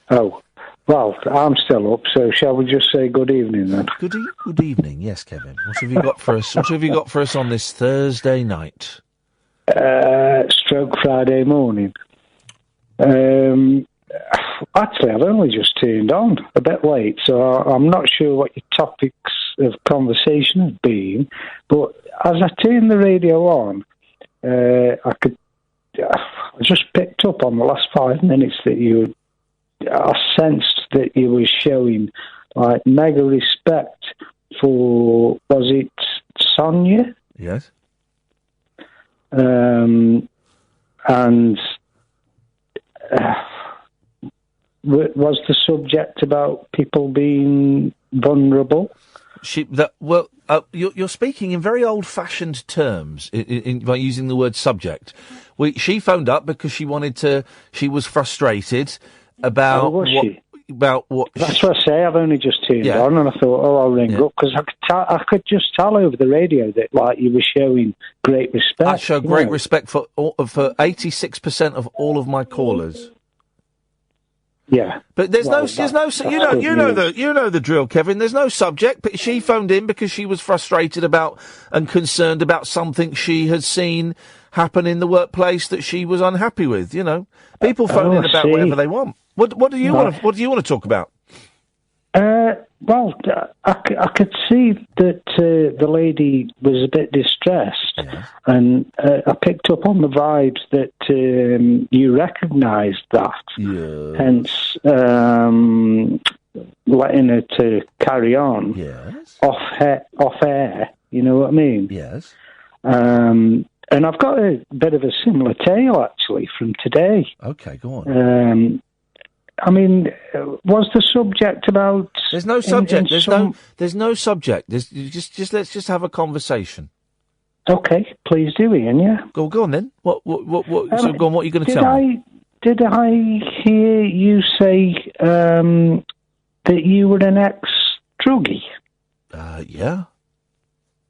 Oh, well, I'm still up, so shall we just say good evening then? Good evening, yes, Kevin. What have you got for us? What have you got for us on this Thursday night? Stroke Friday morning. Actually, I've only just turned on a bit late, so I'm not sure what your topics of conversation have been. But as I turned the radio on, I just picked up on the last 5 minutes that I sensed that you were showing like mega respect for, was it Sonia? Yes. And was the subject about people being vulnerable? You're speaking in very old-fashioned terms by using the word subject. She phoned up because she was frustrated about about what. That's what I say. I've only just tuned on, and I thought, I'll ring up because I could just tell over the radio that like you were showing great respect. I show great respect for 86% of all of my callers. Yeah, but there's no you know the drill, Kevin. There's no subject. But she phoned in because she was frustrated about and concerned about something she had seen happen in the workplace that she was unhappy with. You know, people phone in about whatever they want. What do you want to talk about? Well, I could see that the lady was a bit distressed, and I picked up on the vibes that you recognised that. Yeah. Hence, letting her to carry on off air. You know what I mean? Yes. And I've got a bit of a similar tale actually from today. Okay, go on. I mean, was the subject about? There's no subject. There's no subject. Let's just have a conversation. Okay, please do, Ian. Yeah. Go on then. What? So go on. What are you going to tell me? Did I hear you say that you were an ex-druggie? Yeah.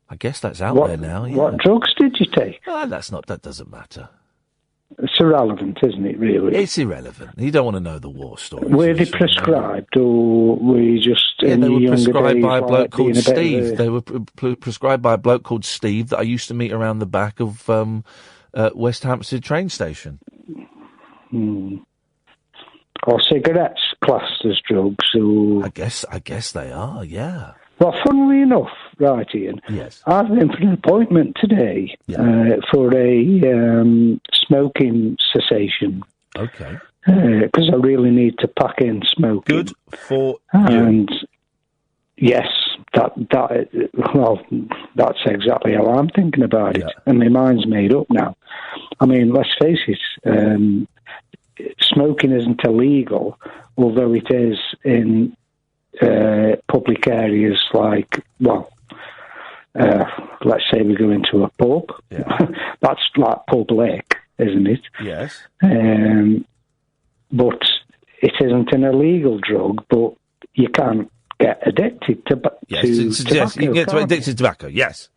I guess that's out there now. Yeah. What drugs did you take? That doesn't matter. It's irrelevant, isn't it, really? It's irrelevant. You don't want to know the war story. Were they prescribed, or were you just they were prescribed by a bloke called Steve? They were prescribed by a bloke called Steve that I used to meet around the back of West Hampstead train station. Or cigarettes classed as drugs? Or... I guess they are, yeah. Well, funnily enough, right, Ian, yes. I've been for an appointment today for a smoking cessation. Okay. Because I really need to pack in smoking. Good for you. Yes, that's exactly how I'm thinking about it. And my mind's made up now. I mean, let's face it, smoking isn't illegal, although it is in public areas like, let's say we go into a pub. Yeah. That's like public, isn't it? Yes. But it isn't an illegal drug, but you can get addicted to tobacco. You can get addicted to tobacco, yes.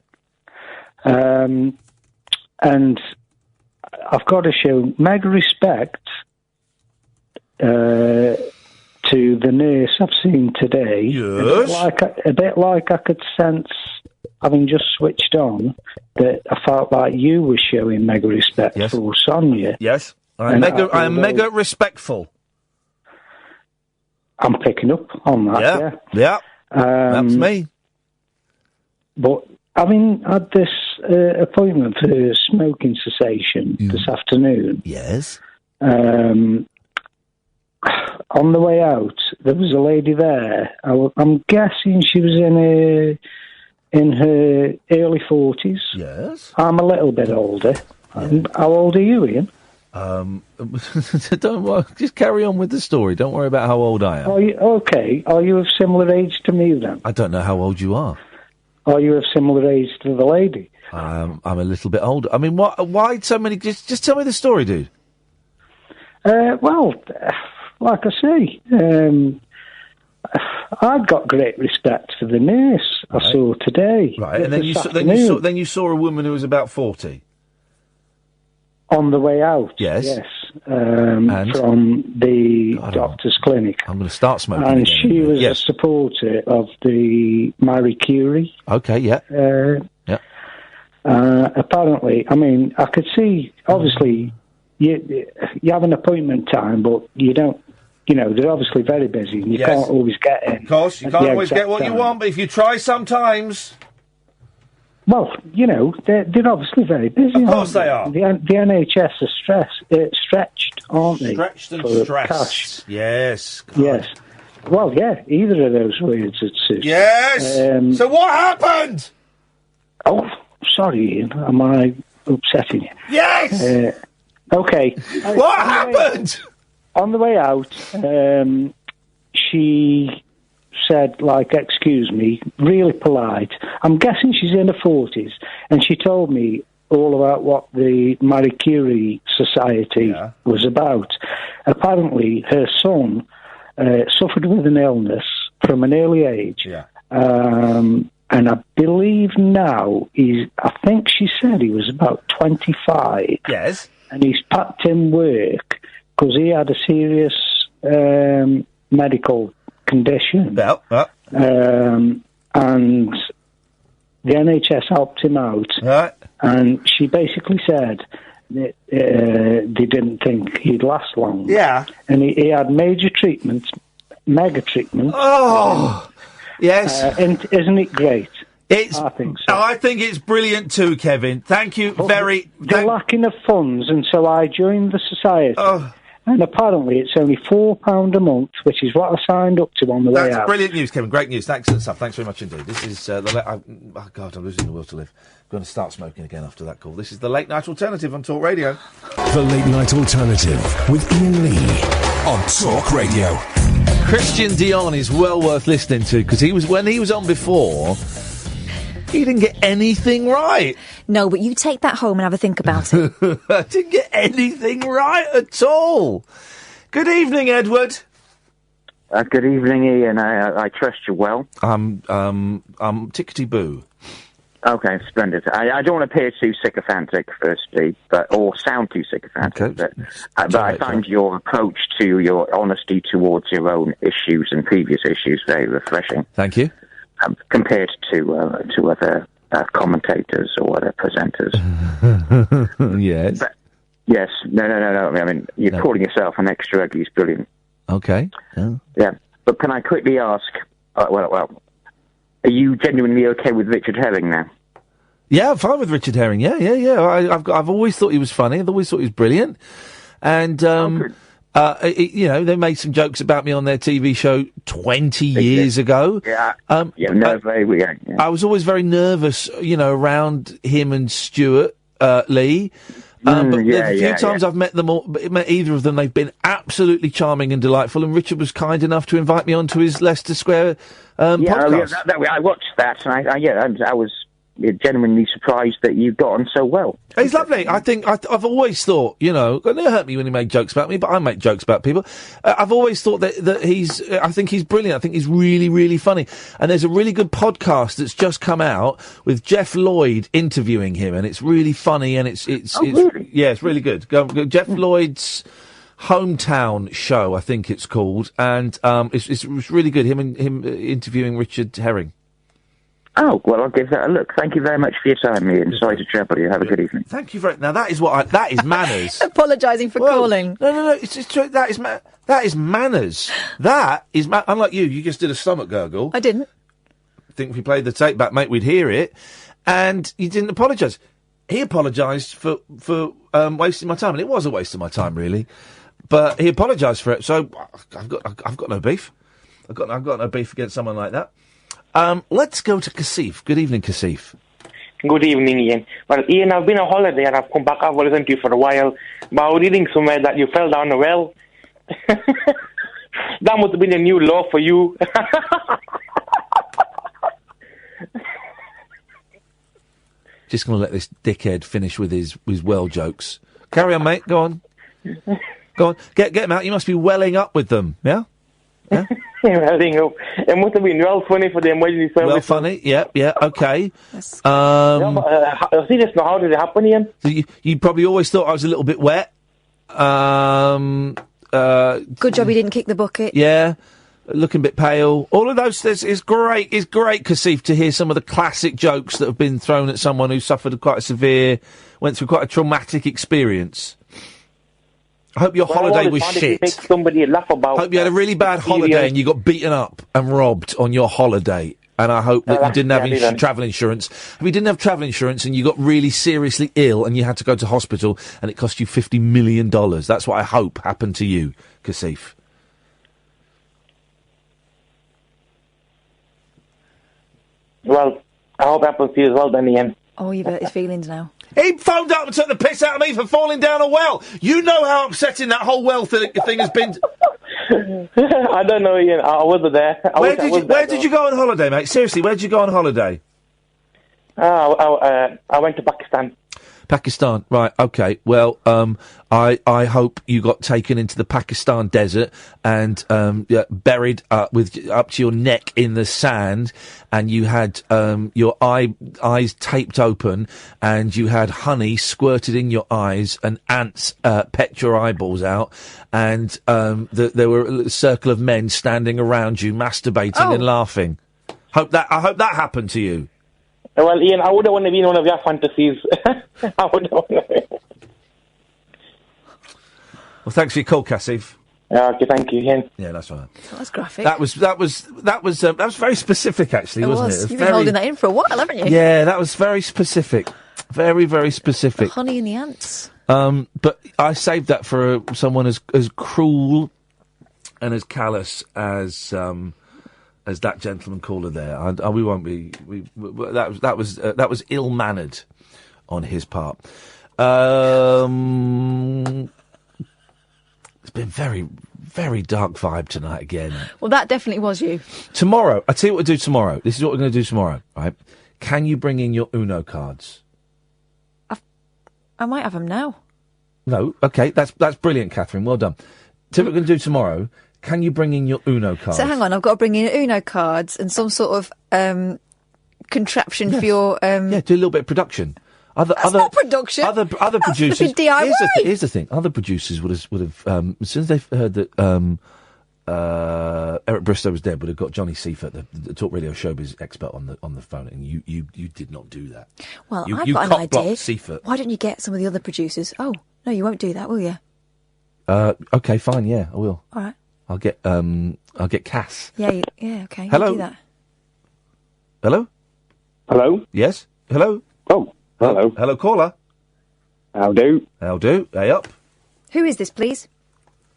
And I've got to show mega respect to the nurse I've seen today. Yes. A bit like I could sense, having just switched on, that I felt like you were showing mega respect for Sonia. Yes, I am mega respectful. I'm picking up on that, yeah. That's me. But having had this appointment for smoking cessation this afternoon... Yes. On the way out, there was a lady there. I'm guessing she was in her early 40s. Yes. I'm a little bit older. Yeah. How old are you, Ian? Don't worry. Just carry on with the story. Don't worry about how old I am. Are you of similar age to me then? I don't know how old you are. Are you of similar age to the lady? I'm a little bit older. I mean, why so many? Just tell me the story, dude. like I say, I've got great respect for the nurse I saw today. Right, and then you saw a woman who was about 40. On the way out, yes, from the doctor's clinic. I'm going to start smoking and again. she was a supporter of the Marie Curie. Okay, yeah. Apparently, I mean, I could see, obviously, you have an appointment time, but you don't, they're obviously very busy, and you can't always get in. Of course, you can't always get what you want, but if you try sometimes... Well, they're obviously very busy. Of course they are. The NHS are stretched, aren't they? Stretched and for stressed. Cash. Yes. God. Yes. Well, yeah, either of those words would suit. Yes! So what happened? Oh, sorry, Ian. Am I upsetting you? Yes! Okay. What happened? On the way out, she said, excuse me, really polite. I'm guessing she's in her 40s, and she told me all about what the Marie Curie Society was about. Apparently, her son suffered with an illness from an early age, and I believe now I think she said he was about 25. Yes. And he's packed in work because he had a serious medical condition. And the NHS helped him out. And she basically said that they didn't think he'd last long. Yeah. And he had major treatment, mega treatment. Oh, yes. And isn't it great? I think so. I think it's brilliant too, Kevin. Thank you They're lacking of funds, and so I joined the society. And apparently it's only £4 a month, which is what I signed up to on the way out. That's brilliant news, Kevin. Great news. Excellent stuff. Thanks very much indeed. This is oh, God, I'm losing the will to live. I'm going to start smoking again after that call. This is the Late Night Alternative on Talk Radio. The Late Night Alternative with Iain Lee on Talk Radio. Christian Dion is well worth listening to, because when he was on before, he didn't get anything right. No, but you take that home and have a think about it. I didn't get anything right at all. Good evening, Edward. Good evening, Ian. I trust you well. I'm tickety-boo. Okay, splendid. I don't want to appear too sycophantic, firstly, or sound too sycophantic, but I find your approach to your honesty towards your own issues and previous issues very refreshing. Thank you. Compared to other commentators or other presenters. Yes. But, yes. No. I mean, you're calling yourself an extra ugly is brilliant. Okay. Yeah. But can I quickly ask, are you genuinely okay with Richard Herring now? Yeah, I'm fine with Richard Herring. Yeah. I've always thought he was funny. I've always thought he was brilliant. And, they made some jokes about me on their TV show 20 years ago. Yeah. I was always very nervous, around him and Stuart Lee. But the few times I've met either of them, they've been absolutely charming and delightful. And Richard was kind enough to invite me onto his Leicester Square podcast. I watched that, and I was genuinely surprised that you got on so well. He's lovely. I think I've always thought, it never hurt me when he made jokes about me, but I make jokes about people. I've always thought that I think he's brilliant. I think he's really, really funny. And there's a really good podcast that's just come out with Jeff Lloyd interviewing him, and it's really funny, and it's really? Yeah, it's really good. Go Jeff Lloyd's Hometown Show, I think it's called, and it's really good. Him interviewing Richard Herring. Oh, well, I'll give that a look. Thank you very much for your time, Ian. Sorry to trouble you. Have a good evening. Thank you very much. Now, that is manners. Apologising for calling. No, it's true. That is manners. That is unlike you just did a stomach gurgle. I didn't. I think if we played the tape back, mate, we'd hear it. And you didn't apologise. He apologised for wasting my time, and it was a waste of my time, really. But he apologised for it, so I've got no beef. I've got no beef against someone like that. Let's go to Kasif. Good evening, Kasif. Good evening, Ian. Well, Ian, I've been on holiday and I've come back. I've listened to you for a while, but I was reading somewhere that you fell down a well. That must have been a new law for you. Just going to let this dickhead finish with his well jokes. Carry on, mate. Go on. Go on, get them out. You must be welling up with them, yeah? Yeah? Welling up. It must have been well funny for the emergency service. Well funny, yeah, okay. Seriously, how did it happen, Ian? So you probably always thought I was a little bit wet. Good job he didn't kick the bucket. Yeah, looking a bit pale. All of those, it's great, Kasif, to hear some of the classic jokes that have been thrown at someone who suffered went through quite a traumatic experience. I hope your holiday was shit. Make somebody laugh about. Hope you had a really bad holiday and you got beaten up and robbed on your holiday. And I hope that you didn't have travel insurance. If you didn't have travel insurance and you got really seriously ill and you had to go to hospital and it cost you $50 million. That's what I hope happened to you, Kasif. Well, I hope it happens to you as well, then, Ian. Oh, you've hurt his feelings now. He phoned up and took the piss out of me for falling down a well. You know how upsetting that whole well thing has been. I don't know, Ian. I wasn't there. Where did you go on holiday, mate? Seriously, where did you go on holiday? I went to Pakistan. Pakistan, right, okay. Well, I hope you got taken into the Pakistan desert and buried up to your neck in the sand, and you had your eyes taped open, and you had honey squirted in your eyes, and ants pecked your eyeballs out, and there were a circle of men standing around you, masturbating and laughing. I hope that happened to you. Well, Ian, I would have wanted to be in one of your fantasies. I would have wanted. Well, thanks for your call, Kasif. Okay, thank you, Ian. Yeah, that's right. That was graphic. That was very specific, actually, wasn't it? You've been holding that in for a while, haven't you? Yeah, that was very specific. Very, very specific. The honey and the ants. But I saved that for someone as cruel and as callous as that gentleman caller there. We won't be. That was ill-mannered on his part. It's been very, very dark vibe tonight again. Well, that definitely was you. Tomorrow, I tell you what we'll do tomorrow. This is what we're going to do tomorrow, right? Can you bring in your Uno cards? I might have them now. No, okay, that's brilliant, Catherine. Well done. Tell you what we're going to do tomorrow. Can you bring in your Uno cards? So hang on, I've got to bring in Uno cards and some sort of contraption for your... Yeah, do a little bit of production. That's not production. Other producers... That's DIY. Here's the thing. Other producers would have as soon as they heard that Eric Bristow was dead, would have got Johnny Seifert, the Talk Radio Showbiz expert, on the phone, and you did not do that. Well, I've got an idea. Seifert. Why don't you get some of the other producers? Oh, no, you won't do that, will you? Okay, fine, yeah, I will. All right. I'll get Cass. Yeah, okay. Hello? You do that. Hello? Hello? Yes? Hello? Oh, hello. Hello, caller. How do? Hey up. Who is this, please?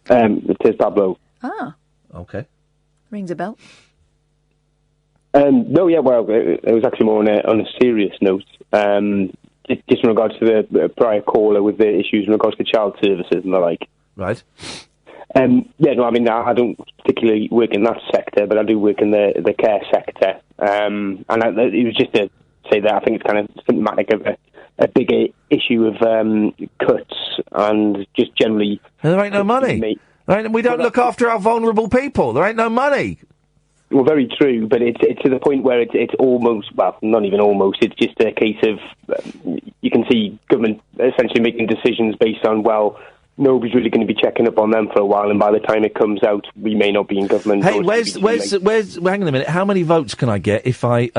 It is Pablo. Ah. Okay. Rings a bell. No, yeah, well, it was actually more on a serious note. Just in regards to the prior caller with the issues in regards to child services and the like. Right. Yeah, no, I mean, I don't particularly work in that sector, but I do work in the care sector. And it was just to say that I think it's kind of symptomatic of a bigger issue of cuts and just generally... There ain't no money. We don't look after our vulnerable people. There ain't no money. Well, very true, but it's to the point where it's almost, well, not even almost, it's just a case of, you can see government essentially making decisions based on, well, nobody's really going to be checking up on them for a while, and by the time it comes out, we may not be in government. Hey, where's hang on a minute, how many votes can I get if I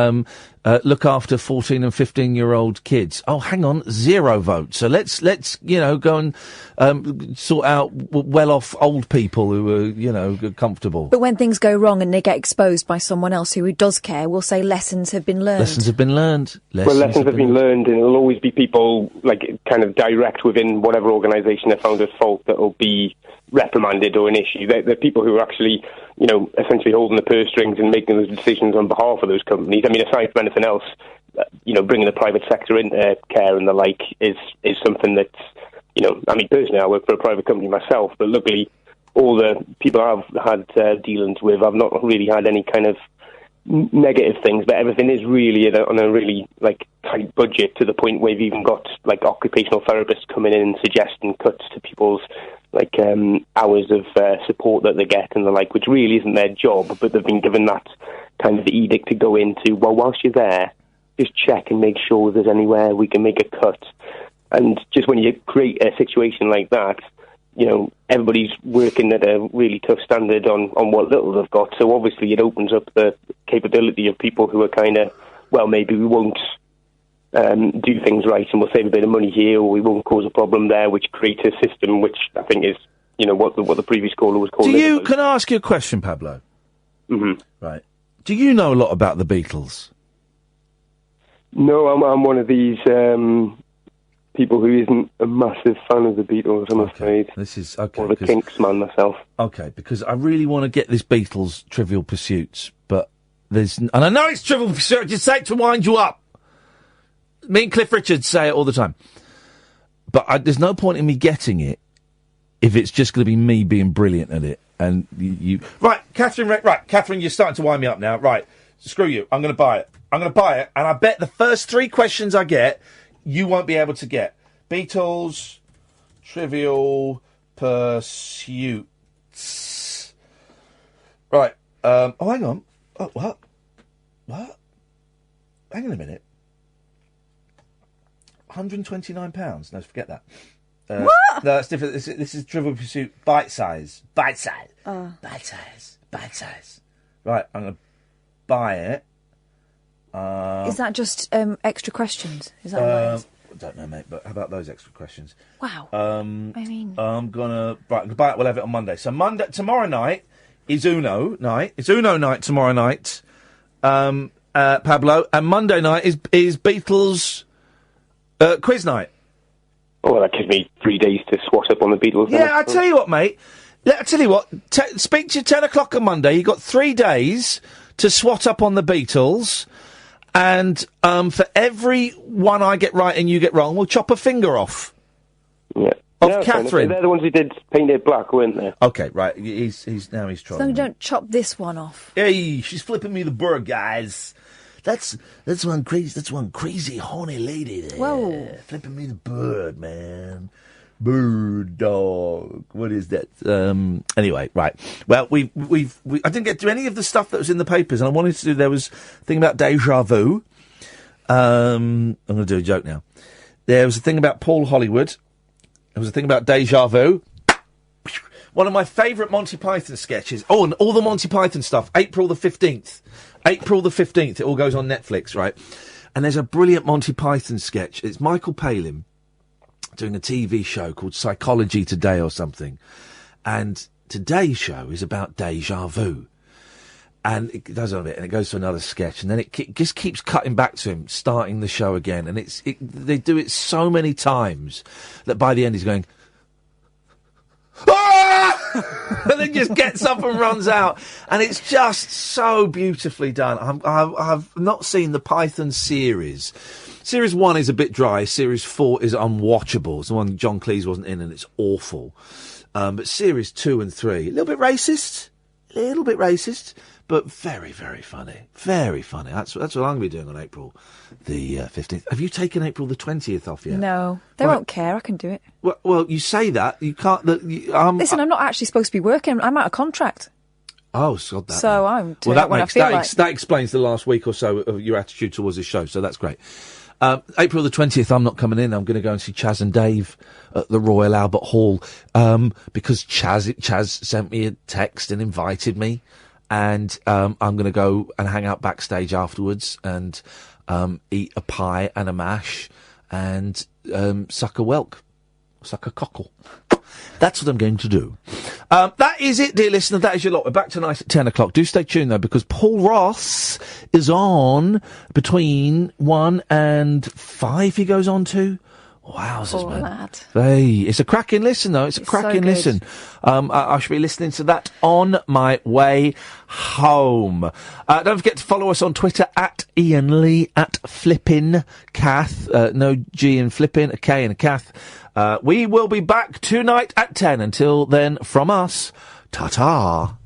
look after 14 and 15-year-old kids? Oh, hang on, 0 votes. So let's go and sort out well-off old people who are, comfortable. But when things go wrong and they get exposed by someone else who does care, we'll say lessons have been learned. Lessons have been learned, and it'll always be people, like, kind of direct within whatever organisation they're found at fault that will be reprimanded or an issue. They're people who are actually, essentially holding the purse strings and making those decisions on behalf of those companies. I mean, aside from anything else, bringing the private sector into care and the like is something that's, I mean, personally, I work for a private company myself, but luckily all the people I've had dealings with, I've not really had any kind of, negative things, but everything is really on a really tight budget, to the point where we've even got occupational therapists coming in and suggesting cuts to people's hours of support that they get and the like, which really isn't their job, but they've been given that kind of edict to go into. Well, whilst you're there, just check and make sure there's anywhere we can make a cut. And just when you create a situation like that, everybody's working at a really tough standard on what little they've got. So obviously it opens up the capability of people who are kind of, well, maybe we won't do things right and we'll save a bit of money here, or we won't cause a problem there, which creates a system which I think is, what the previous caller was calling. Can I ask you a question, Pablo? Mm-hmm. Right. Do you know a lot about the Beatles? No, I'm one of these people who isn't a massive fan of the Beatles, I'm afraid. This is okay. Or the Kinks man myself. Okay, because I really want to get this Beatles Trivial Pursuits, but and I know it's Trivial Pursuit, I just say it to wind you up. Me and Cliff Richards say it all the time. But there's no point in me getting it if it's just going to be me being brilliant at it. And you... Right, Catherine, you're starting to wind me up now. Right, screw you, I'm going to buy it. And I bet the first 3 questions I get, you won't be able to get. Beatles, Trivial Pursuits. Right. Hang on. Oh, what? Hang on a minute. £129. No, forget that. What? No, that's different. This is Trivial Pursuit bite size. Bite size. Right, I'm going to buy it. Is that just extra questions? Is that right? I don't know, mate, but how about those extra questions? Wow. I'm gonna buy it. We'll have it on Monday. So tomorrow night is Uno night. It's Uno night tomorrow night, Pablo, and Monday night is Beatles quiz night. Oh, well, that gives me 3 days to swat up on the Beatles. Yeah, I tell you what, mate. I tell you what. Speak to you 10 o'clock on Monday. You got 3 days to swat up on the Beatles. And for every one I get right and you get wrong, we'll chop a finger off. Yeah. Of Catherine. They're the ones who did Paint It Black, weren't they? Okay, right. He's trying. So you don't chop this one off. Hey, she's flipping me the bird, guys. That's one crazy horny lady there. Whoa. Flipping me the bird, man. Bird dog. What is that? Anyway, right. Well, I didn't get to any of the stuff that was in the papers, and I wanted to do. There was a thing about deja vu. I'm going to do a joke now. There was a thing about Paul Hollywood. There was a thing about deja vu. One of my favourite Monty Python sketches. Oh, and all the Monty Python stuff. April the 15th. It all goes on Netflix, right? And there's a brilliant Monty Python sketch. It's Michael Palin doing a TV show called Psychology Today or something. And today's show is about deja vu. And it does on it, and it goes to another sketch, and then it just keeps cutting back to him, starting the show again. And they do it so many times that by the end he's going, ah! And then just gets up and runs out. And it's just so beautifully done. I've not seen the Python series. Series 1 is a bit dry. Series 4 is unwatchable. It's the one John Cleese wasn't in, and it's awful. But Series 2 and 3, a little bit racist, but very, very funny. Very funny. That's what I'm going to be doing on April the 15th. Have you taken April the 20th off yet? No. They won't care. I can do it. Well, you say that. You can't... Listen, I'm not actually supposed to be working. I'm out of contract. Oh, sod that. So I'm doing it when I feel like. That explains the last week or so of your attitude towards this show, so that's great. April the 20th, I'm not coming in. I'm going to go and see Chaz and Dave at the Royal Albert Hall, because Chaz sent me a text and invited me, and I'm going to go and hang out backstage afterwards and eat a pie and a mash and suck a cockle. That's what I'm going to do. That is it, dear listener. That is your lot. We're back tonight at 10 o'clock. Do stay tuned, though, because Paul Ross is on between 1 and 5 he goes on to. Wowzers, Poor man. lad. Hey, it's a cracking listen, though. It's a cracking listen. I should be listening to that on my way home. Don't forget to follow us on Twitter at Iain Lee, at Flippin' Kath. No G in Flippin', a K and a Kath. We will be back tonight at 10. Until then, from us, ta-ta.